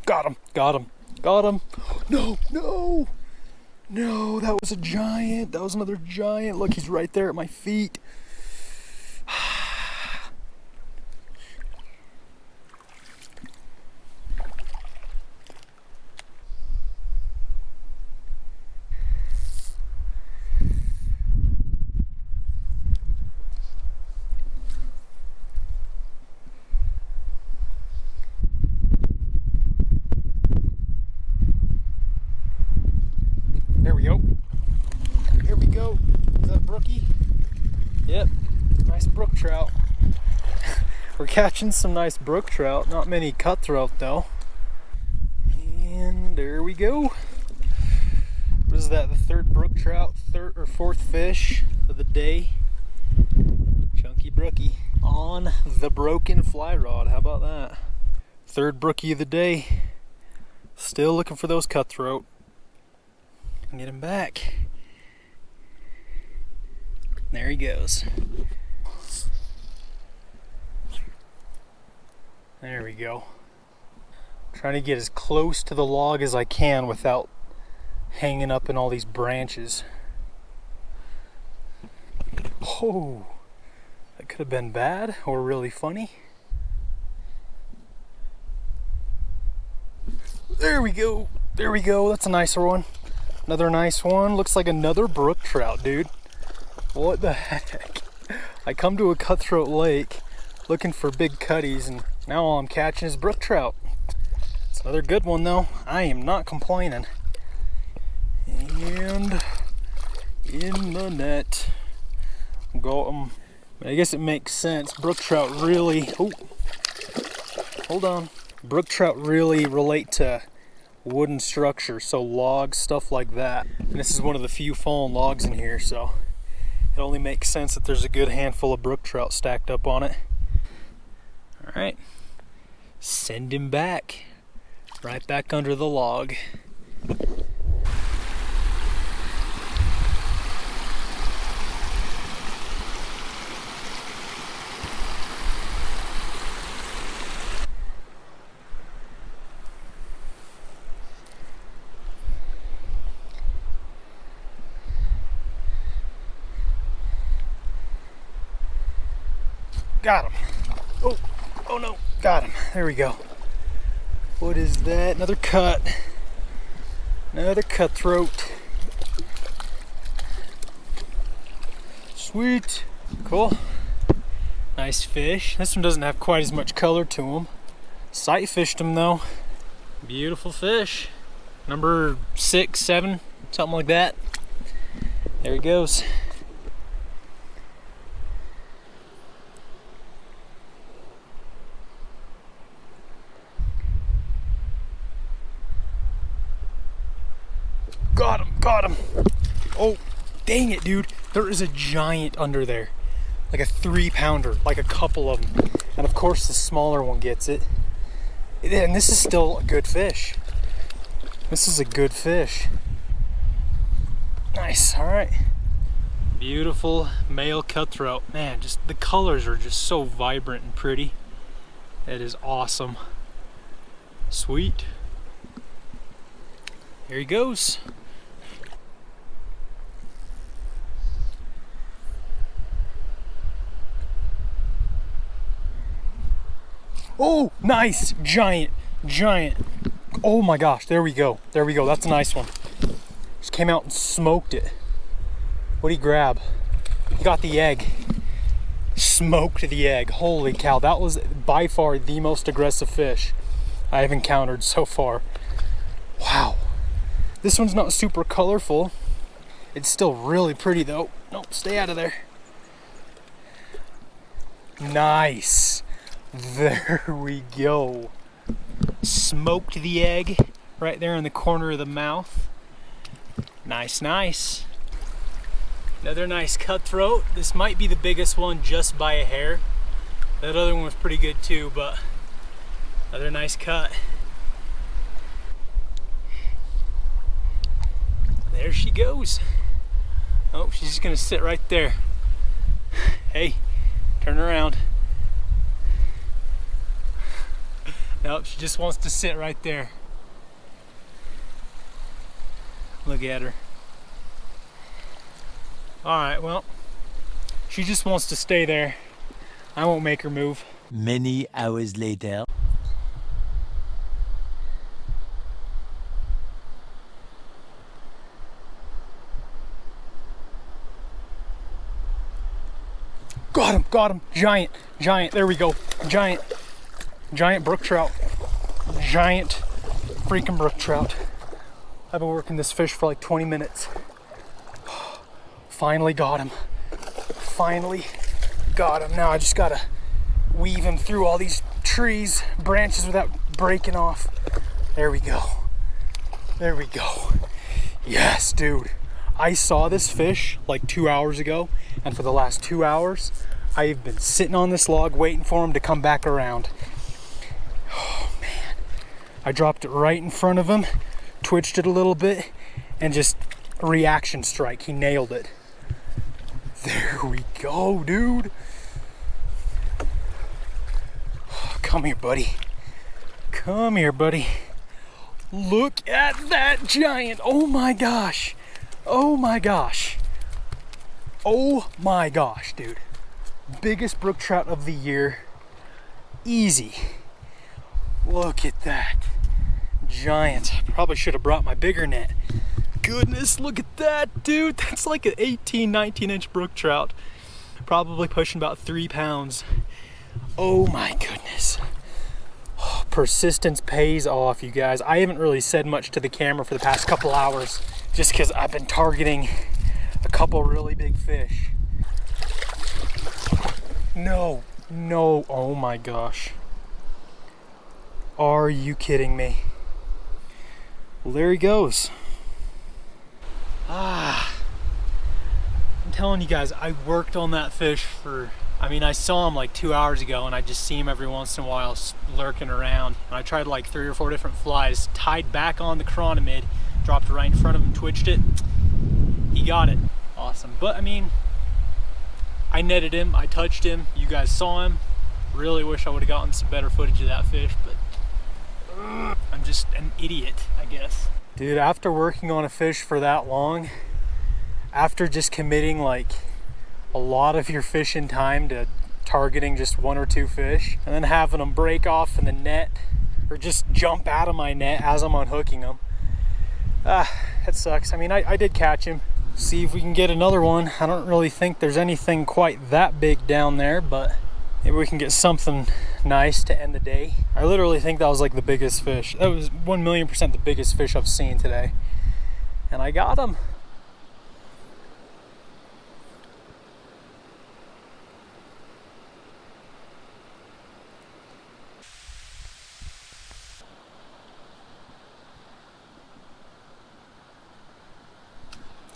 Got him. No, that was a giant. That was another giant. Look, he's right there at my feet. Here we go. Is that a brookie? Yep. Nice brook trout. We're catching some nice brook trout. Not many cutthroat though. And there we go. What is that? The third brook trout, third or fourth fish of the day. Chunky brookie on the broken fly rod. How about that? Third brookie of the day. Still looking for those cutthroat. Get him back. There he goes. There we go. Trying to get as close to the log as I can without hanging up in all these branches. Oh, that could have been bad or really funny. There we go. There we go. That's a nicer one. Another nice one. Looks like another brook trout, dude. What the heck? I come to a cutthroat lake looking for big cutties, and now all I'm catching is brook trout. It's another good one though. I am not complaining. And in the net. Got 'em. I guess it makes sense. Brook trout really, hold on. Brook trout really relate to wooden structure, so logs, stuff like that. And this is one of the few fallen logs in here, so it only makes sense that there's a good handful of brook trout stacked up on it. All right, send him back, right back under the log. got him. Oh, oh no, got him. There we go. What is that? Another cut. Another cutthroat. Sweet. Cool. Nice fish. This one doesn't have quite as much color to him. Sight fished him though. Beautiful fish. Number 6, 7, something like that. There he goes. Got him, got him. Oh, dang it, dude. There is a giant under there. Like a 3-pounder, like a couple of them. And of course the smaller one gets it. And this is still a good fish. This is a good fish. Nice, all right. Beautiful male cutthroat. Man, just the colors are just so vibrant and pretty. It is awesome. Sweet. Here he goes. Oh, nice, giant, giant. Oh my gosh, there we go. There we go, that's a nice one. Just came out and smoked it. What'd he grab? He got the egg. Smoked the egg, holy cow. That was by far the most aggressive fish I have encountered so far. Wow. This one's not super colorful. It's still really pretty though. Nope, stay out of there. Nice. There we go. Smoked the egg right there in the corner of the mouth. Nice, nice. Another nice cutthroat. This might be the biggest one just by a hair. That other one was pretty good too, but another nice cut. There she goes. Oh, she's just gonna sit right there. Hey, turn around. Nope, she just wants to sit right there. Look at her. Alright, well, she just wants to stay there. I won't make her move. Many hours later. Got him, giant, giant, there we go, giant brook trout, giant freaking brook trout. I've been working this fish for like 20 minutes. Finally got him, finally got him. Now I just gotta weave him through all these trees, branches without breaking off. There we go, there we go. Yes, dude. I saw this fish like 2 hours ago, and for the last 2 hours, I've been sitting on this log waiting for him to come back around. Oh man. I dropped it right in front of him, twitched it a little bit, and just reaction strike. He nailed it. There we go, dude. Come here, buddy. Come here, buddy. Look at that giant. Oh my gosh. Oh my gosh. Oh my gosh, dude. Biggest brook trout of the year. Easy. Look at that. Giant. Probably should have brought my bigger net. Goodness, look at that, dude. That's like an 18, 19-inch brook trout. Probably pushing about 3 pounds. Oh my goodness. Persistence pays off, you guys. I haven't really said much to the camera for the past couple hours just because I've been targeting a couple really big fish. No, oh my gosh. Are you kidding me? Well, there he goes. I'm telling you guys, I worked on that fish for, I saw him like 2 hours ago and I just see him every once in a while lurking around. And I tried like 3 or 4 different flies, tied back on the chronomid, dropped it right in front of him, twitched it. He got it. Awesome. But I netted him, I touched him, you guys saw him. Really wish I would have gotten some better footage of that fish, but I'm just an idiot, I guess. Dude, after working on a fish for that long, after just committing like a lot of your fishing time to targeting just 1 or 2 fish and then having them break off in the net or just jump out of my net as I'm unhooking them. That sucks. I mean, I did catch him. See if we can get another one. I don't really think there's anything quite that big down there, but maybe we can get something nice to end the day. I literally think that was like the biggest fish. That was 1,000,000% the biggest fish I've seen today. And I got him.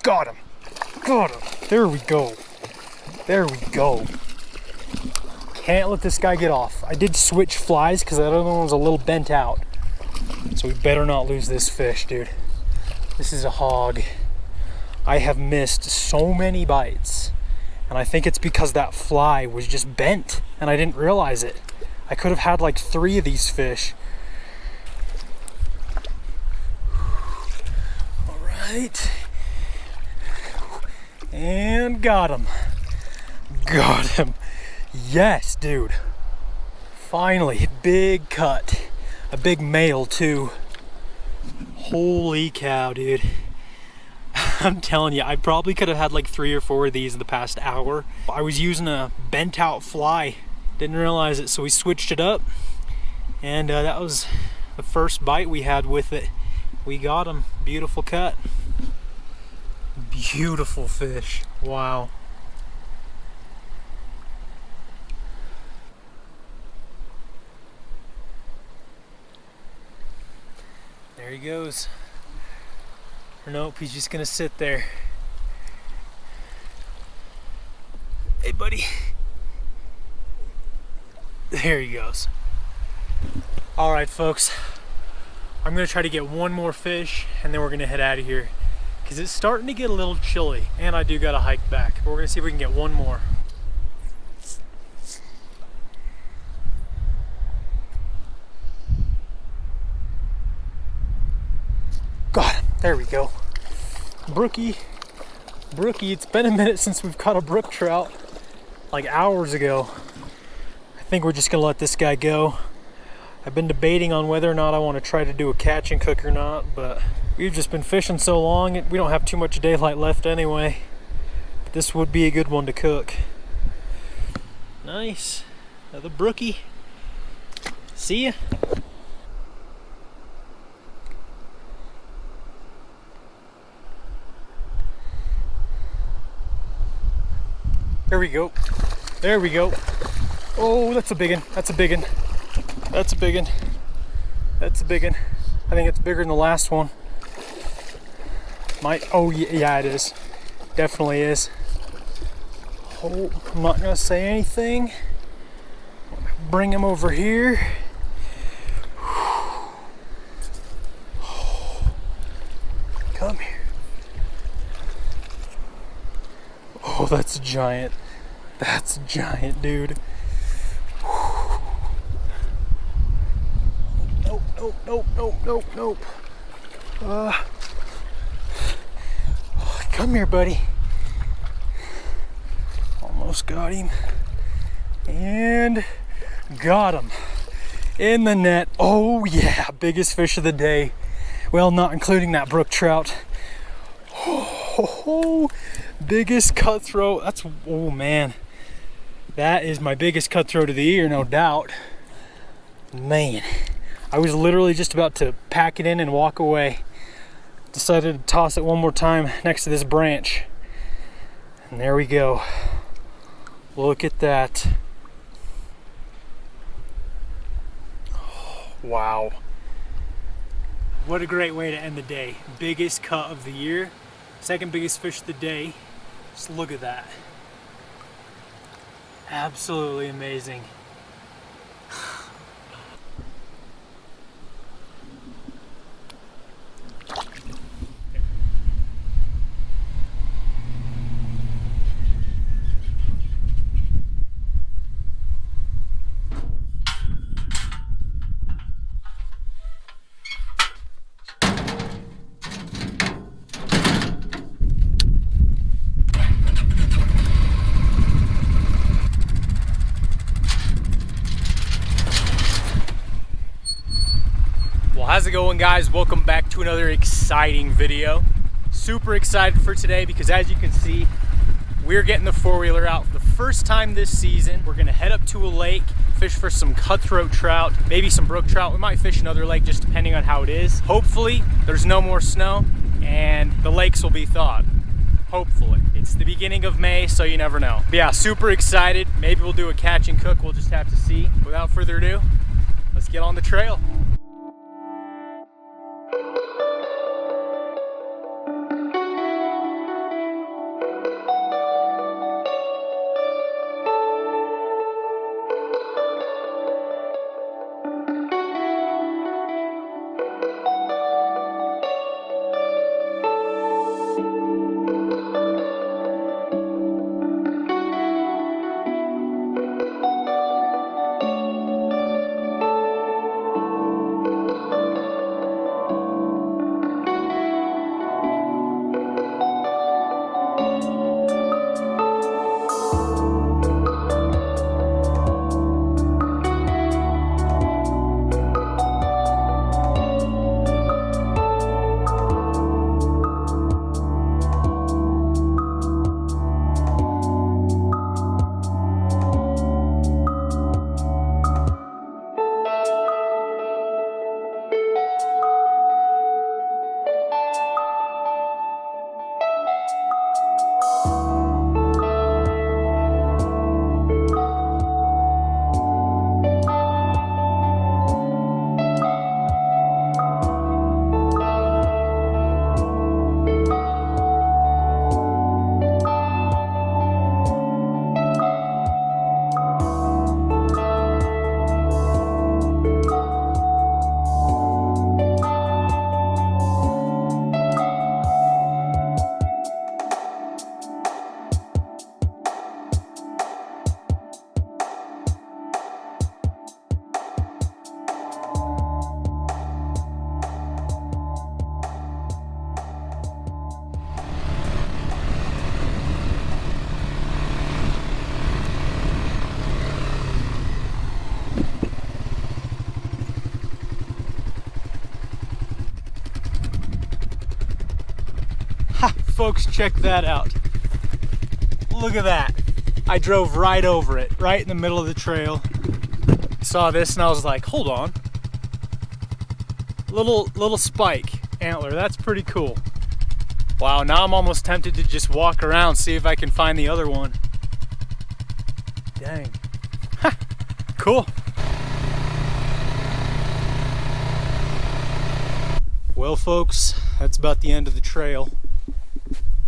Got him. Got him. There we go. There we go. Can't let this guy get off. I did switch flies because that other one was a little bent out. So we better not lose this fish, dude. This is a hog. I have missed so many bites. And I think it's because that fly was just bent and I didn't realize it. I could have had like 3 of these fish. All right. And got him. Got him. Yes, dude. Finally, big cut. A big male too. Holy cow, dude. I'm telling you, I probably could have had like 3 or 4 of these in the past hour. I was using a bent out fly. Didn't realize it, so we switched it up. And that was the first bite we had with it. We got him. Beautiful cut. Beautiful fish. Wow. There he goes. Or nope, he's just gonna sit there. Hey, buddy. There he goes. All right, folks. I'm gonna try to get one more fish and then we're gonna head out of here, because it's starting to get a little chilly and I do gotta hike back. But we're gonna see if we can get one more. Got him. There we go. Brookie. Brookie. It's been a minute since we've caught a brook trout. Like hours ago. I think we're just gonna let this guy go. I've been debating on whether or not I want to try to do a catch and cook or not, but we've just been fishing so long, we don't have too much daylight left anyway. This would be a good one to cook. Nice. Another brookie. See ya. There we go. There we go. Oh, that's a big one. That's a big one. That's a big one. That's a big one. I think it's bigger than the last one. Oh yeah, it is. Definitely is. Oh, I'm not gonna say anything. Bring him over here. Come here. Oh, that's a giant. That's a giant, dude. Nope, nope, nope, nope, nope, nope. Come here, buddy. Almost got him. And got him. In the net. Oh yeah, biggest fish of the day. Well, not including that brook trout. Oh, biggest cutthroat. Oh man. That is my biggest cutthroat of the year, no doubt. Man, I was literally just about to pack it in and walk away. Decided to toss it one more time next to this branch. And there we go. Look at that. Wow. What a great way to end the day. Biggest cut of the year. Second biggest fish of the day. Just look at that. Absolutely amazing. How's it going, guys? Welcome back to another exciting video. Super excited for today because as you can see, we're getting the four-wheeler out for the first time this season. We're gonna head up to a lake, fish for some cutthroat trout, maybe some brook trout. We might fish another lake just depending on how it is. Hopefully there's no more snow and the lakes will be thawed. Hopefully. It's the beginning of May, so you never know. But yeah, super excited. Maybe we'll do a catch and cook. We'll just have to see. Without further ado, let's get on the trail. Folks, check that out. Look at that. I drove right over it, right in the middle of the trail. Saw this and I was like, hold on. Little spike antler, that's pretty cool. Wow, now I'm almost tempted to just walk around, see if I can find the other one. Dang. Ha, cool. Well, folks, that's about the end of the trail.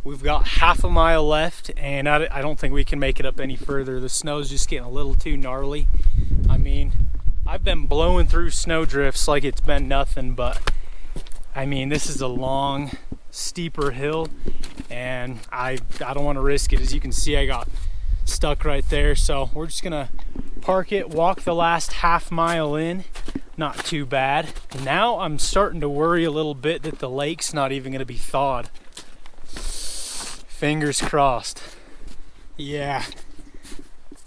We've got half a mile left and I don't think we can make it up any further. The snow's just getting a little too gnarly. I mean, I've been blowing through snow drifts like it's been nothing, but I mean, this is a long, steeper hill and I don't want to risk it. As you can see, I got stuck right there. So we're just gonna park it, walk the last half mile in. Not too bad. Now I'm starting to worry a little bit that the lake's not even gonna be thawed. Fingers crossed. Yeah,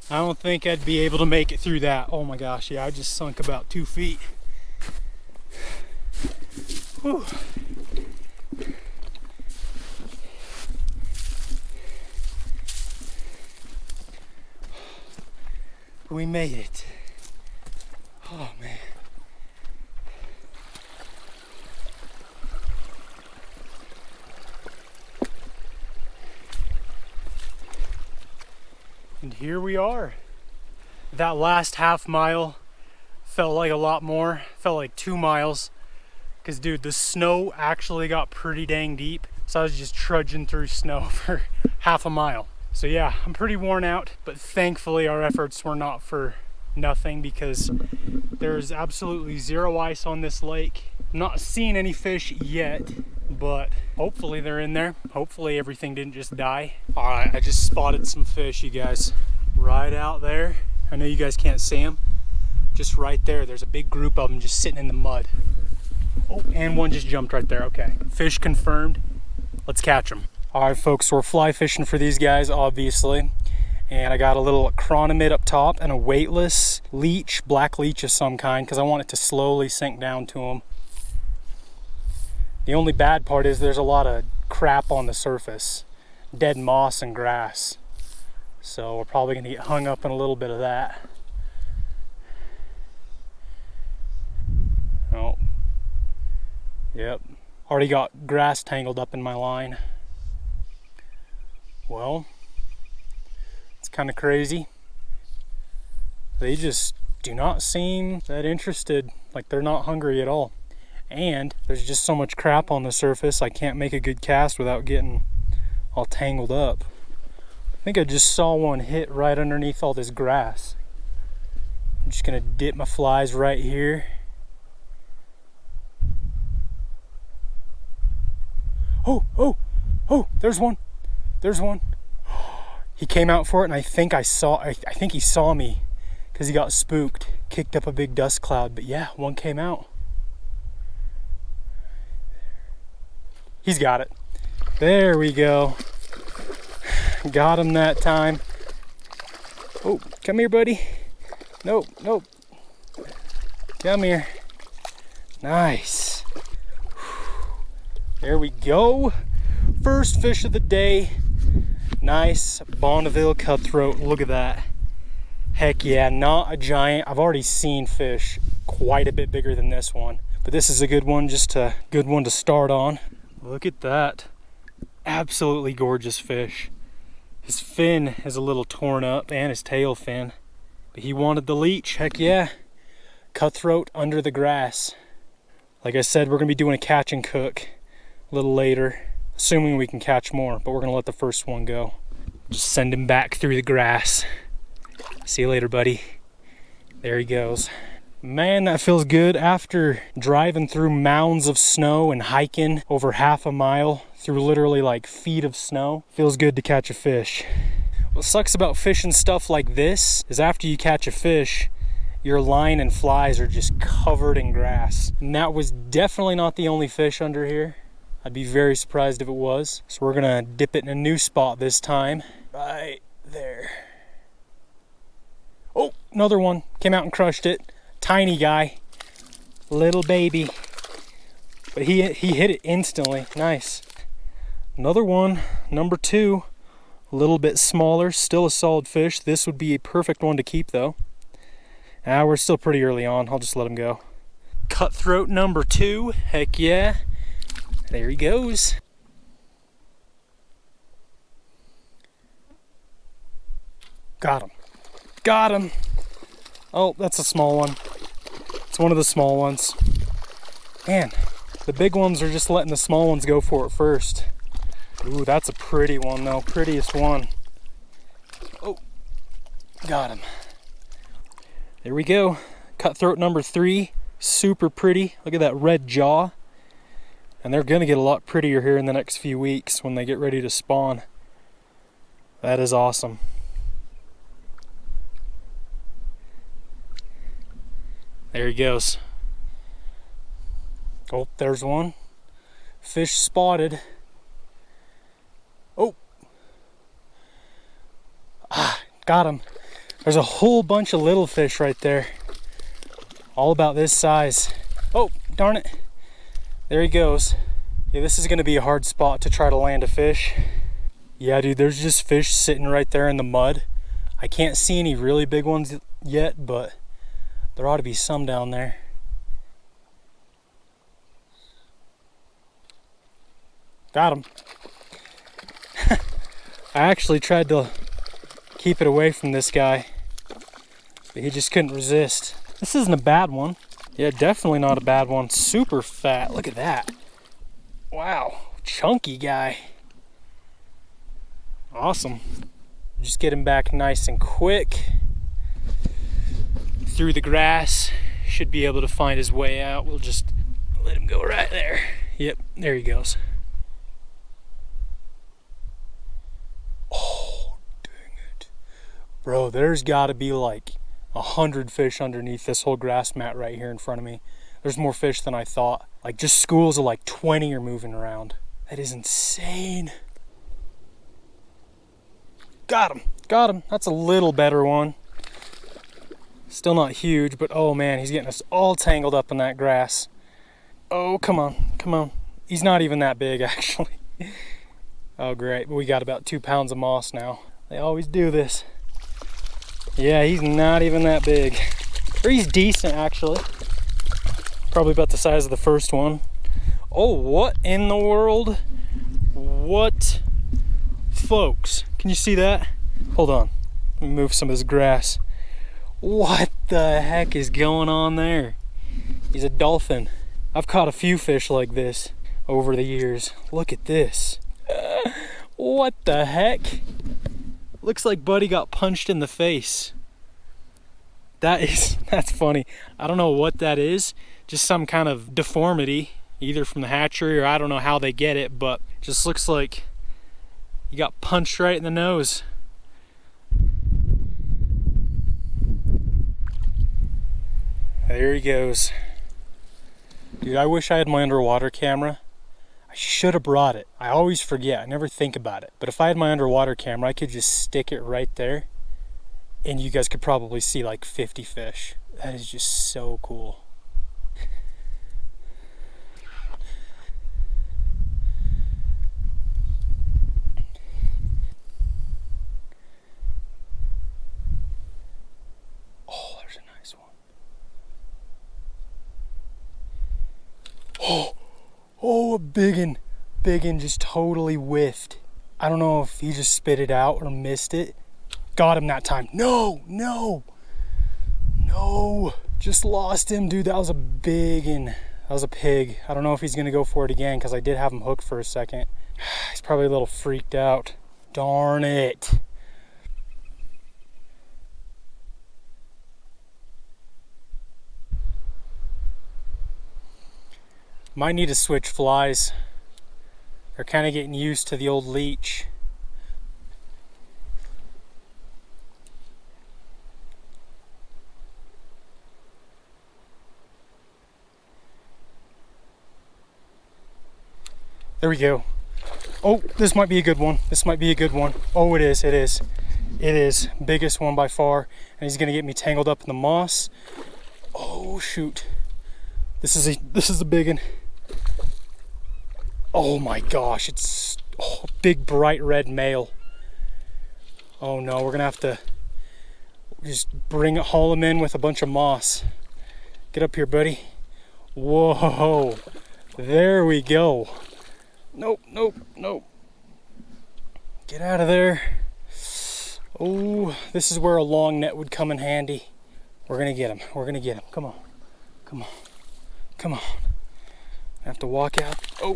I don't think I'd be able to make it through that. Oh my gosh, yeah, I just sunk about 2 feet. Whew. We made it. Oh man. And here we are. That last half mile felt like a lot more, felt like 2 miles. Cause dude, the snow actually got pretty dang deep. So I was just trudging through snow for half a mile. So yeah, I'm pretty worn out, but thankfully our efforts were not for nothing because there's absolutely zero ice on this lake. I'm not seeing any fish yet, but hopefully they're in there. Hopefully everything didn't just die. All right, I just spotted some fish, you guys, right out there. I know you guys can't see them. Just right there, there's a big group of them just sitting in the mud. Oh, and one just jumped right there. Okay, fish confirmed. Let's catch them. All right, folks, so we're fly fishing for these guys, obviously. And I got a little chronomid up top and a weightless leech, black leech of some kind, because I want it to slowly sink down to them. The only bad part is there's a lot of crap on the surface, dead moss and grass. So we're probably gonna get hung up in a little bit of that. Oh, yep. Already got grass tangled up in my line. Well, it's kind of crazy. They just do not seem that interested, like they're not hungry at all. And there's just so much crap on the surface, I can't make a good cast without getting all tangled up. I think I just saw one hit right underneath all this grass. I'm just gonna dip my flies right here. Oh, there's one. There's one. He came out for it, and I think he saw me because he got spooked, kicked up a big dust cloud. But yeah, one came out. He's got it. There we go. Got him that time. Oh, come here, buddy. Nope. Come here. Nice. There we go. First fish of the day. Nice Bonneville cutthroat. Look at that. Heck yeah, not a giant. I've already seen fish quite a bit bigger than this one, but this is a good one, just a good one to start on. Look at that. Absolutely gorgeous fish. His fin is a little torn up, and his tail fin, but he wanted the leech. Heck yeah. Cutthroat under the grass. Like I said, we're gonna be doing a catch and cook a little later, assuming we can catch more, but we're gonna let the first one go. Just send him back through the grass. See you later, buddy. There he goes. Man, that feels good after driving through mounds of snow and hiking over half a mile through literally like feet of snow. Feels good to catch a fish. What sucks about fishing stuff like this is after you catch a fish, your line and flies are just covered in grass. And that was definitely not the only fish under here. I'd be very surprised if it was. So we're gonna dip it in a new spot this time. Right there. Oh, another one. Came out and crushed it. Tiny guy. Little baby. But he hit it instantly. Nice. Another one, number 2. A little bit smaller, still a solid fish. This would be a perfect one to keep though. We're still pretty early on. I'll just let him go. Cutthroat number 2. Heck yeah. There he goes. Got him. Got him. Oh, that's a small one. It's one of the small ones. Man, the big ones are just letting the small ones go for it first. Ooh, that's a pretty one though. Prettiest one. Oh, got him. There we go. Cutthroat number 3. Super pretty. Look at that red jaw. And they're gonna get a lot prettier here in the next few weeks when they get ready to spawn. That is awesome. There he goes. Oh, there's one. Fish spotted. Oh. Got him. There's a whole bunch of little fish right there. All about this size. Oh, darn it. There he goes. Yeah, this is gonna be a hard spot to try to land a fish. Yeah, dude, there's just fish sitting right there in the mud. I can't see any really big ones yet, but there ought to be some down there. Got him. I actually tried to keep it away from this guy, but he just couldn't resist. This isn't a bad one. Yeah, definitely not a bad one. Super fat. Look at that. Wow. Chunky guy. Awesome. Just get him back nice and quick. Through the grass. Should be able to find his way out. We'll just let him go right there. Yep, there he goes. Oh, dang it. Bro, there's gotta be like 100 fish underneath this whole grass mat right here in front of me. There's more fish than I thought. Like just schools of like 20 are moving around. That is insane. Got him. Got him. That's a little better one. Still not huge, but oh man, he's getting us all tangled up in that grass. Oh, come on. Come on. He's not even that big, actually. Oh, great. We got about 2 pounds of moss now. They always do this. Yeah, he's not even that big. Or he's decent, actually. Probably about the size of the first one. Oh, what in the world? What? Folks, can you see that? Hold on. Let me move some of this grass. What the heck is going on there? He's a dolphin. I've caught a few fish like this over the years. Look at this. What the heck? Looks like Buddy got punched in the face. That's funny. I don't know what that is. Just some kind of deformity, either from the hatchery or I don't know how they get it, but just looks like he got punched right in the nose. There he goes. Dude, I wish I had my underwater camera. I should have brought it. I always forget. I never think about it. But if I had my underwater camera, I could just stick it right there and you guys could probably see like 50 fish. That is just so cool. Oh, there's a nice one. Oh, a biggin just totally whiffed. I don't know if he just spit it out or missed it. Got him that time. No, just lost him, dude. That was a biggin. That was a pig. I don't know if he's gonna go for it again because I did have him hooked for a second. He's probably a little freaked out. Darn it. Might need to switch flies. They're kind of getting used to the old leech. There we go. Oh, this might be a good one. This might be a good one. Oh, it is. It is. Biggest one by far. And he's gonna get me tangled up in the moss. Oh shoot. This is a big one. Oh my gosh, it's a big bright red male. Oh no, we're gonna have to just haul him in with a bunch of moss. Get up here, buddy. Whoa, there we go. Nope. Get out of there. Oh, this is where a long net would come in handy. We're gonna get him. Come on. I have to walk out. Oh,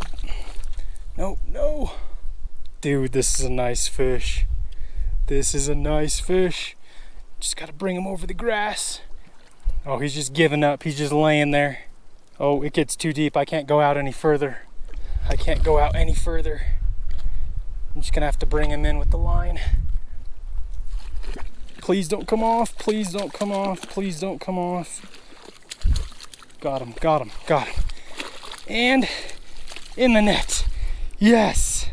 no. Dude, this is a nice fish. Just gotta bring him over the grass. Oh, he's just giving up. He's just laying there. Oh, it gets too deep. I can't go out any further. I'm just gonna have to bring him in with the line. Please don't come off. Got him. And in the net. Yes.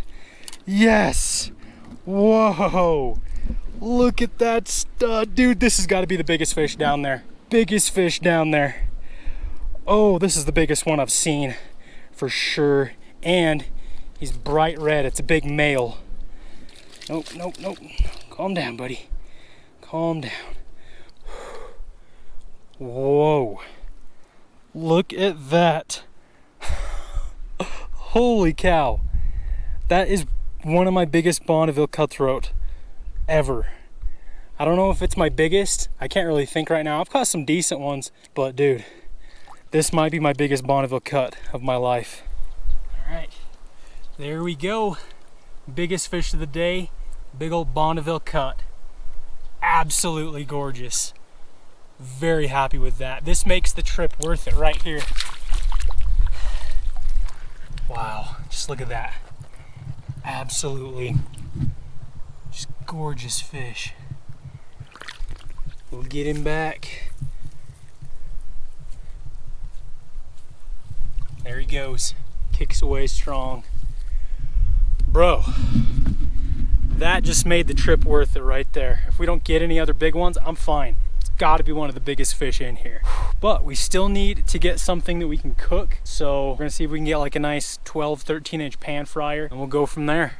Whoa. Look at that stud. Dude, this has got to be the biggest fish down there. Oh, this is the biggest one I've seen for sure. And he's bright red. It's a big male. Nope. Calm down, buddy. Calm down. Whoa. Look at that. Holy cow. That is one of my biggest Bonneville cutthroat ever. I don't know if it's my biggest. I can't really think right now. I've caught some decent ones, but dude, this might be my biggest Bonneville cut of my life. All right, there we go. Biggest fish of the day, big old Bonneville cut. Absolutely gorgeous. Very happy with that. This makes the trip worth it right here. Wow, just look at that. Absolutely just gorgeous fish. We'll get him back. There he goes. Kicks away strong. Bro, that just made the trip worth it right there. If we don't get any other big ones, I'm fine. It's gotta be one of the biggest fish in here. But we still need to get something that we can cook. So we're gonna see if we can get like a nice 12, 13-inch pan fryer, and we'll go from there.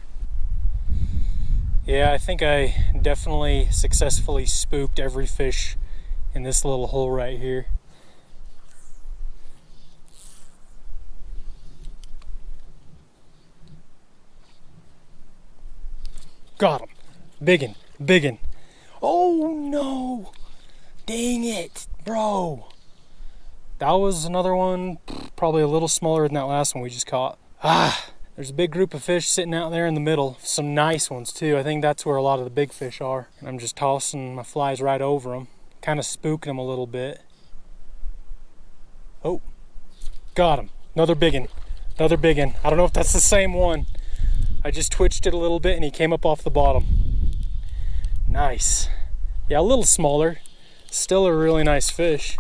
Yeah, I think I definitely successfully spooked every fish in this little hole right here. Got him. Biggin, biggin. Oh no! Dang it, bro. That was another one, probably a little smaller than that last one we just caught. There's a big group of fish sitting out there in the middle. Some nice ones too. I think that's where a lot of the big fish are. And I'm just tossing my flies right over them. Kind of spooking them a little bit. Oh, got him. Another biggin. Another biggin. I don't know if that's the same one. I just twitched it a little bit and he came up off the bottom. Nice. Yeah, a little smaller. Still a really nice fish.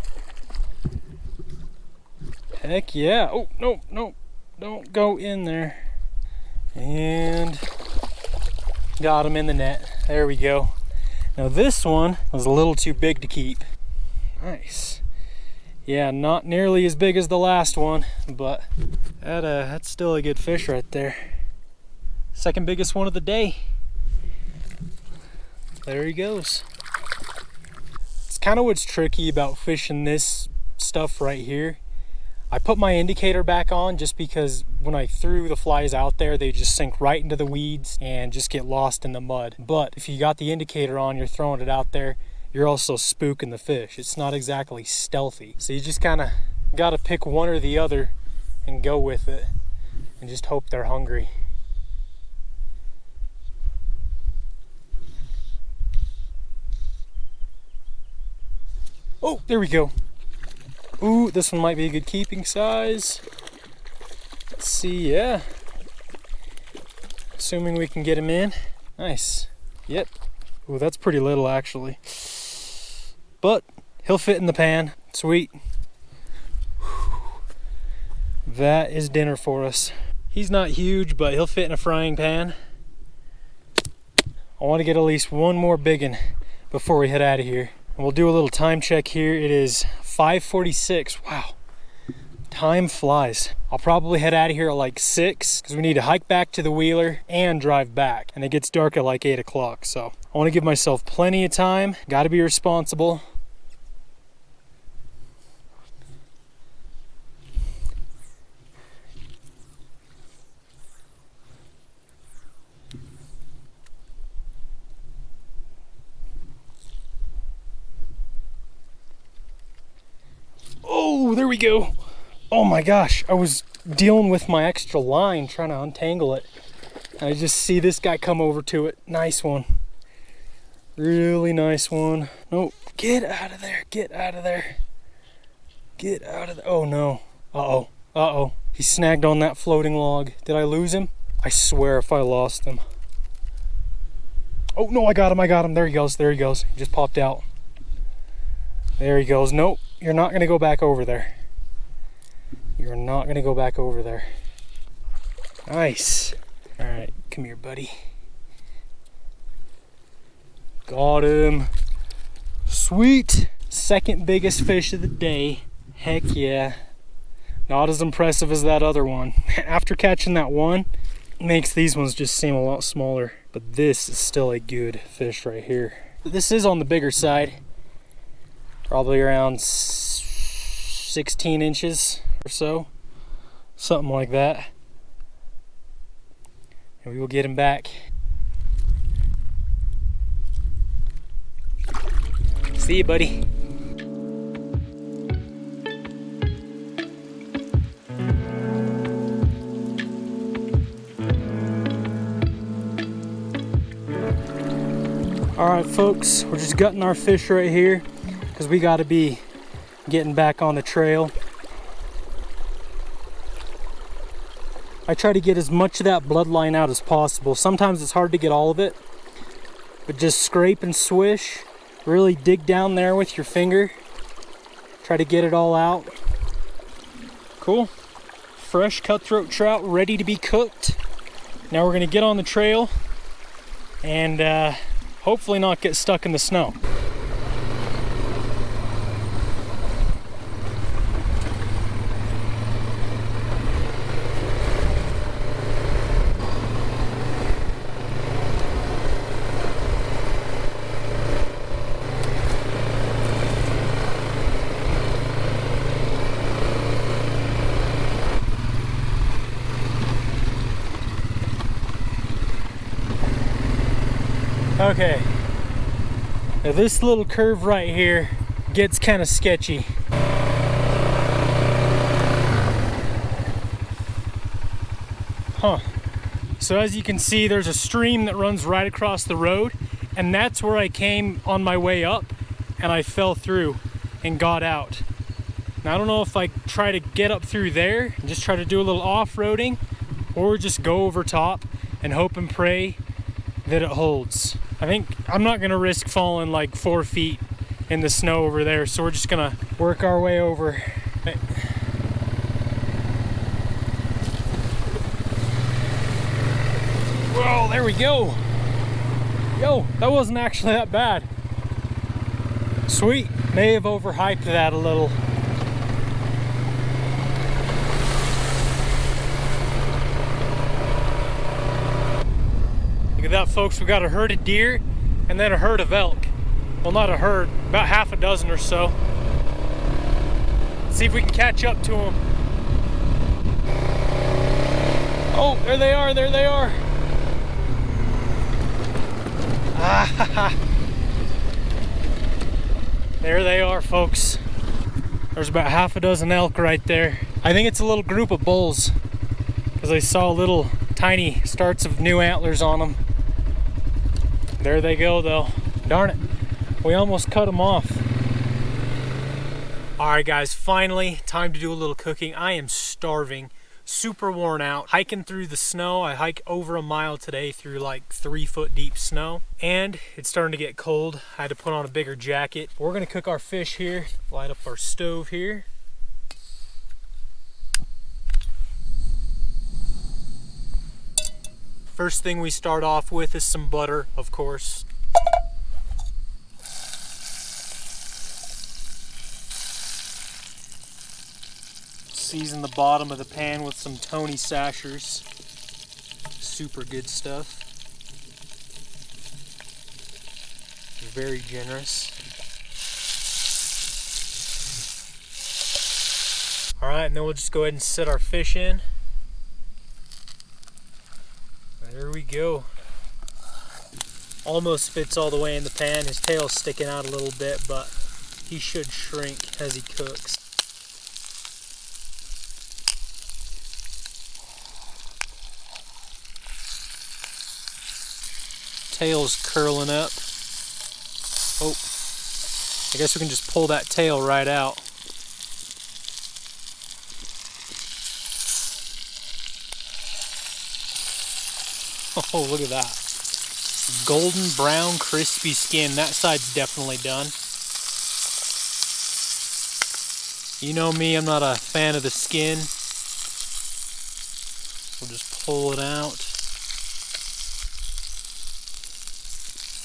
Heck yeah. Oh, no, no. Don't go in there. And got him in the net. There we go. Now this one was a little too big to keep. Nice. Yeah, not nearly as big as the last one, but that's still a good fish right there. Second biggest one of the day. There he goes. It's kind of what's tricky about fishing this stuff right here. I put my indicator back on just because when I threw the flies out there, they just sink right into the weeds and just get lost in the mud. But if you got the indicator on, you're throwing it out there, you're also spooking the fish. It's not exactly stealthy. So you just kind of got to pick one or the other and go with it and just hope they're hungry. Oh, there we go. Ooh, this one might be a good keeping size. Let's see, yeah. Assuming we can get him in. Nice. Yep. Ooh, that's pretty little actually. But he'll fit in the pan. Sweet. That is dinner for us. He's not huge, but he'll fit in a frying pan. I want to get at least one more biggin before we head out of here. And we'll do a little time check here. It is 5:46. Wow, time flies. I'll probably head out of here at like 6 because we need to hike back to the wheeler and drive back, and it gets dark at like 8 o'clock. So I want to give myself plenty of time. Got to be responsible. Oh, there we go. Oh my gosh, I was dealing with my extra line trying to untangle it. And I just see this guy come over to it. Nice one. Really nice one. Nope, get out of there, get out of there. Get out of there. Oh no. Uh-oh, uh-oh. He snagged on that floating log. Did I lose him? I swear if I lost him. Oh no, I got him. There he goes, there he goes. He just popped out. There he goes. Nope. You're not gonna go back over there. You're not gonna go back over there. Nice. All right, come here, buddy. Got him. Sweet. Second biggest fish of the day. Heck yeah. Not as impressive as that other one. After catching that one, it makes these ones just seem a lot smaller. But this is still a good fish right here. This is on the bigger side. Probably around 16 inches or so, something like that. And we will get him back. See you, buddy. All right, folks, we're just gutting our fish right here because we got to be getting back on the trail. I try to get as much of that bloodline out as possible. Sometimes it's hard to get all of it, but just scrape and swish. Really dig down there with your finger. Try to get it all out. Cool. Fresh cutthroat trout ready to be cooked. Now we're gonna get on the trail and hopefully not get stuck in the snow. Okay. Now this little curve right here gets kind of sketchy. Huh. So as you can see, there's a stream that runs right across the road, and that's where I came on my way up, and I fell through and got out. Now I don't know if I try to get up through there and just try to do a little off-roading, or just go over top and hope and pray that it holds. I think I'm not gonna risk falling like 4 feet in the snow over there, so we're just gonna work our way over. Whoa, there we go. Yo, that wasn't actually that bad. Sweet, may have overhyped that a little. Look at that, folks, we got a herd of deer and then a herd of elk. Well, not a herd, about half a dozen or so. Let's see if we can catch up to them. Oh, there they are, there they are. Ah, there they are, folks. There's about half a dozen elk right there. I think it's a little group of bulls, because I saw little tiny starts of new antlers on them. There they go, though. Darn it, we almost cut them off. All right, guys, finally time to do a little cooking. I am starving, super worn out, hiking through the snow. I hiked over a mile today through like 3-foot deep snow, and it's starting to get cold. I had to put on a bigger jacket. We're gonna cook our fish here, light up our stove here. First thing we start off with is some butter, of course. Season the bottom of the pan with some Tony Sashers. Super good stuff. Very generous. All right, and then we'll just go ahead and set our fish in. There we go. Almost fits all the way in the pan. His tail's sticking out a little bit, but he should shrink as he cooks. Tail's curling up. Oh, I guess we can just pull that tail right out. Oh, look at that. Golden brown crispy skin. That side's definitely done. You know me, I'm not a fan of the skin. We'll just pull it out.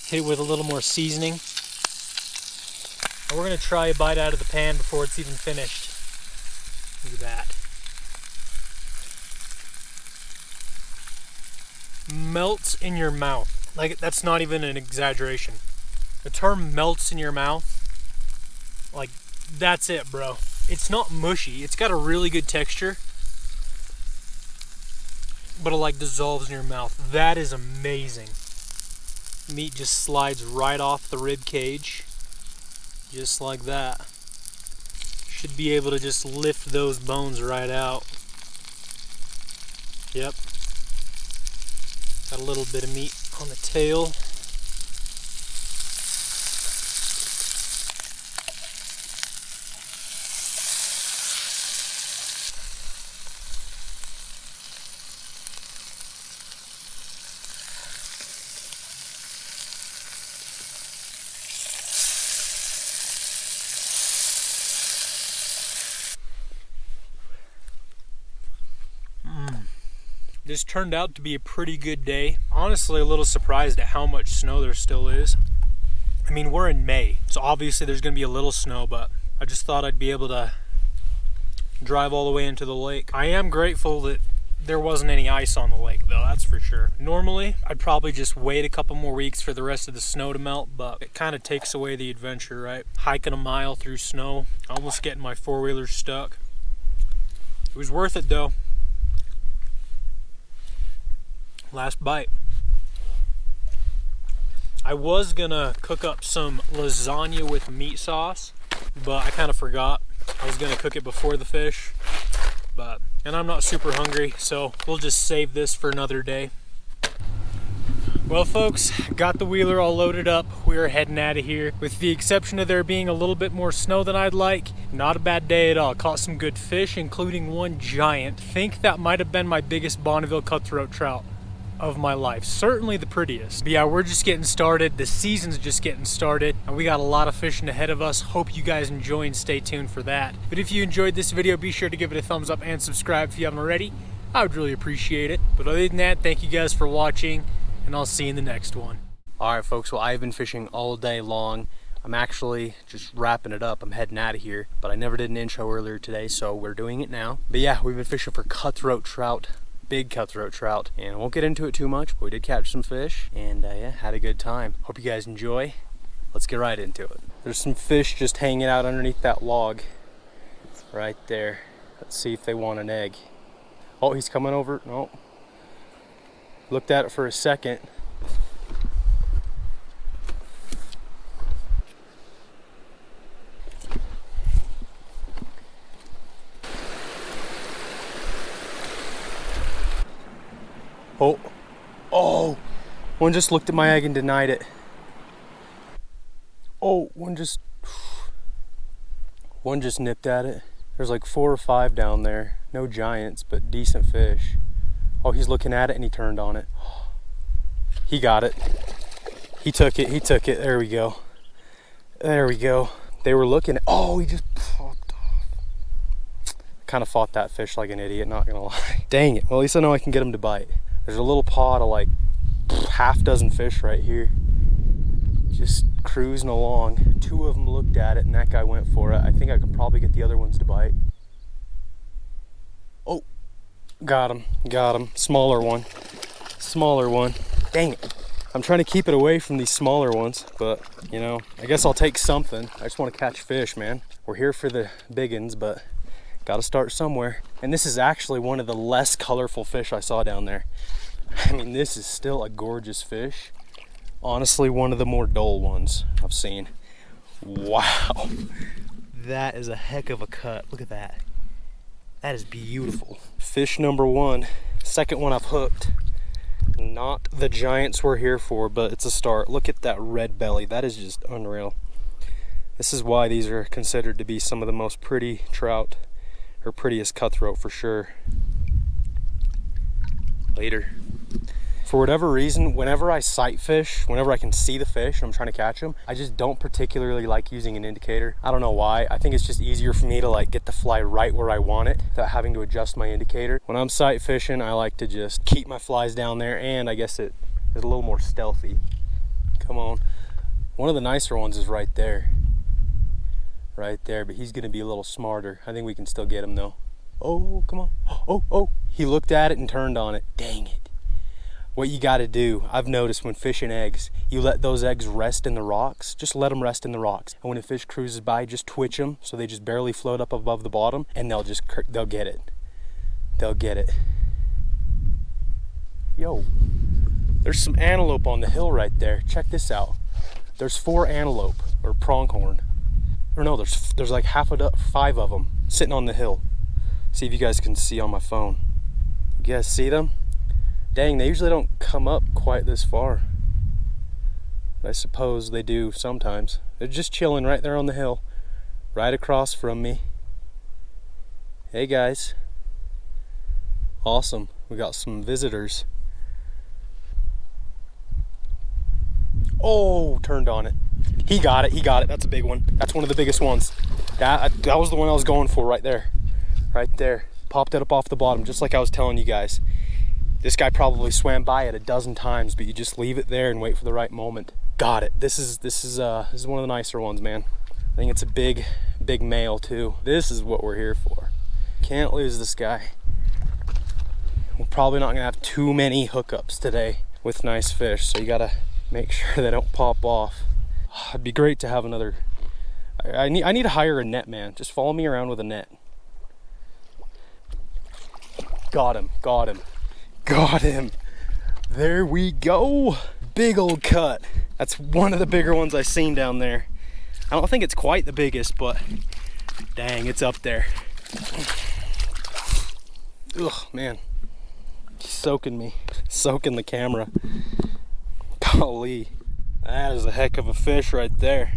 Hit it with a little more seasoning. And we're gonna try a bite out of the pan before it's even finished. Look at that. Melts in your mouth. Like, that's not even an exaggeration. The term melts in your mouth, like, that's it, bro. It's not mushy. It's got a really good texture, but it like dissolves in your mouth. That is amazing. Meat just slides right off the rib cage, just like that. Should be able to just lift those bones right out. Yep. Got a little bit of meat on the tail. This turned out to be a pretty good day. Honestly, a little surprised at how much snow there still is. I mean, we're in May, so obviously there's gonna be a little snow, but I just thought I'd be able to drive all the way into the lake. I am grateful that there wasn't any ice on the lake, though, that's for sure. Normally, I'd probably just wait a couple more weeks for the rest of the snow to melt, but it kind of takes away the adventure, right? Hiking a mile through snow, almost getting my four-wheeler stuck. It was worth it, though. Last bite. I was gonna cook up some lasagna with meat sauce, but I kind of forgot. I was gonna cook it before the fish, and I'm not super hungry, so we'll just save this for another day. Well folks, got the wheeler all loaded up. We're heading out of here. With the exception of there being a little bit more snow than I'd like, not a bad day at all. Caught some good fish, including one giant. Think that might have been my biggest Bonneville cutthroat trout of my life. Certainly the prettiest. But yeah, we're just getting started. The season's just getting started, and we got a lot of fishing ahead of us. Hope you guys enjoy and stay tuned for that. But if you enjoyed this video, be sure to give it a thumbs up and subscribe if you haven't already. I would really appreciate it. But other than that, thank you guys for watching, and I'll see you in the next one. All right, folks, well, I've been fishing all day long. I'm actually just wrapping it up. I'm heading out of here, but I never did an intro earlier today, so we're doing it now. But yeah, we've been fishing for cutthroat trout, big cutthroat trout, and I won't get into it too much, but we did catch some fish, and yeah, had a good time. Hope you guys enjoy. Let's get right into it. There's some fish just hanging out underneath that log right there. Let's see if they want an egg. Oh, he's coming over. No. Looked at it for a second. Oh, one just looked at my egg and denied it. Oh, one just nipped at it. There's like 4 or 5 down there. No giants, but decent fish. Oh, he's looking at it and he turned on it. He got it. He took it. There we go. There we go. They were looking at, oh, he just popped off. Kind of fought that fish like an idiot, not gonna lie. Dang it. Well, at least I know I can get him to bite. There's a little pod of like half dozen fish right here. Just cruising along. 2 of them looked at it and that guy went for it. I think I could probably get the other ones to bite. Oh, got him. Smaller one. Dang it. I'm trying to keep it away from these smaller ones, but you know, I guess I'll take something. I just want to catch fish, man. We're here for the big ones, but gotta start somewhere. And this is actually one of the less colorful fish I saw down there. I mean, this is still a gorgeous fish. Honestly, one of the more dull ones I've seen. Wow. That is a heck of a cut. Look at that. That is beautiful. Fish number 1. Second one I've hooked. Not the giants we're here for, but it's a start. Look at that red belly. That is just unreal. This is why these are considered to be some of the most pretty trout, or prettiest cutthroat for sure. Later. For whatever reason, whenever I sight fish, whenever I can see the fish and I'm trying to catch them, I just don't particularly like using an indicator. I don't know why. I think it's just easier for me to like get the fly right where I want it without having to adjust my indicator. When I'm sight fishing, I like to just keep my flies down there, and I guess it is a little more stealthy. Come on. One of the nicer ones is right there. Right there, but he's gonna be a little smarter. I think we can still get him though. Oh, come on. Oh, he looked at it and turned on it. Dang it. What you gotta do, I've noticed when fishing eggs, you let those eggs rest in the rocks. Just let them rest in the rocks. And when a fish cruises by, just twitch them so they just barely float up above the bottom, and they'll get it. They'll get it. Yo, there's some antelope on the hill right there. Check this out. There's 4 antelope, or pronghorn. Or no, there's like 5 of them sitting on the hill. See if you guys can see on my phone. You guys see them? Dang, they usually don't come up quite this far. I suppose they do sometimes. They're just chilling right there on the hill, right across from me. Hey guys. Awesome, we got some visitors. Oh, turned on it. He got it, that's a big one. That's one of the biggest ones. That was the one I was going for right there. Right there, popped it up off the bottom, just like I was telling you guys. This guy probably swam by it a dozen times, but you just leave it there and wait for the right moment. Got it. This is one of the nicer ones, man. I think it's a big male too. This is what we're here for. Can't lose this guy. We're probably not gonna have too many hookups today with nice fish, so you gotta make sure they don't pop off. It'd be great to have another. I need to hire a net man. Just follow me around with a net. Got him. There we go. big old cut. That's one of the bigger ones I've seen down there. I don't think it's quite the biggest, but dang, it's up there. Ugh, man. Soaking me. Soaking the camera. Golly. That is a heck of a fish right there.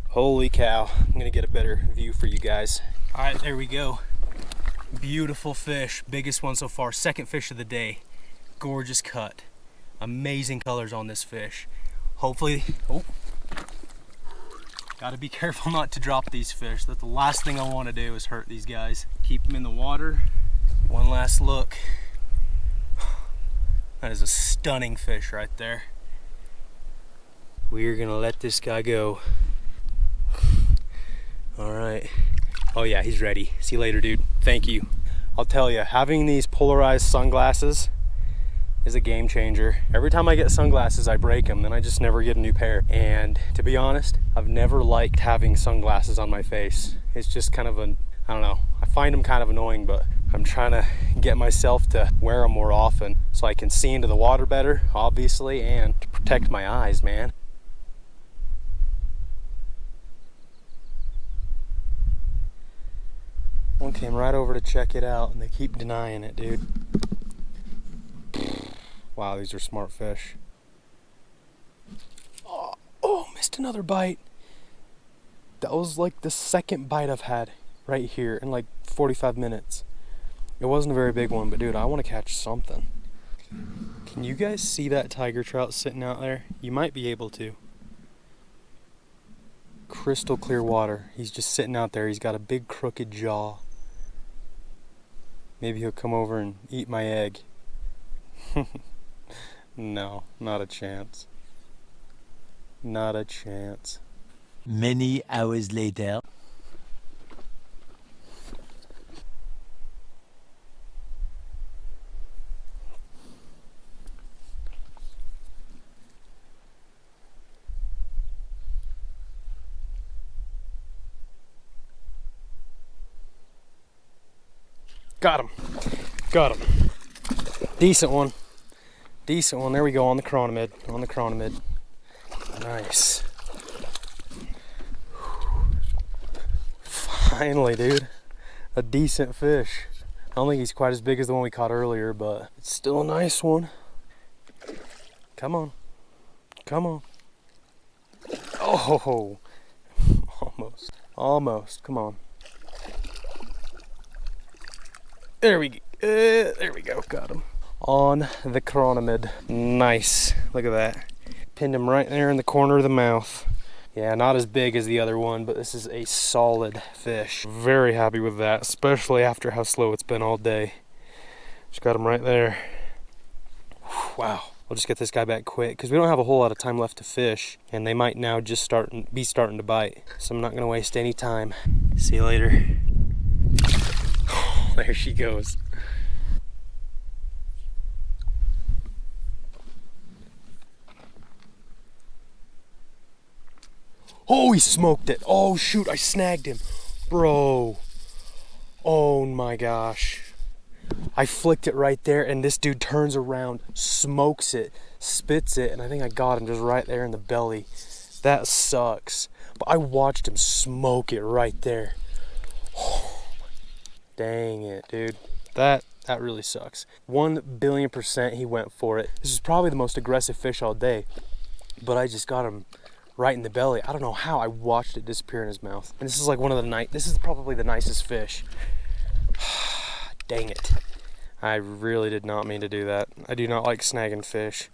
Holy cow. I'm gonna get a better view for you guys. All right, there we go. Beautiful fish. Biggest one so far. Second fish of the day. Gorgeous cut. Amazing colors on this fish. Hopefully, oh, gotta be careful not to drop these fish. That's the last thing I want to do is hurt these guys. Keep them in the water. One last look. That is a stunning fish right there. We're gonna let this guy go. All right. Oh yeah, he's ready. See you later, dude. Thank you. I'll tell you, having these polarized sunglasses is a game changer. Every time I get sunglasses, I break them, then I just never get a new pair. And to be honest, I've never liked having sunglasses on my face. It's just kind of I don't know, I find them kind of annoying, but I'm trying to get myself to wear them more often so I can see into the water better, obviously, and to protect my eyes, man. One came right over to check it out and they keep denying it, dude. Wow, these are smart fish. Oh, missed another bite. That was like the second bite I've had right here in like 45 minutes. It wasn't a very big one, but dude, I want to catch something. Can you guys see that tiger trout sitting out there? You might be able to. Crystal clear water. He's just sitting out there. He's got a big crooked jaw. Maybe he'll come over and eat my egg. No, not a chance. Not a chance. Many hours later. Got him. Got him. Decent one. Decent one. There we go on the chronomid. On the chronomid. Nice. Finally, dude. A decent fish. I don't think he's quite as big as the one we caught earlier, but it's still a nice one. Come on. Come on. Oh, almost. Almost. Come on. There we go. There we go. Got him. On the chronomid. Nice. Look at that. Pinned him right there in the corner of the mouth. Yeah, not as big as the other one, but this is a solid fish. Very happy with that, especially after how slow it's been all day. Just got him right there. Wow. We'll just get this guy back quick because we don't have a whole lot of time left to fish, and they might now just be starting to bite. So I'm not gonna waste any time. See you later. Oh, there she goes. Oh, he smoked it. Oh shoot, I snagged him. Bro. Oh my gosh. I flicked it right there and this dude turns around, smokes it, spits it, and I think I got him just right there in the belly. That sucks. But I watched him smoke it right there. Oh, dang it, dude. That really sucks. 1,000,000,000% he went for it. This is probably the most aggressive fish all day, but I just got him right in the belly. I don't know how. I watched it disappear in his mouth. And this is like this is probably the nicest fish. Dang it. I really did not mean to do that. I do not like snagging fish.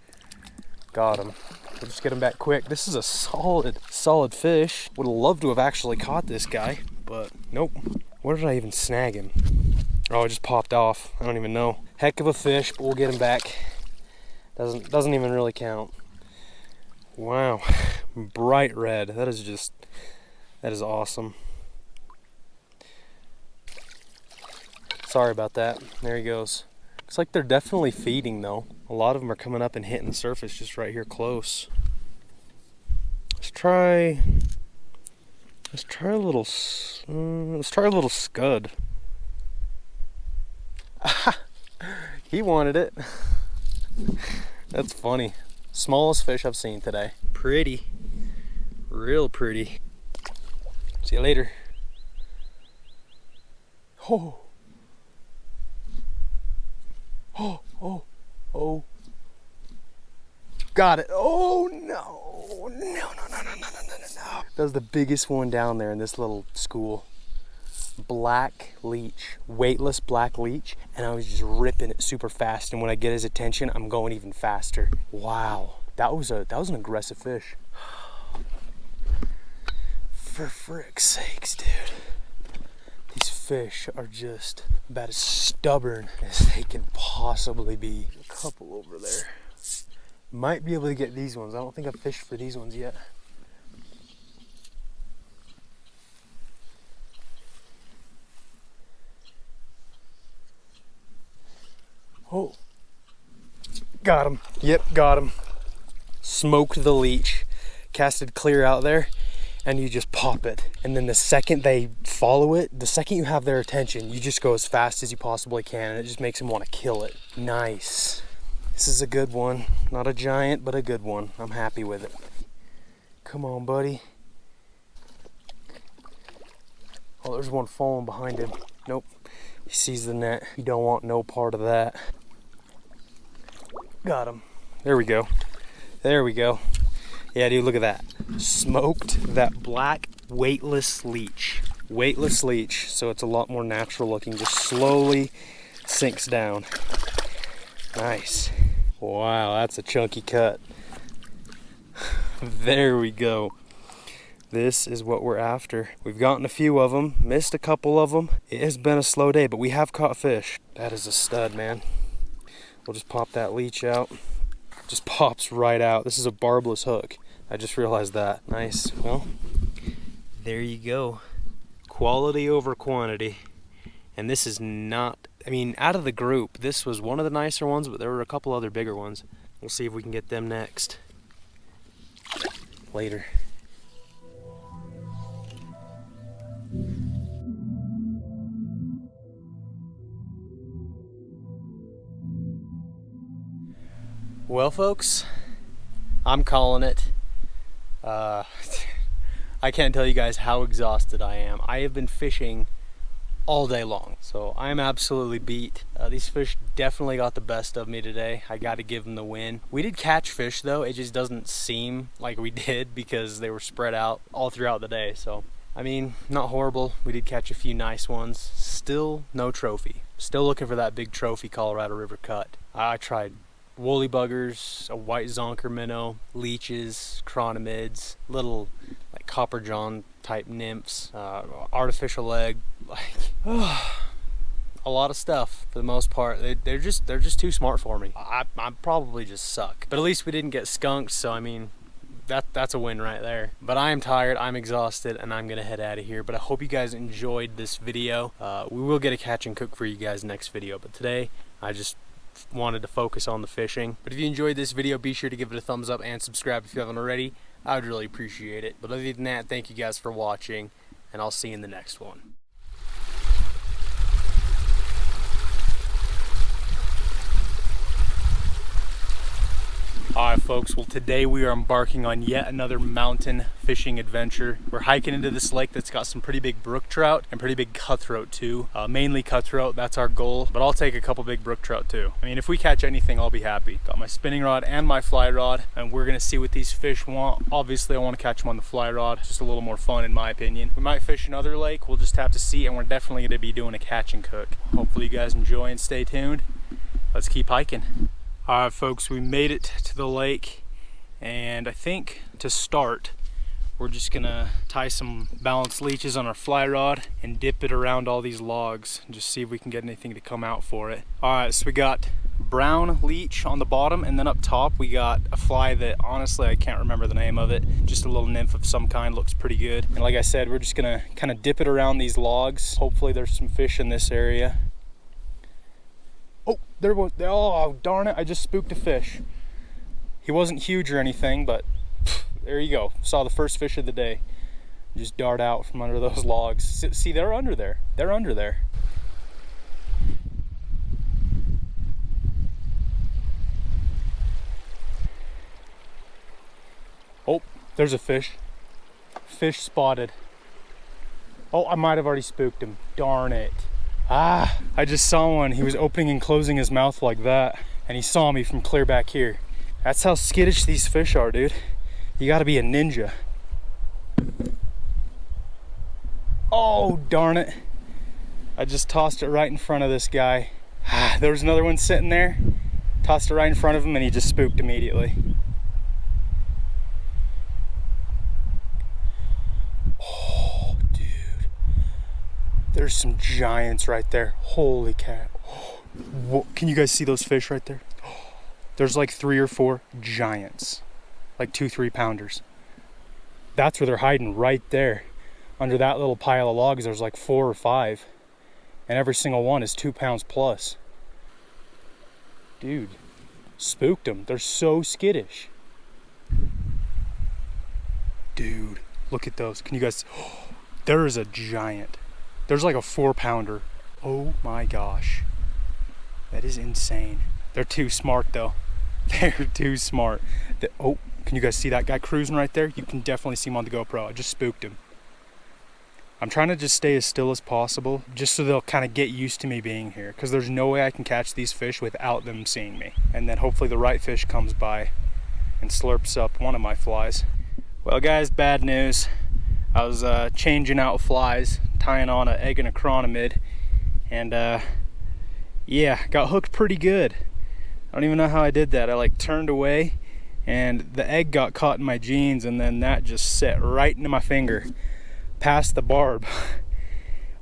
Got him. We'll just get him back quick. This is a solid fish. Would have loved to have actually caught this guy, but nope. Where did I even snag him? Oh, it just popped off. I don't even know. Heck of a fish, but we'll get him back. Doesn't even really count. Wow. Bright red. That is awesome. Sorry about that. There he goes. Looks like they're definitely feeding though. A lot of them are coming up and hitting the surface just right here close. Let's try a little scud. He wanted it. That's funny. Smallest fish I've seen today. Pretty. Real pretty. See you later. Oh. Oh, oh, oh. Got it. Oh, no. No, no, no, no, no, no, no, no. That was the biggest one down there in this little school. Black leech, weightless black leech, and I was just ripping it super fast, and when I get his attention, I'm going even faster. Wow. That was an aggressive fish. For frick's sakes, dude. These fish are just about as stubborn as they can possibly be. There's a couple over there. Might be able to get these ones. I don't think I've fished for these ones yet. Oh, got him. Yep, got him. Smoked the leech, casted clear out there, and you just pop it. And then the second they follow it, the second you have their attention, you just go as fast as you possibly can, and it just makes them want to kill it. Nice. This is a good one. Not a giant, but a good one. I'm happy with it. Come on, buddy. Oh, there's one falling behind him. Nope. He sees the net. You don't want no part of that. Got him. There we go. There we go. Yeah, dude, look at that. Smoked that black weightless leech. Weightless leech, so it's a lot more natural looking. Just slowly sinks down. Nice. Wow, that's a chunky cut. There we go. This is what we're after. We've gotten a few of them, missed a couple of them. It has been a slow day, but we have caught fish. That is a stud, man. We'll just pop that leech out. Just pops right out. This is a barbless hook. I just realized that. Nice. Well, there you go. Quality over quantity. And this is not, I mean, out of the group, this was one of the nicer ones, but there were a couple other bigger ones. We'll see if we can get them next. Later. Well, folks, I'm calling it. I can't tell you guys how exhausted I am. I have been fishing all day long, so I'm absolutely beat. These fish definitely got the best of me today. I got to give them the win. We did catch fish though. It just doesn't seem like we did because they were spread out all throughout the day. So, I mean, not horrible. We did catch a few nice ones. Still no trophy. Still looking for that big trophy Colorado River cut. I tried woolly buggers, a white zonker minnow, leeches, chronomids, little like copper john type nymphs, artificial leg, like a lot of stuff for the most part. They're just too smart for me. I probably just suck. But at least we didn't get skunked, so I mean that's a win right there. But I am tired, I'm exhausted, and I'm gonna head out of here. But I hope you guys enjoyed this video. We will get a catch and cook for you guys next video, but today I just wanted to focus on the fishing. But if you enjoyed this video, be sure to give it a thumbs up and subscribe if you haven't already. I would really appreciate it. But other than that, thank you guys for watching, and I'll see you in the next one. Alright folks, well today we are embarking on yet another mountain fishing adventure. We're hiking into this lake that's got some pretty big brook trout and pretty big cutthroat too. Mainly cutthroat, that's our goal, but I'll take a couple big brook trout too. I mean, if we catch anything, I'll be happy. Got my spinning rod and my fly rod, and we're gonna see what these fish want. Obviously I want to catch them on the fly rod, just a little more fun in my opinion. We might fish another lake, we'll just have to see, and we're definitely gonna be doing a catch and cook. Hopefully you guys enjoy and stay tuned. Let's keep hiking. Alright folks, we made it to the lake, and I think to start we're just gonna tie some balanced leeches on our fly rod and dip it around all these logs and just see if we can get anything to come out for it. Alright, so we got brown leech on the bottom, and then up top we got a fly that honestly I can't remember the name of it. Just a little nymph of some kind, looks pretty good. And like I said, we're just gonna kind of dip it around these logs. Hopefully there's some fish in this area. Oh, there was, oh darn it, I just spooked a fish. He wasn't huge or anything, but there you go. Saw the first fish of the day. Just dart out from under those logs. See, they're under there. They're under there. There's a fish. Fish spotted. Oh, I might have already spooked him. Darn it. Ah, I just saw one. He was opening and closing his mouth like that, and he saw me from clear back here. That's how skittish these fish are, dude. You gotta be a ninja. Oh, darn it. I just tossed it right in front of this guy. Ah, there was another one sitting there. Tossed it right in front of him and he just spooked immediately. Oh, dude. There's some giants right there. Holy cat. Whoa. Can you guys see those fish right there? There's like 3 or 4 giants. Like 2-3 pounders. That's where they're hiding, right there. Under that little pile of logs, there's like 4 or 5. And every single one is 2 pounds plus. Dude, spooked them. They're so skittish. Dude, look at those. Can you guys, there is a giant. There's like a 4 pounder. Oh my gosh. That is insane. They're too smart though. They're too smart. Oh, can you guys see that guy cruising right there? You can definitely see him on the GoPro. I just spooked him. I'm trying to just stay as still as possible, just so they'll kind of get used to me being here, because there's no way I can catch these fish without them seeing me. And then hopefully the right fish comes by and slurps up one of my flies. Well guys, bad news. I was changing out flies, tying on an egg and a chronomid, and yeah, got hooked pretty good. I don't even know how I did that. I like turned away and the egg got caught in my jeans, and then that just set right into my finger. Past the barb.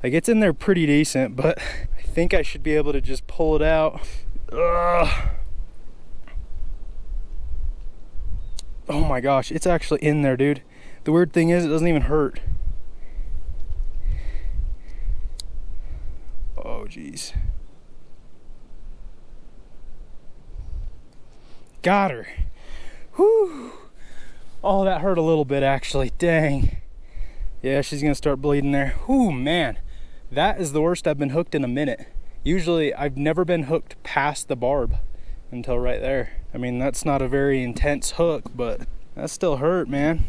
Like, it's in there pretty decent, but I think I should be able to just pull it out. Ugh. Oh my gosh, it's actually in there, dude. The weird thing is, it doesn't even hurt. Oh geez. Got her. Whew. Oh, that hurt a little bit actually. Dang. Yeah, she's gonna start bleeding there. Ooh, man, that is the worst I've been hooked in a minute. Usually, I've never been hooked past the barb until right there. I mean, that's not a very intense hook, but that still hurt, man.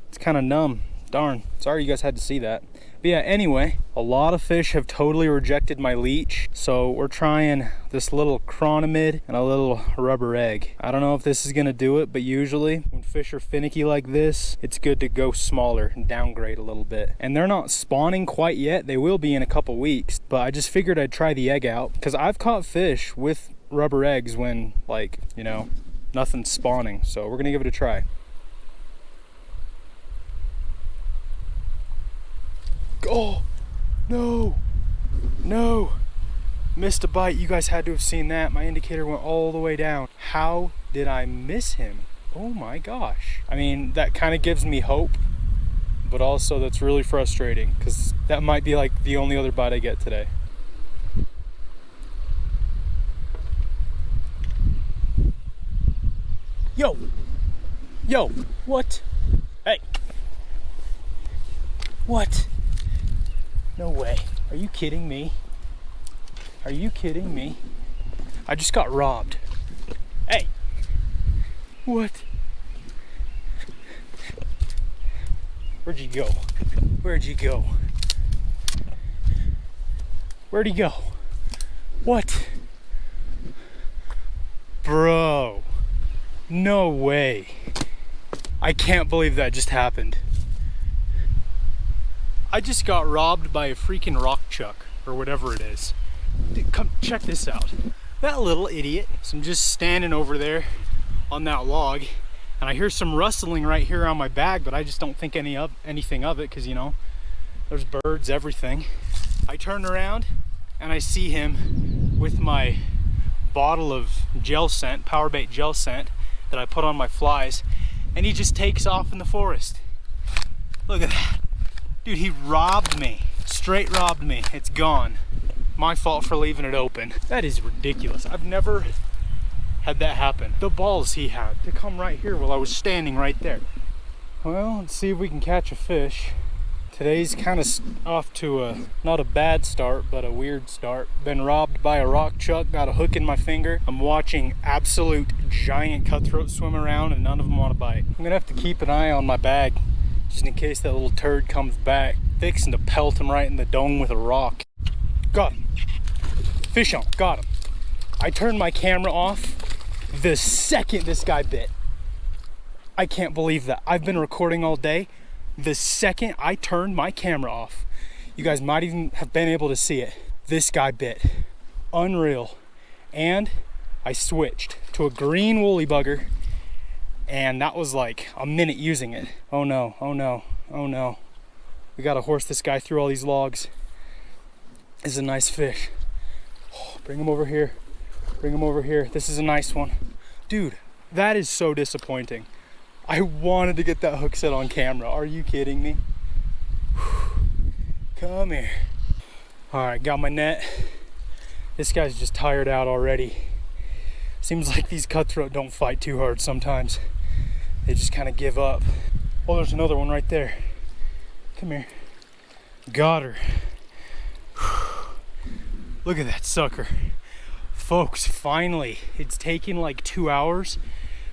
It's kind of numb. Darn, sorry you guys had to see that. But yeah, anyway, a lot of fish have totally rejected my leech, so we're trying this little chronomid and a little rubber egg. I don't know if this is gonna do it, but usually when fish are finicky like this, it's good to go smaller and downgrade a little bit. And they're not spawning quite yet. They will be in a couple weeks, but I just figured I'd try the egg out, because I've caught fish with rubber eggs when, like, you know, nothing's spawning. So we're gonna give it a try. Oh, no, no, missed a bite. You guys had to have seen that. My indicator went all the way down. How did I miss him? Oh my gosh. I mean, that kind of gives me hope, but also that's really frustrating, because that might be like the only other bite I get today. Yo, yo, what? Hey, what? No way. Are you kidding me? Are you kidding me? I just got robbed. Hey! What? Where'd you go? Where'd you go? Where'd he go? What? Bro. No way. I can't believe that just happened. I just got robbed by a freaking rock chuck, or whatever it is. Dude, come check this out. That little idiot. So I'm just standing over there on that log, and I hear some rustling right here on my bag, but I just don't think anything of it, because, you know, there's birds, everything. I turn around and I see him with my bottle of gel scent, power bait gel scent that I put on my flies, and he just takes off in the forest. Look at that. Dude, he robbed me. Straight robbed me. It's gone. My fault for leaving it open. That is ridiculous. I've never had that happen. The balls he had to come right here while I was standing right there. Well, let's see if we can catch a fish Today's kind of off to not a bad start, but a weird start. Been robbed by a rock chuck, got a hook in my finger. I'm watching absolute giant cutthroat swim around and none of them want to bite. I'm gonna have to keep an eye on my bag just in case that little turd comes back. Fixing to pelt him right in the dome with a rock. Got him. Fish on, got him. I turned my camera off the second this guy bit. I can't believe that. I've been recording all day. The second I turned my camera off, you guys might even have been able to see it. This guy bit. Unreal. And I switched to a green woolly bugger, and that was like a minute using it. Oh no, oh no, oh no. We gotta horse this guy through all these logs. This is a nice fish. Oh, bring him over here. Bring him over here. This is a nice one. Dude, that is so disappointing. I wanted to get that hook set on camera. Are you kidding me? Come here. All right, got my net. This guy's just tired out already. Seems like these cutthroat don't fight too hard sometimes. They just kind of give up. Oh, there's another one right there. Come here. Got her. Look at that sucker. Folks, finally. It's taken like 2 hours.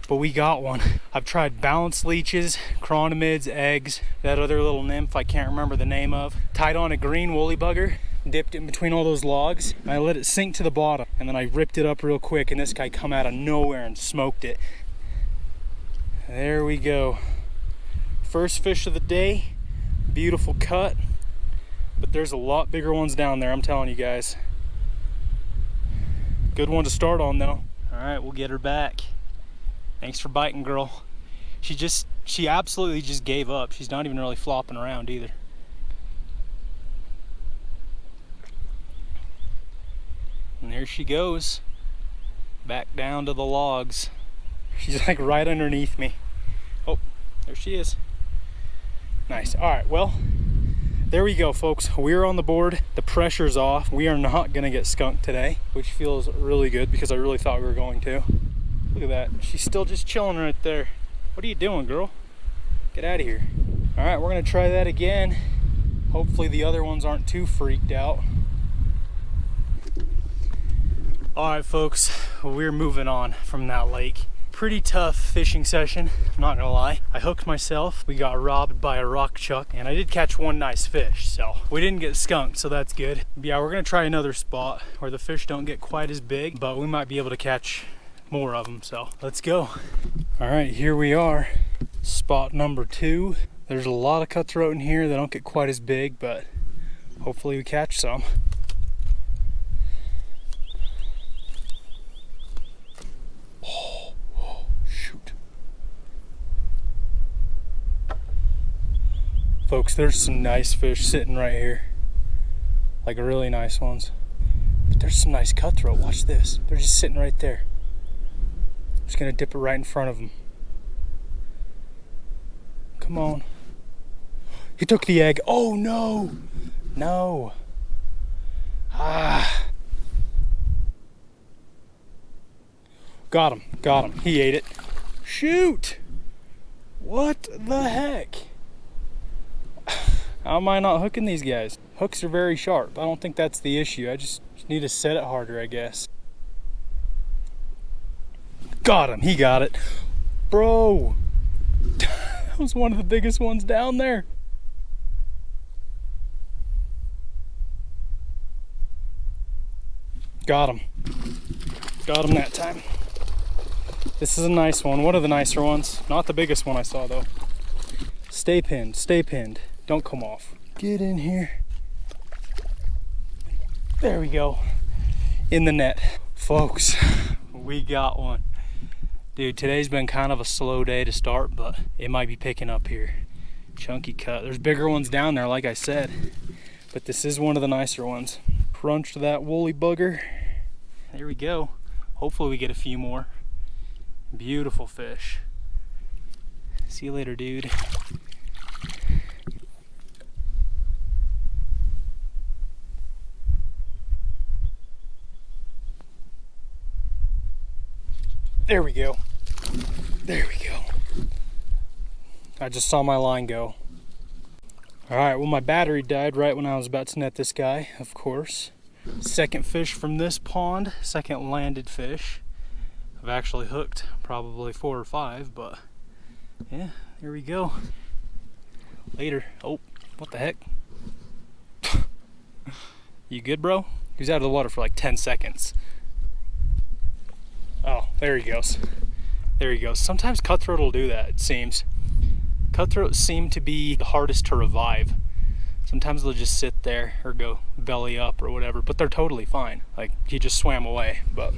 But we got one. I've tried balance leeches, chronomids, eggs, that other little nymph I can't remember the name of. Tied on a green woolly bugger, dipped it in between all those logs, and I let it sink to the bottom. And then I ripped it up real quick, and this guy come out of nowhere and smoked it. There we go. First fish of the day, beautiful cut. But there's a lot bigger ones down there, I'm telling you guys. Good one to start on though. All right, we'll get her back. Thanks for biting, girl. She absolutely just gave up. She's not even really flopping around either. And there she goes. Back down to the logs. She's like right underneath me. Oh, there she is. Nice. All right, well, there we go, folks. We're on the board. The pressure's off. We are not gonna get skunked today, which feels really good because I really thought we were going to. Look at that. She's still just chilling right there. What are you doing, girl? Get out of here. All right, we're gonna try that again. Hopefully the other ones aren't too freaked out. All right, folks, we're moving on from that lake. Pretty tough fishing session, I'm not gonna lie. I hooked myself. We got robbed by a rock chuck, and I did catch one nice fish, so we didn't get skunked, so that's good. But yeah, we're gonna try another spot where the fish don't get quite as big, but we might be able to catch more of them, so let's go. All right, here we are, spot number 2. There's a lot of cutthroat in here. They don't get quite as big, but hopefully we catch some. Oh, shoot. Folks, there's some nice fish sitting right here, like really nice ones. But there's some nice cutthroat. Watch this. They're just sitting right there. Just gonna dip it right in front of him. Come on. He took the egg. Oh no! No. Ah. Got him. Got him. He ate it. Shoot! What the heck? How am I not hooking these guys? Hooks are very sharp. I don't think that's the issue. I just need to set it harder, I guess. Got him. He got it. Bro, that was one of the biggest ones down there. Got him. Got him that time. This is a nice one. One of the nicer ones. Not the biggest one I saw though. Stay pinned. Stay pinned. Don't come off. Get in here. There we go. In the net. Folks, we got one. Dude, today's been kind of a slow day to start, but it might be picking up here. Chunky cut. There's bigger ones down there, like I said, but this is one of the nicer ones. Crunched that woolly bugger. There we go. Hopefully we get a few more. Beautiful fish. See you later, dude. There we go. There we go. I just saw my line go. All right, well, my battery died right when I was about to net this guy, of course. Second fish from this pond, second landed fish. I've actually hooked probably 4 or 5, but yeah, here we go. Later. Oh, what the heck? You good, bro? He was out of the water for like 10 seconds. Oh, there he goes. There he goes. Sometimes cutthroat will do that, it seems. Cutthroats seem to be the hardest to revive. Sometimes they'll just sit there or go belly up or whatever, but they're totally fine. Like, he just swam away, but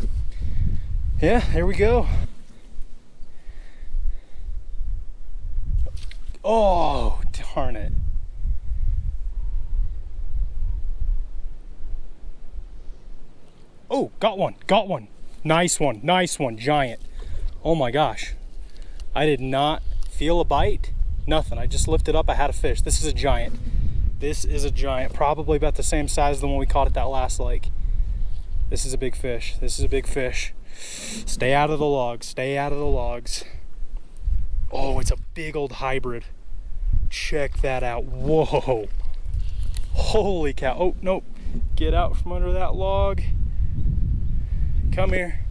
yeah, here we go. Oh, darn it. Oh, got one, got one. Nice one, giant. Oh my gosh. I did not feel a bite, nothing. I just lifted up, I had a fish. This is a giant. This is a giant, probably about the same size as the one we caught at that last lake. This is a big fish, this is a big fish. Stay out of the logs, stay out of the logs. Oh, it's a big old hybrid. Check that out, whoa. Holy cow, oh, nope. Get out from under that log. Come here,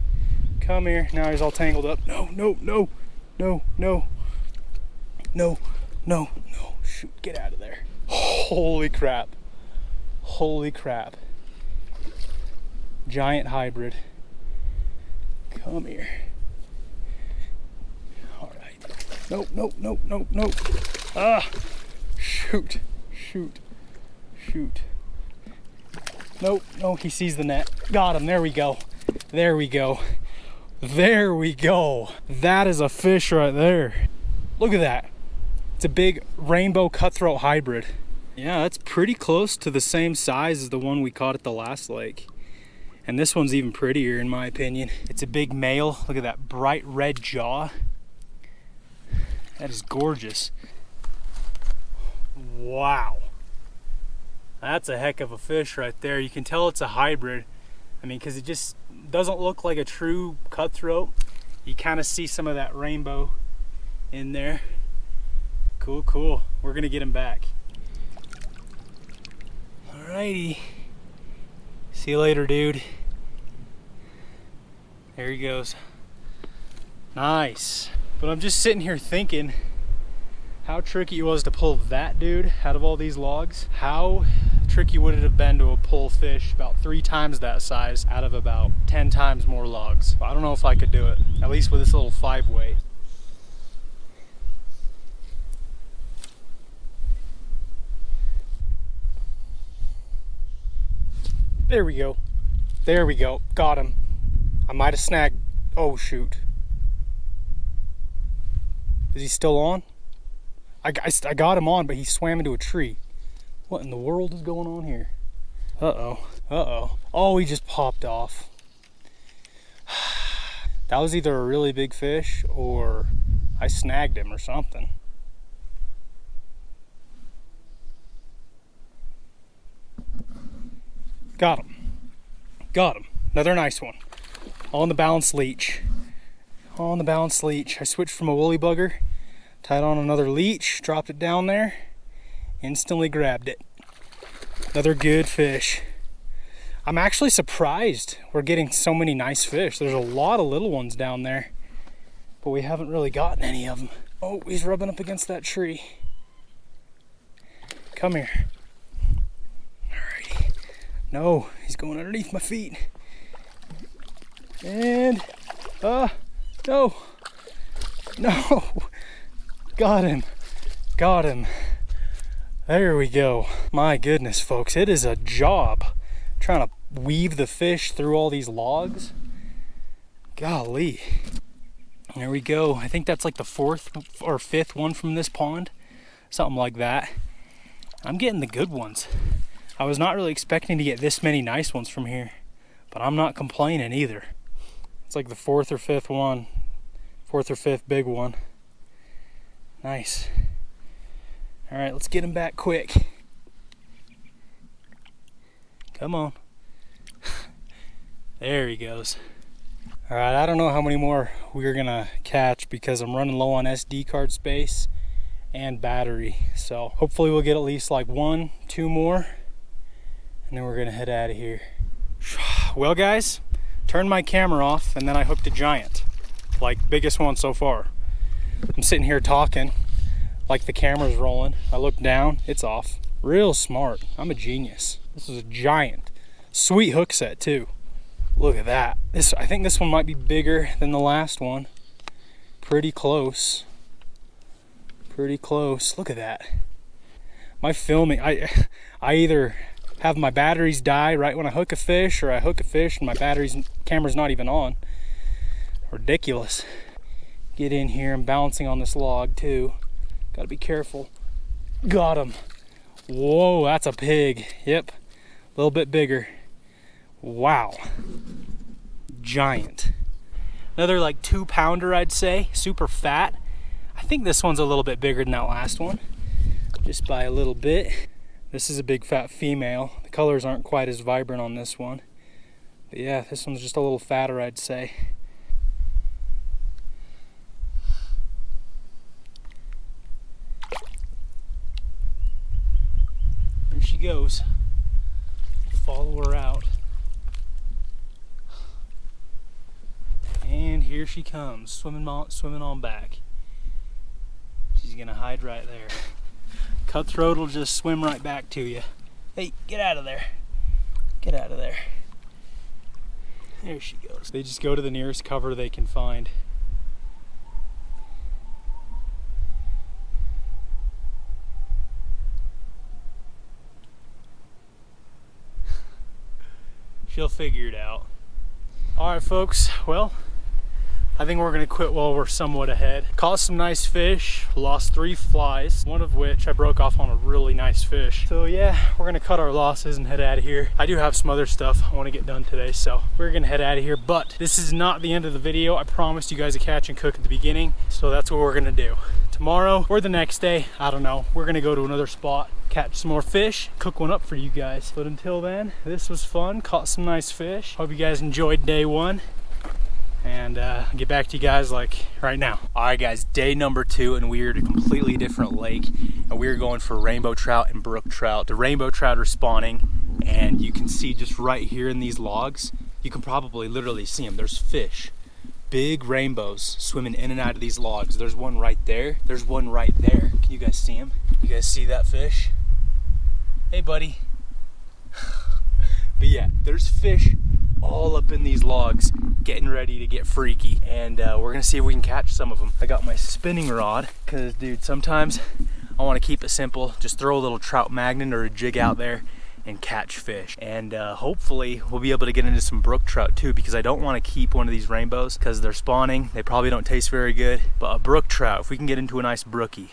come here. Now he's all tangled up. No, no, no, no, no, no, no, no. Shoot, get out of there. Holy crap. Holy crap. Giant hybrid. Come here. All right. Nope, nope, nope, nope, nope. Ah, shoot, shoot, shoot. Nope, no, he sees the net. Got him, there we go. There we go. There we go. That is a fish right there. Look at that. It's a big rainbow cutthroat hybrid. Yeah, that's pretty close to the same size as the one we caught at the last lake. And this one's even prettier in my opinion. It's a big male. Look at that bright red jaw. That is gorgeous. Wow. That's a heck of a fish right there. You can tell it's a hybrid. I mean, because it just doesn't look like a true cutthroat. You kind of see some of that rainbow in there. Cool, cool. We're gonna get him back. Alrighty. See you later, dude. There he goes. Nice. But I'm just sitting here thinking how tricky it was to pull that dude out of all these logs. How tricky would it have been to pull fish about 3 times that size out of about 10 times more logs? I don't know if I could do it, at least with this little 5-weight. There we go. There we go. Got him. I might have snagged. Oh, shoot. Is he still on? I got him on, but he swam into a tree. What in the world is going on here? Uh-oh. Uh-oh. Oh, he just popped off. That was either a really big fish or I snagged him or something. Got him. Got him. Another nice one. On the balanced leech. On the balanced leech. I switched from a woolly bugger, tied on another leech, dropped it down there, instantly grabbed it. Another good fish. I'm actually surprised we're getting so many nice fish. There's a lot of little ones down there, but we haven't really gotten any of them. Oh, he's rubbing up against that tree. Come here. Alrighty. No, he's going underneath my feet. And, no. No. Got him. Got him. There we go. My goodness, folks, it is a job trying to weave the fish through all these logs. Golly. There we go. I think that's like the 4th or 5th one from this pond. Something like that. I'm getting the good ones. I was not really expecting to get this many nice ones from here, but I'm not complaining either. It's like the 4th or 5th one. 4th or 5th big one. Nice. All right, let's get him back quick. Come on. There he goes. All right, I don't know how many more we're gonna catch because I'm running low on SD card space and battery. So hopefully we'll get at least like 1, 2 more, and then we're gonna head out of here. Well guys, turned my camera off and then I hooked a giant, like biggest one so far. I'm sitting here talking like the camera's rolling. I look down, it's off. Real smart, I'm a genius. This is a giant. Sweet hook set too. Look at that. I think this one might be bigger than the last one. Pretty close. Pretty close. Look at that. My filming, I either have my batteries die right when I hook a fish, or I hook a fish and my camera's not even on. Ridiculous. Get in here. I'm balancing on this log too. Gotta be careful. Got him. Whoa, that's a pig. Yep, a little bit bigger. Wow. Giant. Another like 2-pounder, I'd say. Super fat. I think this one's a little bit bigger than that last one, just by a little bit. This is a big fat female. The colors aren't quite as vibrant on this one. But yeah, this one's just a little fatter, I'd say. There she goes. Follow her out. And here she comes, swimming on back. She's gonna hide right there. Cutthroat will just swim right back to you. Hey, get out of there. Get out of there. There she goes. They just go to the nearest cover they can find. She'll figure it out. All right, folks, well, I think we're gonna quit while we're somewhat ahead. Caught some nice fish, lost 3 flies, one of which I broke off on a really nice fish. So yeah, we're gonna cut our losses and head out of here. I do have some other stuff I wanna get done today, so we're gonna head out of here, but this is not the end of the video. I promised you guys a catch and cook at the beginning, so that's what we're gonna do. Tomorrow or the next day, I don't know, we're gonna go to another spot, catch some more fish, cook one up for you guys. But until then, this was fun, caught some nice fish. Hope you guys enjoyed day 1. And get back to you guys like right now. All right guys, day number 2, and we're at a completely different lake, and we're going for rainbow trout and brook trout. The rainbow trout are spawning, and you can see just right here in these logs, you can probably literally see them. There's fish, big rainbows swimming in and out of these logs. There's one right there. There's one right there. Can you guys see him? You guys see that fish? Hey buddy. But yeah, there's fish all up in these logs getting ready to get freaky, and we're gonna see if we can catch some of them. I got my spinning rod because, dude, sometimes I want to keep it simple. Just throw a little trout magnet or a jig out there and catch fish, and hopefully we'll be able to get into some brook trout too, because I don't want to keep one of these rainbows because they're spawning. They probably don't taste very good, but a brook trout, if we can get into a nice brookie,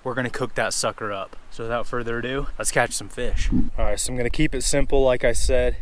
we're gonna cook that sucker up. So without further ado, let's catch some fish. All right, so I'm gonna keep it simple like I said,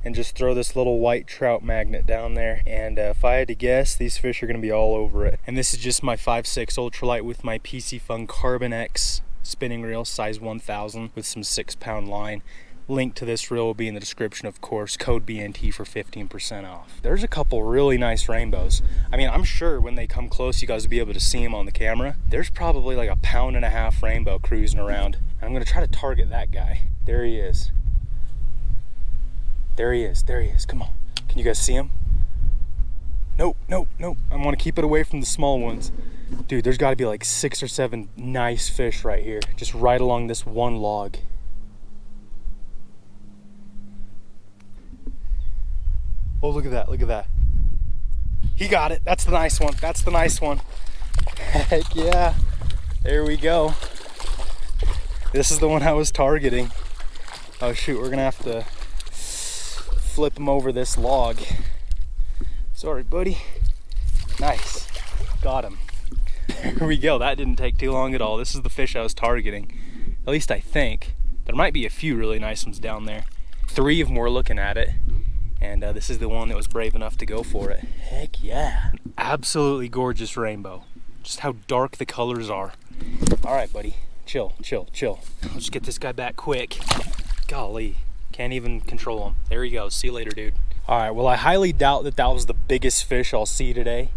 and just throw this little white trout magnet down there, and if I had to guess, these fish are gonna be all over it. And this is just my 5.6 ultralight with my PC Fun Carbon X spinning reel, size 1000, with some 6-pound line. Link to this reel will be in the description, of course. Code BNT for 15% off. There's a couple really nice rainbows. I mean, I'm sure when they come close, you guys will be able to see them on the camera. There's probably like a 1.5 pound rainbow cruising around. I'm gonna try to target that guy. There he is. There he is, there he is, come on. Can you guys see him? Nope, nope, nope. I wanna keep it away from the small ones. Dude, there's gotta be like 6 or 7 nice fish right here, just right along this one log. Oh, look at that, look at that. He got it, that's the nice one, that's the nice one. Heck yeah, there we go. This is the one I was targeting. Oh shoot, we're gonna have to flip him over this log. Sorry, buddy. Nice, got him. There we go, that didn't take too long at all. This is the fish I was targeting, at least I think. There might be a few really nice ones down there. 3 of them were looking at it, and this is the one that was brave enough to go for it. Heck yeah. Absolutely gorgeous rainbow. Just how dark the colors are. All right, buddy, chill, chill, chill. Let's get this guy back quick. Golly, can't even control him. There he goes, see you later, dude. All right, well, I highly doubt that was the biggest fish I'll see today.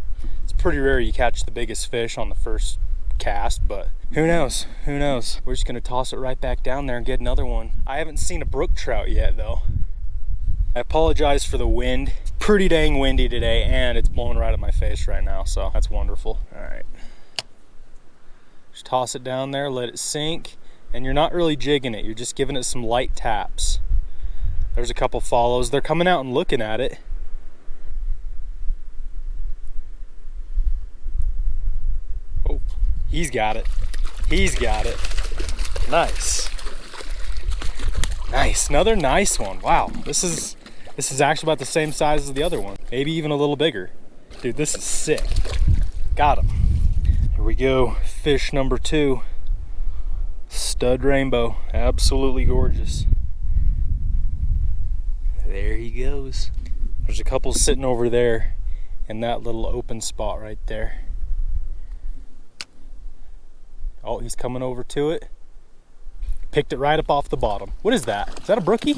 It's pretty rare you catch the biggest fish on the first cast, but who knows? Who knows? We're just gonna toss it right back down there and get another one. I haven't seen a brook trout yet though. I apologize for the wind. It's pretty dang windy today and it's blowing right at my face right now, so that's wonderful. All right. Just toss it down there, let it sink, and you're not really jigging it, you're just giving it some light taps. There's a couple follows. They're coming out and looking at it. Oh, he's got it. He's got it. Nice. Nice, another nice one. Wow, this is actually about the same size as the other one. Maybe even a little bigger. Dude, this is sick. Got him. Here we go, fish number 2. Stud rainbow, absolutely gorgeous. There he goes. There's a couple sitting over there in that little open spot right there. Oh, he's coming over to it. Picked it right up off the bottom. What is that? Is that a brookie?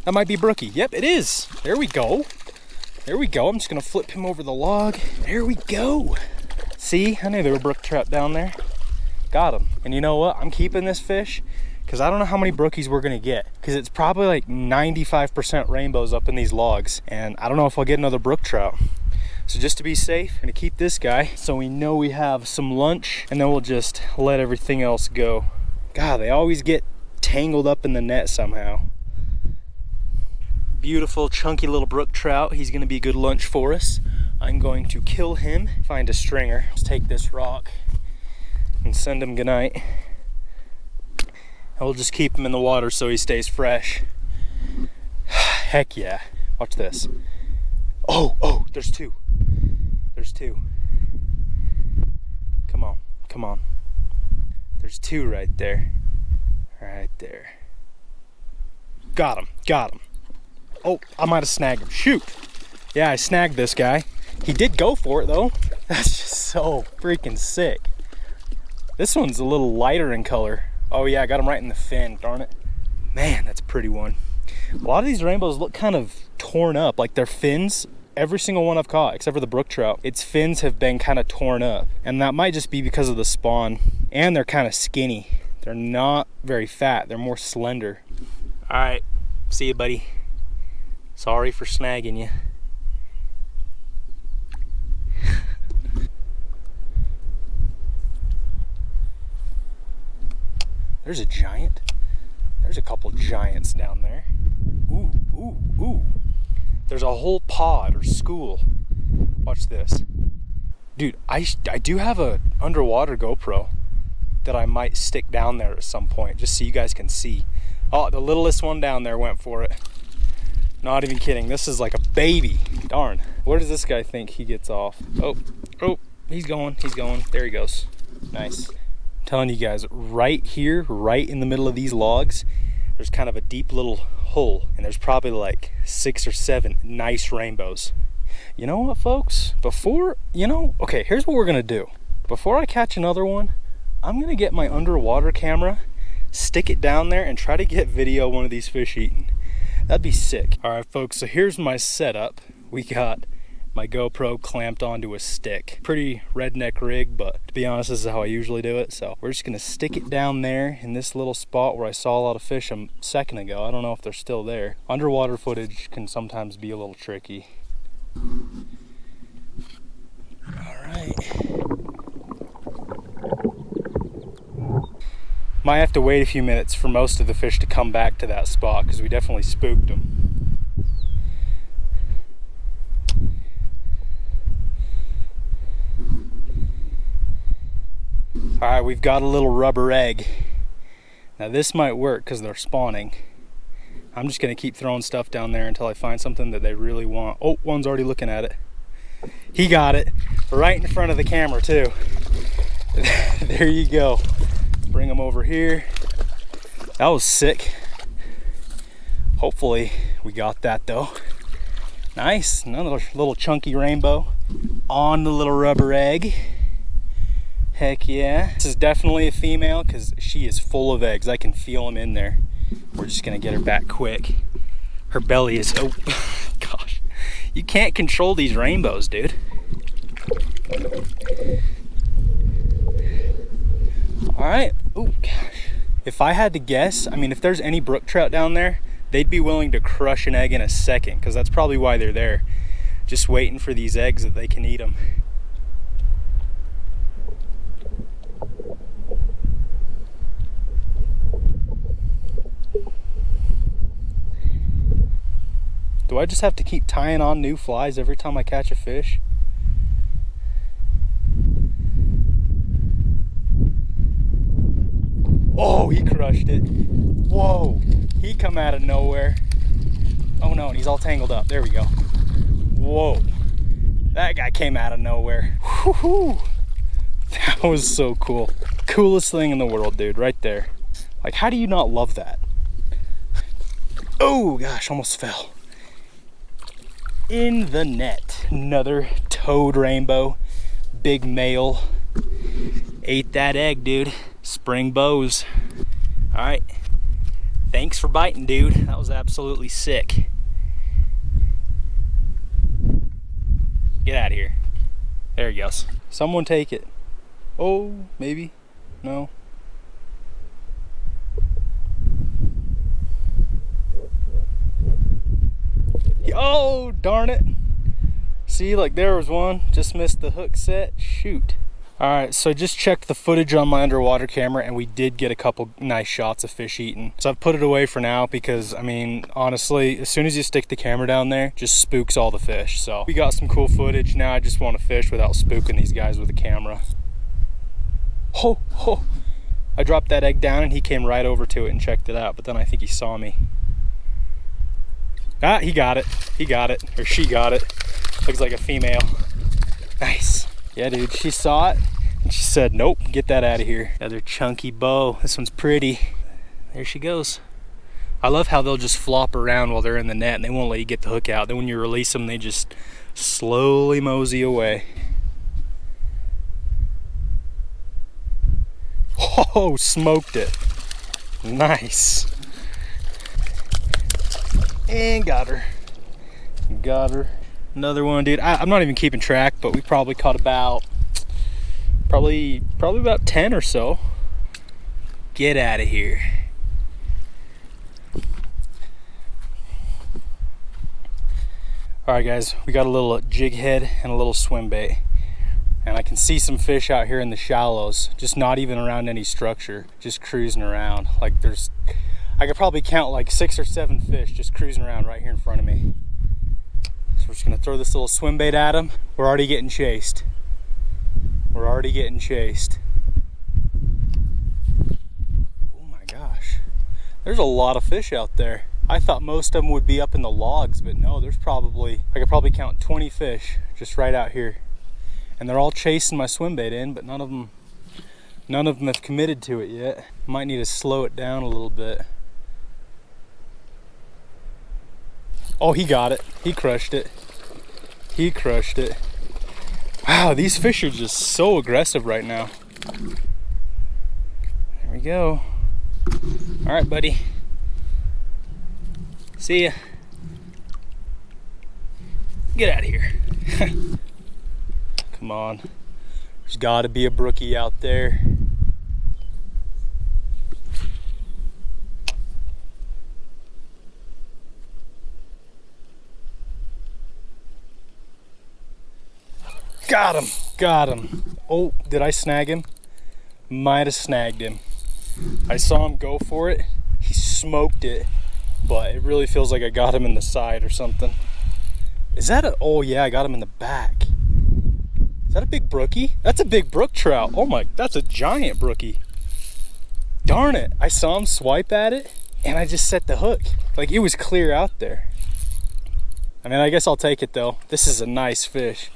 That might be brookie. Yep, it is. There we go. There we go. I'm just gonna flip him over the log. There we go. See, I knew there were brook trout down there. Got him. And you know what? I'm keeping this fish because I don't know how many brookies we're gonna get, because it's probably like 95% rainbows up in these logs, and I don't know if I'll get another brook trout. So just to be safe, I'm gonna keep this guy so we know we have some lunch, and then we'll just let everything else go. God, they always get tangled up in the net somehow. Beautiful chunky little brook trout. He's gonna be a good lunch for us. I'm going to kill him, find a stringer. Let's take this rock and send him goodnight. And we'll just keep him in the water so he stays fresh. Heck yeah. Watch this. Oh, there's 2. There's 2. Come on, come on. There's 2 right there. Right there. Got him, got him. Oh, I might have snagged him. Shoot. Yeah, I snagged this guy. He did go for it though. That's just so freaking sick. This one's a little lighter in color. Oh yeah, I got him right in the fin, darn it. Man, that's a pretty one. A lot of these rainbows look kind of torn up, like their fins, every single one I've caught, except for the brook trout, its fins have been kind of torn up. And that might just be because of the spawn. And they're kind of skinny. They're not very fat, they're more slender. All right, see you, buddy. Sorry for snagging you. There's a giant. There's a couple giants down there. Ooh, ooh, ooh. There's a whole pod or school. Watch this. Dude, I do have a underwater GoPro that I might stick down there at some point, just so you guys can see. Oh, the littlest one down there went for it. Not even kidding. This is like a baby. Darn. Where does this guy think he gets off? Oh, he's going. There he goes. Nice. Telling you guys, right here, right in the middle of these logs, there's kind of a deep little hole, and there's probably like 6 or 7 nice rainbows. You know what, folks? Okay, here's what we're gonna do. Before I catch another one, I'm gonna get my underwater camera, stick it down there, and try to get video of one of these fish eating. That'd be sick. All right, folks, so here's my setup. We got my GoPro clamped onto a stick. Pretty redneck rig, but to be honest, this is how I usually do it. So we're just gonna stick it down there in this little spot where I saw a lot of fish a second ago. I don't know if they're still there. Underwater footage can sometimes be a little tricky. All right. Might have to wait a few minutes for most of the fish to come back to that spot because we definitely spooked them. All right, we've got a little rubber egg. Now this might work because they're spawning. I'm just gonna keep throwing stuff down there until I find something that they really want. Oh, one's already looking at it. He got it right in front of the camera too. There you go. Bring them over here. That was sick. Hopefully we got that though. Nice, another little chunky rainbow on the little rubber egg. Heck yeah. This is definitely a female because she is full of eggs. I can feel them in there. We're just gonna get her back quick. Her belly is, oh gosh. You can't control these rainbows, dude. All right. Oh gosh. If I had to guess, I mean, if there's any brook trout down there, they'd be willing to crush an egg in a second, because that's probably why they're there. Just waiting for these eggs that they can eat them. Do I just have to keep tying on new flies every time I catch a fish? Oh, he crushed it. Whoa, he come out of nowhere. Oh no, and he's all tangled up. There we go. Whoa, that guy came out of nowhere. Woo-hoo. That was so cool. Coolest thing in the world, dude, right there. Like, how do you not love that? Oh gosh, almost fell. In the net. Another toad rainbow, big male. Ate that egg, dude. Spring bows. All right, thanks for biting, dude. That was absolutely sick. Get out of here. There he goes. Someone take it. Oh, maybe. No. Oh, darn it. See, like there was one. Just missed the hook set. Shoot. All right, so I just checked the footage on my underwater camera and we did get a couple nice shots of fish eating. So I've put it away for now because, I mean, honestly, as soon as you stick the camera down there, just spooks all the fish. So we got some cool footage. Now I just want to fish without spooking these guys with a camera. Oh, oh. I dropped that egg down and he came right over to it and checked it out, but then I think he saw me. Ah, he got it. He got it, or she got it. Looks like a female. Nice. Yeah, dude, she saw it and she said, nope, get that out of here. Another chunky bow. This one's pretty. There she goes. I love how they'll just flop around while they're in the net and they won't let you get the hook out. Then when you release them, they just slowly mosey away. Oh, smoked it. Nice. And got her. Got her. Another one, dude. I'm not even keeping track, but we probably caught about probably about 10 or so. Get out of here. All right, guys, we got a little jig head and a little swim bait, and I can see some fish out here in the shallows, just not even around any structure, just cruising around. Like I could probably count like 6 or 7 fish just cruising around right here in front of me. So we're just gonna throw this little swim bait at them. We're already getting chased. We're already getting chased. Oh my gosh. There's a lot of fish out there. I thought most of them would be up in the logs, but no, there's probably, I could probably count 20 fish just right out here. And they're all chasing my swim bait in, but none of them have committed to it yet. Might need to slow it down a little bit. Oh, he got it. He crushed it. He crushed it. Wow, these fish are just so aggressive right now. There we go. All right, buddy. See ya. Get out of here. Come on. There's gotta be a brookie out there. Got him, got him. Oh, did I snag him? Might have snagged him. I saw him go for it. He smoked it, but it really feels like I got him in the side or something. Is that a, oh yeah, I got him in the back. Is that a big brookie? That's a big brook trout. Oh my, that's a giant brookie. Darn it, I saw him swipe at it and I just set the hook. Like it was clear out there. I mean, I guess I'll take it though. This is a nice fish.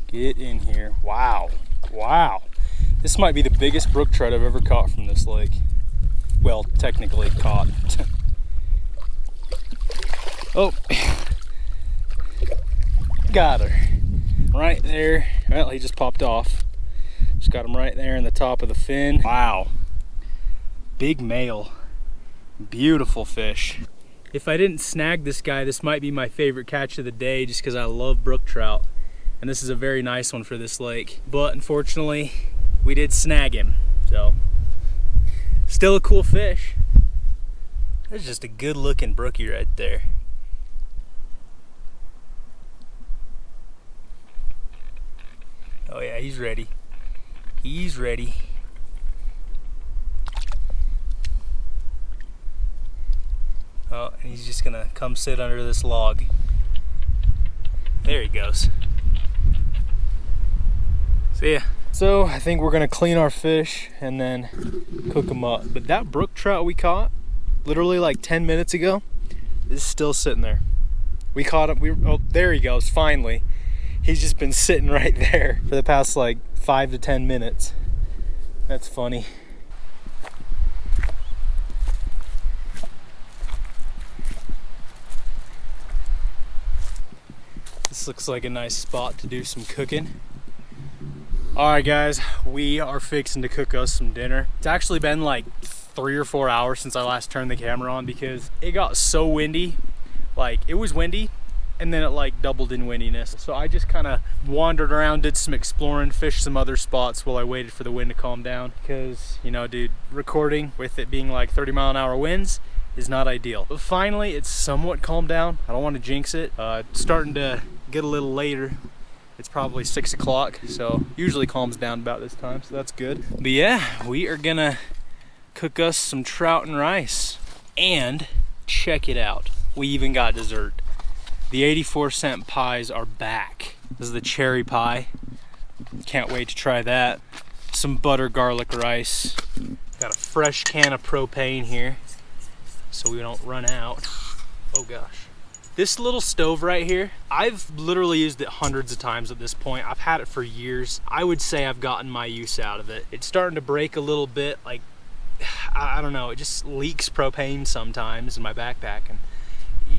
Get in here. Wow. Wow. This might be the biggest brook trout I've ever caught from this lake. Well, technically caught. Oh. Got her. Right there. Well, he just popped off. Just got him right there in the top of the fin. Wow. Big male. Beautiful fish. If I didn't snag this guy, this might be my favorite catch of the day just because I love brook trout. and this is a very nice one for this lake. But unfortunately, we did snag him, so still a cool fish. There's just a good looking brookie right there. Oh yeah, he's ready. He's ready. Oh, and he's just gonna come sit under this log. There he goes. See ya. So I think we're gonna clean our fish and then cook them up. But that brook trout we caught literally like 10 minutes ago is still sitting there. We caught him, oh, there he goes, finally. He's just been sitting right there for the past like 5 to 10 minutes. That's funny. This looks like a nice spot to do some cooking. All right guys, we are fixing to cook us some dinner. It's actually been like 3 or 4 hours since I last turned the camera on because it got so windy. Like, it was windy and then it like doubled in windiness. So I just kind of wandered around, did some exploring, fished some other spots while I waited for the wind to calm down. Because, you know, dude, recording with it being like 30-mile-an-hour winds is not ideal. But finally, it's somewhat calmed down. I don't want to jinx it. It's starting to get a little later. It's probably 6 o'clock, so usually calms down about this time, so that's good. But yeah, we are gonna cook us some trout and rice. And check it out, we even got dessert. The 84-cent pies are back. This is the cherry pie. Can't wait to try that. Some butter garlic rice. Got a fresh can of propane here so we don't run out. Oh gosh. This little stove right here, I've literally used it hundreds of times at this point. I've had it for years. I would say I've gotten my use out of it. It's starting to break a little bit, like, I don't know, it just leaks propane sometimes in my backpack, and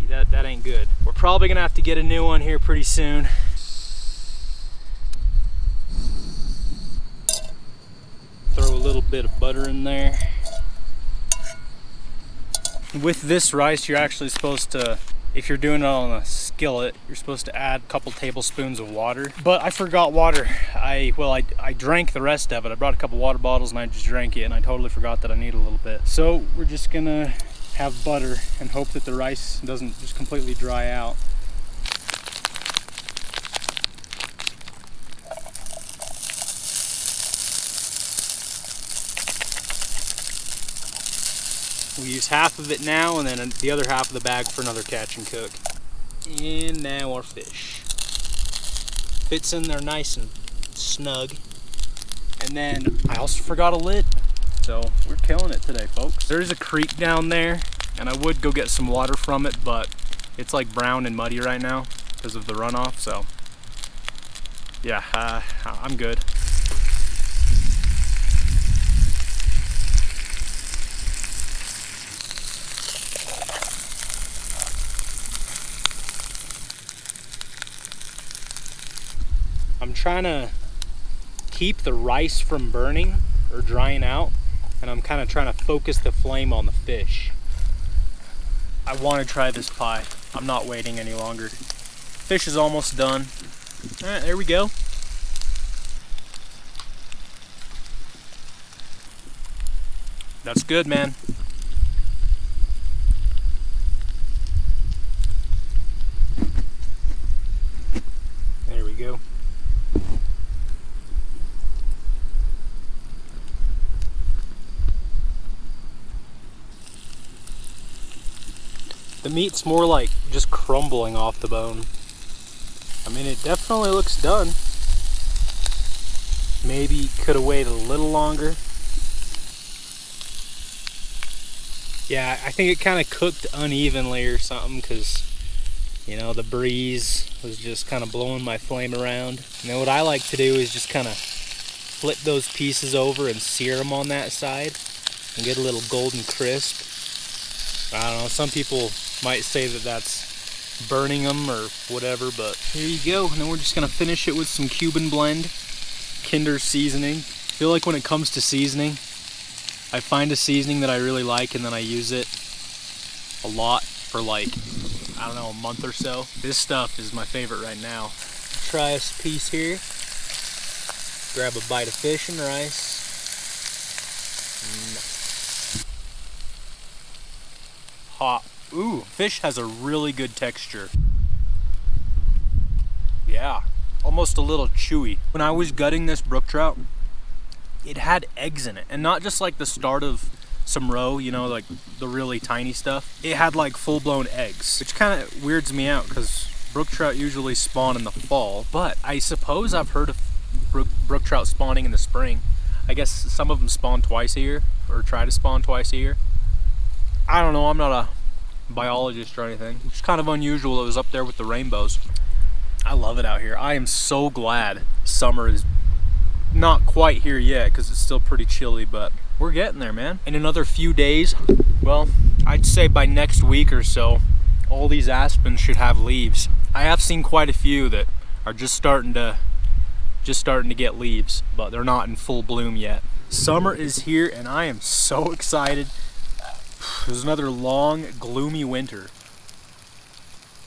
that ain't good. We're probably gonna have to get a new one here pretty soon. Throw a little bit of butter in there. With this rice, you're actually supposed to, if you're doing it on a skillet, you're supposed to add a couple tablespoons of water. But I forgot water. I drank the rest of it. I brought a couple water bottles and I just drank it, and I totally forgot that I need a little bit. So we're just gonna have butter and hope that the rice doesn't just completely dry out. We use half of it now and then the other half of the bag for another catch and cook. And now our fish. Fits in there nice and snug. And then I also forgot a lid. So we're killing it today, folks. There's a creek down there and I would go get some water from it, but it's like brown and muddy right now because of the runoff, so yeah, I'm good. I'm trying to keep the rice from burning or drying out, and I'm kind of trying to focus the flame on the fish. I want to try this pie. I'm not waiting any longer. Fish is almost done. All right, there we go. That's good, man. There we go. The meat's more like just crumbling off the bone. I mean, it definitely looks done. Maybe could have waited a little longer. Yeah, I think it kind of cooked unevenly or something because, you know, the breeze was just kind of blowing my flame around. And then what I like to do is just kind of flip those pieces over and sear them on that side and get a little golden crisp. I don't know, some people might say that that's burning them or whatever, but here you go. And then we're just gonna finish it with some Cuban blend, Kinder seasoning. I feel like when it comes to seasoning, I find a seasoning that I really like and then I use it a lot for like, I don't know, a month or so. This stuff is my favorite right now. try us a piece here. Grab a bite of fish and rice. Hot. Ooh, fish has a really good texture. Yeah, almost a little chewy. When I was gutting this brook trout, it had eggs in it, and not just like the start of some roe, you know, like the really tiny stuff. It had like full-blown eggs, which kind of weirds me out because brook trout usually spawn in the fall, but I suppose I've heard of brook trout spawning in the spring. I guess some of them spawn twice a year, or try to spawn twice a year. I don't know, I'm not a biologist or anything. It's kind of unusual. It was up there with the rainbows. I love it out here. I am so glad summer is not quite here yet because it's still pretty chilly, but we're getting there, man. In another few days, well, I'd say by next week or so, all these aspens should have leaves. I have seen quite a few that are just starting to get leaves, but they're not in full bloom yet. Summer is here and I am so excited. There's another long, gloomy winter.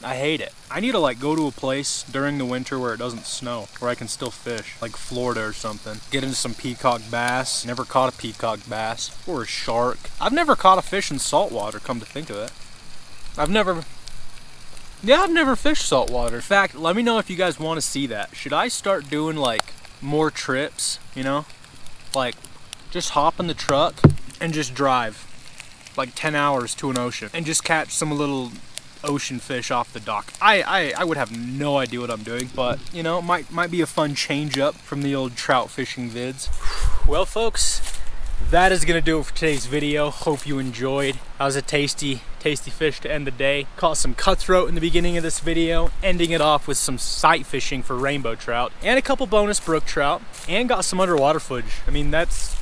I hate it. I need to like go to a place during the winter where it doesn't snow, where I can still fish, like Florida or something. Get into some peacock bass. Never caught a peacock bass. Or a shark. I've never caught a fish in saltwater, come to think of it. I've never fished saltwater. In fact, let me know if you guys want to see that. Should I start doing like more trips, you know? Like just hop in the truck and just drive like 10 hours to an ocean and just catch some little ocean fish off the dock. I would have no idea what I'm doing, but you know, might be a fun change up from the old trout fishing vids. Well folks, that is gonna do it for today's video. Hope you enjoyed. That was a tasty fish to end the day. Caught some cutthroat in the beginning of this video, ending it off with some sight fishing for rainbow trout and a couple bonus brook trout, and got some underwater footage. I mean, that's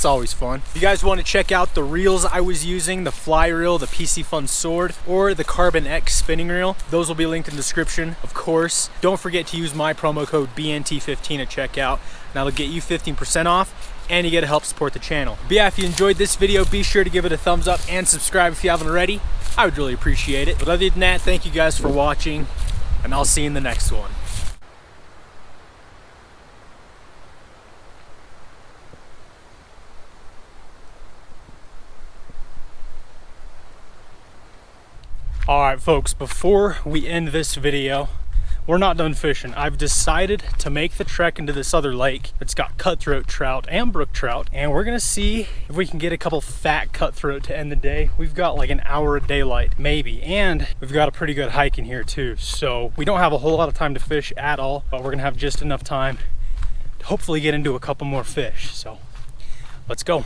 always fun. If you guys want to check out the reels I was using, the fly reel, the PC Fun sword, or the Carbon X spinning reel, those will be linked in the description, of course. Don't forget to use my promo code BNT15 at checkout. That'll get you 15% off, and you get to help support the channel. But yeah, if you enjoyed this video, be sure to give it a thumbs up and subscribe if you haven't already. I would really appreciate it. But other than that, thank you guys for watching, and I'll see you in the next one. All right, folks, before we end this video, we're not done fishing. I've decided to make the trek into this other lake. It's got cutthroat trout and brook trout, and we're gonna see if we can get a couple fat cutthroat to end the day. We've got like an hour of daylight, maybe, and we've got a pretty good hike in here too. So we don't have a whole lot of time to fish at all, but we're gonna have just enough time to hopefully get into a couple more fish. So let's go.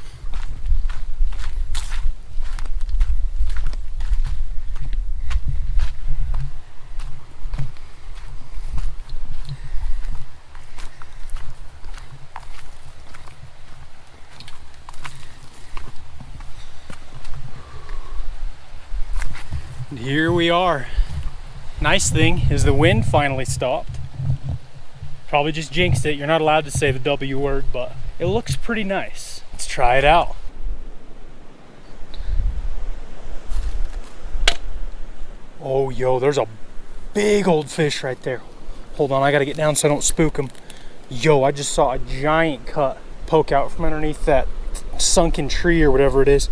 Here we are. Nice thing is the wind finally stopped. Probably just jinxed it. You're not allowed to say the W word, but it looks pretty nice. Let's try it out. Oh, yo, there's a big old fish right there. Hold on, I gotta get down so I don't spook him. Yo, I just saw a giant cut poke out from underneath that sunken tree or whatever it is.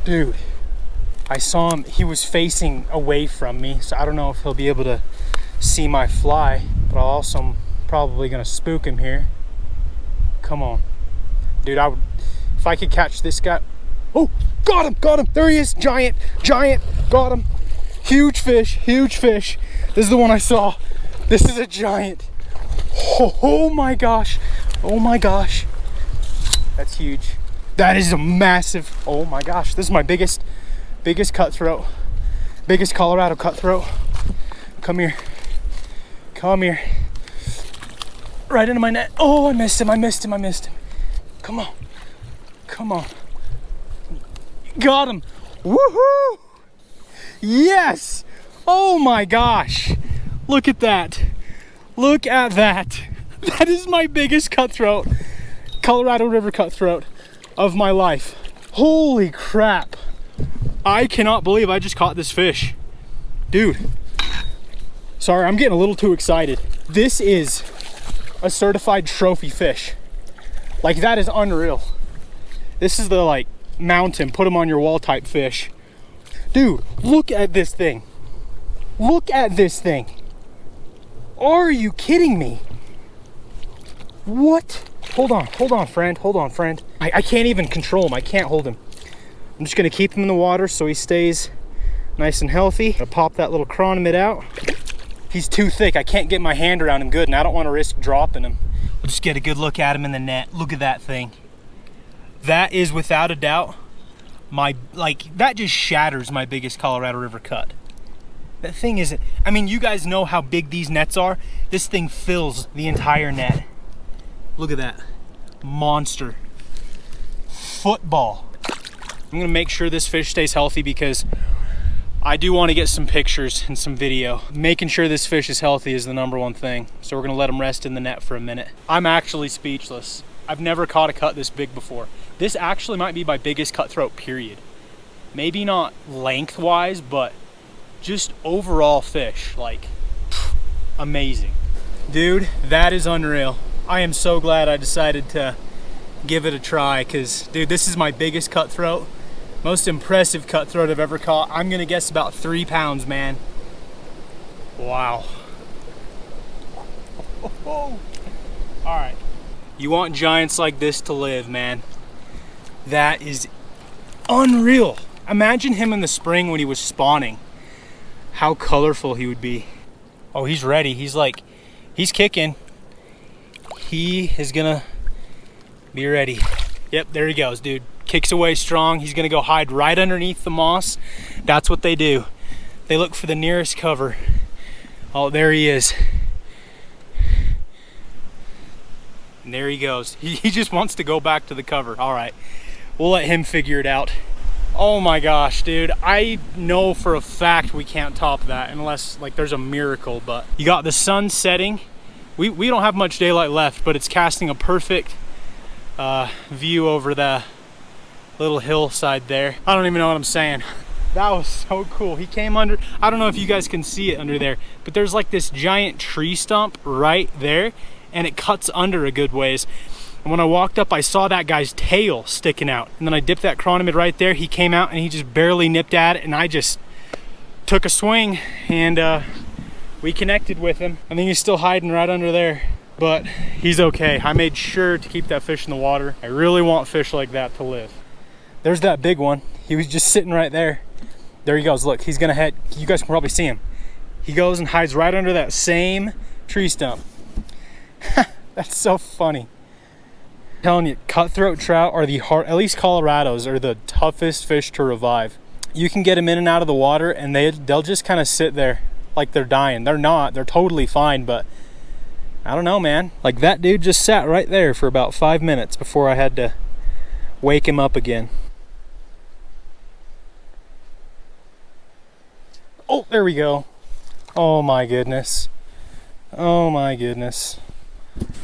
Dude. I saw him, he was facing away from me, so I don't know if he'll be able to see my fly, but I'm also probably gonna spook him here. Come on. Dude, if I could catch this guy. Oh, got him, there he is, giant, got him. Huge fish. This is the one I saw. This is a giant. Oh my gosh, that's huge. That is a massive, oh my gosh, this is my biggest cutthroat, biggest Colorado cutthroat. Come here, right into my net. Oh, I missed him. Come on, got him. Woohoo, yes. Oh my gosh, look at that, that is my biggest cutthroat, Colorado River cutthroat of my life. Holy crap, I cannot believe I just caught this fish. Dude, sorry, I'm getting a little too excited. This is a certified trophy fish. Like, that is unreal. This is the like mountain, put them on your wall type fish. Dude, look at this thing. Look at this thing. Are you kidding me? What? Hold on, friend. I can't even control him. I can't hold him. I'm just gonna keep him in the water so he stays nice and healthy. I'll pop that little chronomid out. He's too thick. I can't get my hand around him good, and I don't want to risk dropping him. We'll just get a good look at him in the net. Look at that thing. That is without a doubt that just shatters my biggest Colorado River cut. That thing is, I mean, you guys know how big these nets are. This thing fills the entire net. Look at that. Monster. Football. I'm gonna make sure this fish stays healthy because I do want to get some pictures and some video. Making sure this fish is healthy is the #1 thing. So we're gonna let him rest in the net for a minute. I'm actually speechless. I've never caught a cut this big before. This actually might be my biggest cutthroat, period. Maybe not lengthwise, but just overall fish, like, amazing. Dude, that is unreal. I am so glad I decided to give it a try, because, dude, this is my biggest cutthroat. Most impressive cutthroat I've ever caught. I'm gonna guess about 3 pounds, man. Wow. All right. You want giants like this to live, man. That is unreal. Imagine him in the spring when he was spawning. How colorful he would be. Oh, he's ready. He's kicking. He is gonna be ready. Yep, there he goes, dude. Kicks away strong. He's gonna go hide right underneath the moss. That's what they do. They look for the nearest cover. Oh, there he is. And there he goes. He just wants to go back to the cover. All right, we'll let him figure it out. Oh my gosh, dude. I know for a fact we can't top that unless like there's a miracle, but you got the sun setting. We don't have much daylight left, but it's casting a perfect view over the little hillside there. I don't even know what I'm saying. That was so cool. He came under, I don't know if you guys can see it under there, but there's like this giant tree stump right there, and it cuts under a good ways. And when I walked up, I saw that guy's tail sticking out. And then I dipped that chronomid right there. He came out and he just barely nipped at it, and I just took a swing and we connected with him. I think he's still hiding right under there, but he's okay. I made sure to keep that fish in the water. I really want fish like that to live. There's that big one. He was just sitting right there. There he goes. Look, he's gonna head. You guys can probably see him. He goes and hides right under that same tree stump. That's so funny. I'm telling you, cutthroat trout are the hard, at least Colorado's, are the toughest fish to revive. You can get them in and out of the water and they'll just kind of sit there like they're dying. They're not, they're totally fine, but I don't know, man. Like that dude just sat right there for about 5 minutes before I had to wake him up again. Oh, there we go. Oh my goodness. Oh my goodness.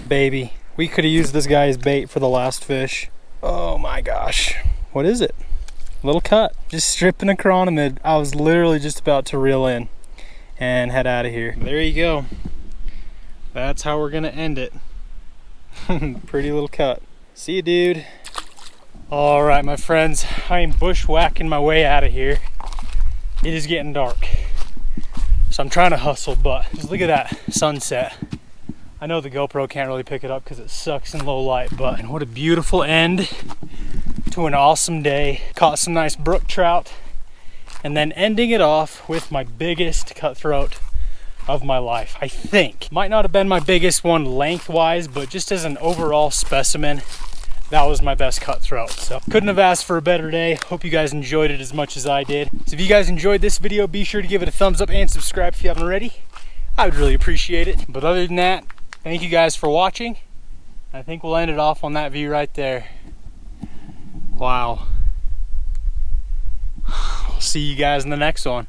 Baby. We could have used this guy as bait for the last fish. Oh my gosh. What is it? Little cut. Just stripping a chronomid. I was literally just about to reel in and head out of here. There you go. That's how we're gonna end it. Pretty little cut. See you, dude. All right, my friends. I am bushwhacking my way out of here. It is getting dark. So I'm trying to hustle, but just look at that sunset. I know the GoPro can't really pick it up because it sucks in low light, but what a beautiful end to an awesome day. Caught some nice brook trout, and then ending it off with my biggest cutthroat of my life, I think. Might not have been my biggest one lengthwise, but just as an overall specimen, that was my best cutthroat. So couldn't have asked for a better day. Hope you guys enjoyed it as much as I did. So if you guys enjoyed this video, be sure to give it a thumbs up and subscribe if you haven't already. I would really appreciate it. But other than that, thank you guys for watching. I think we'll end it off on that view right there. Wow. I'll see you guys in the next one.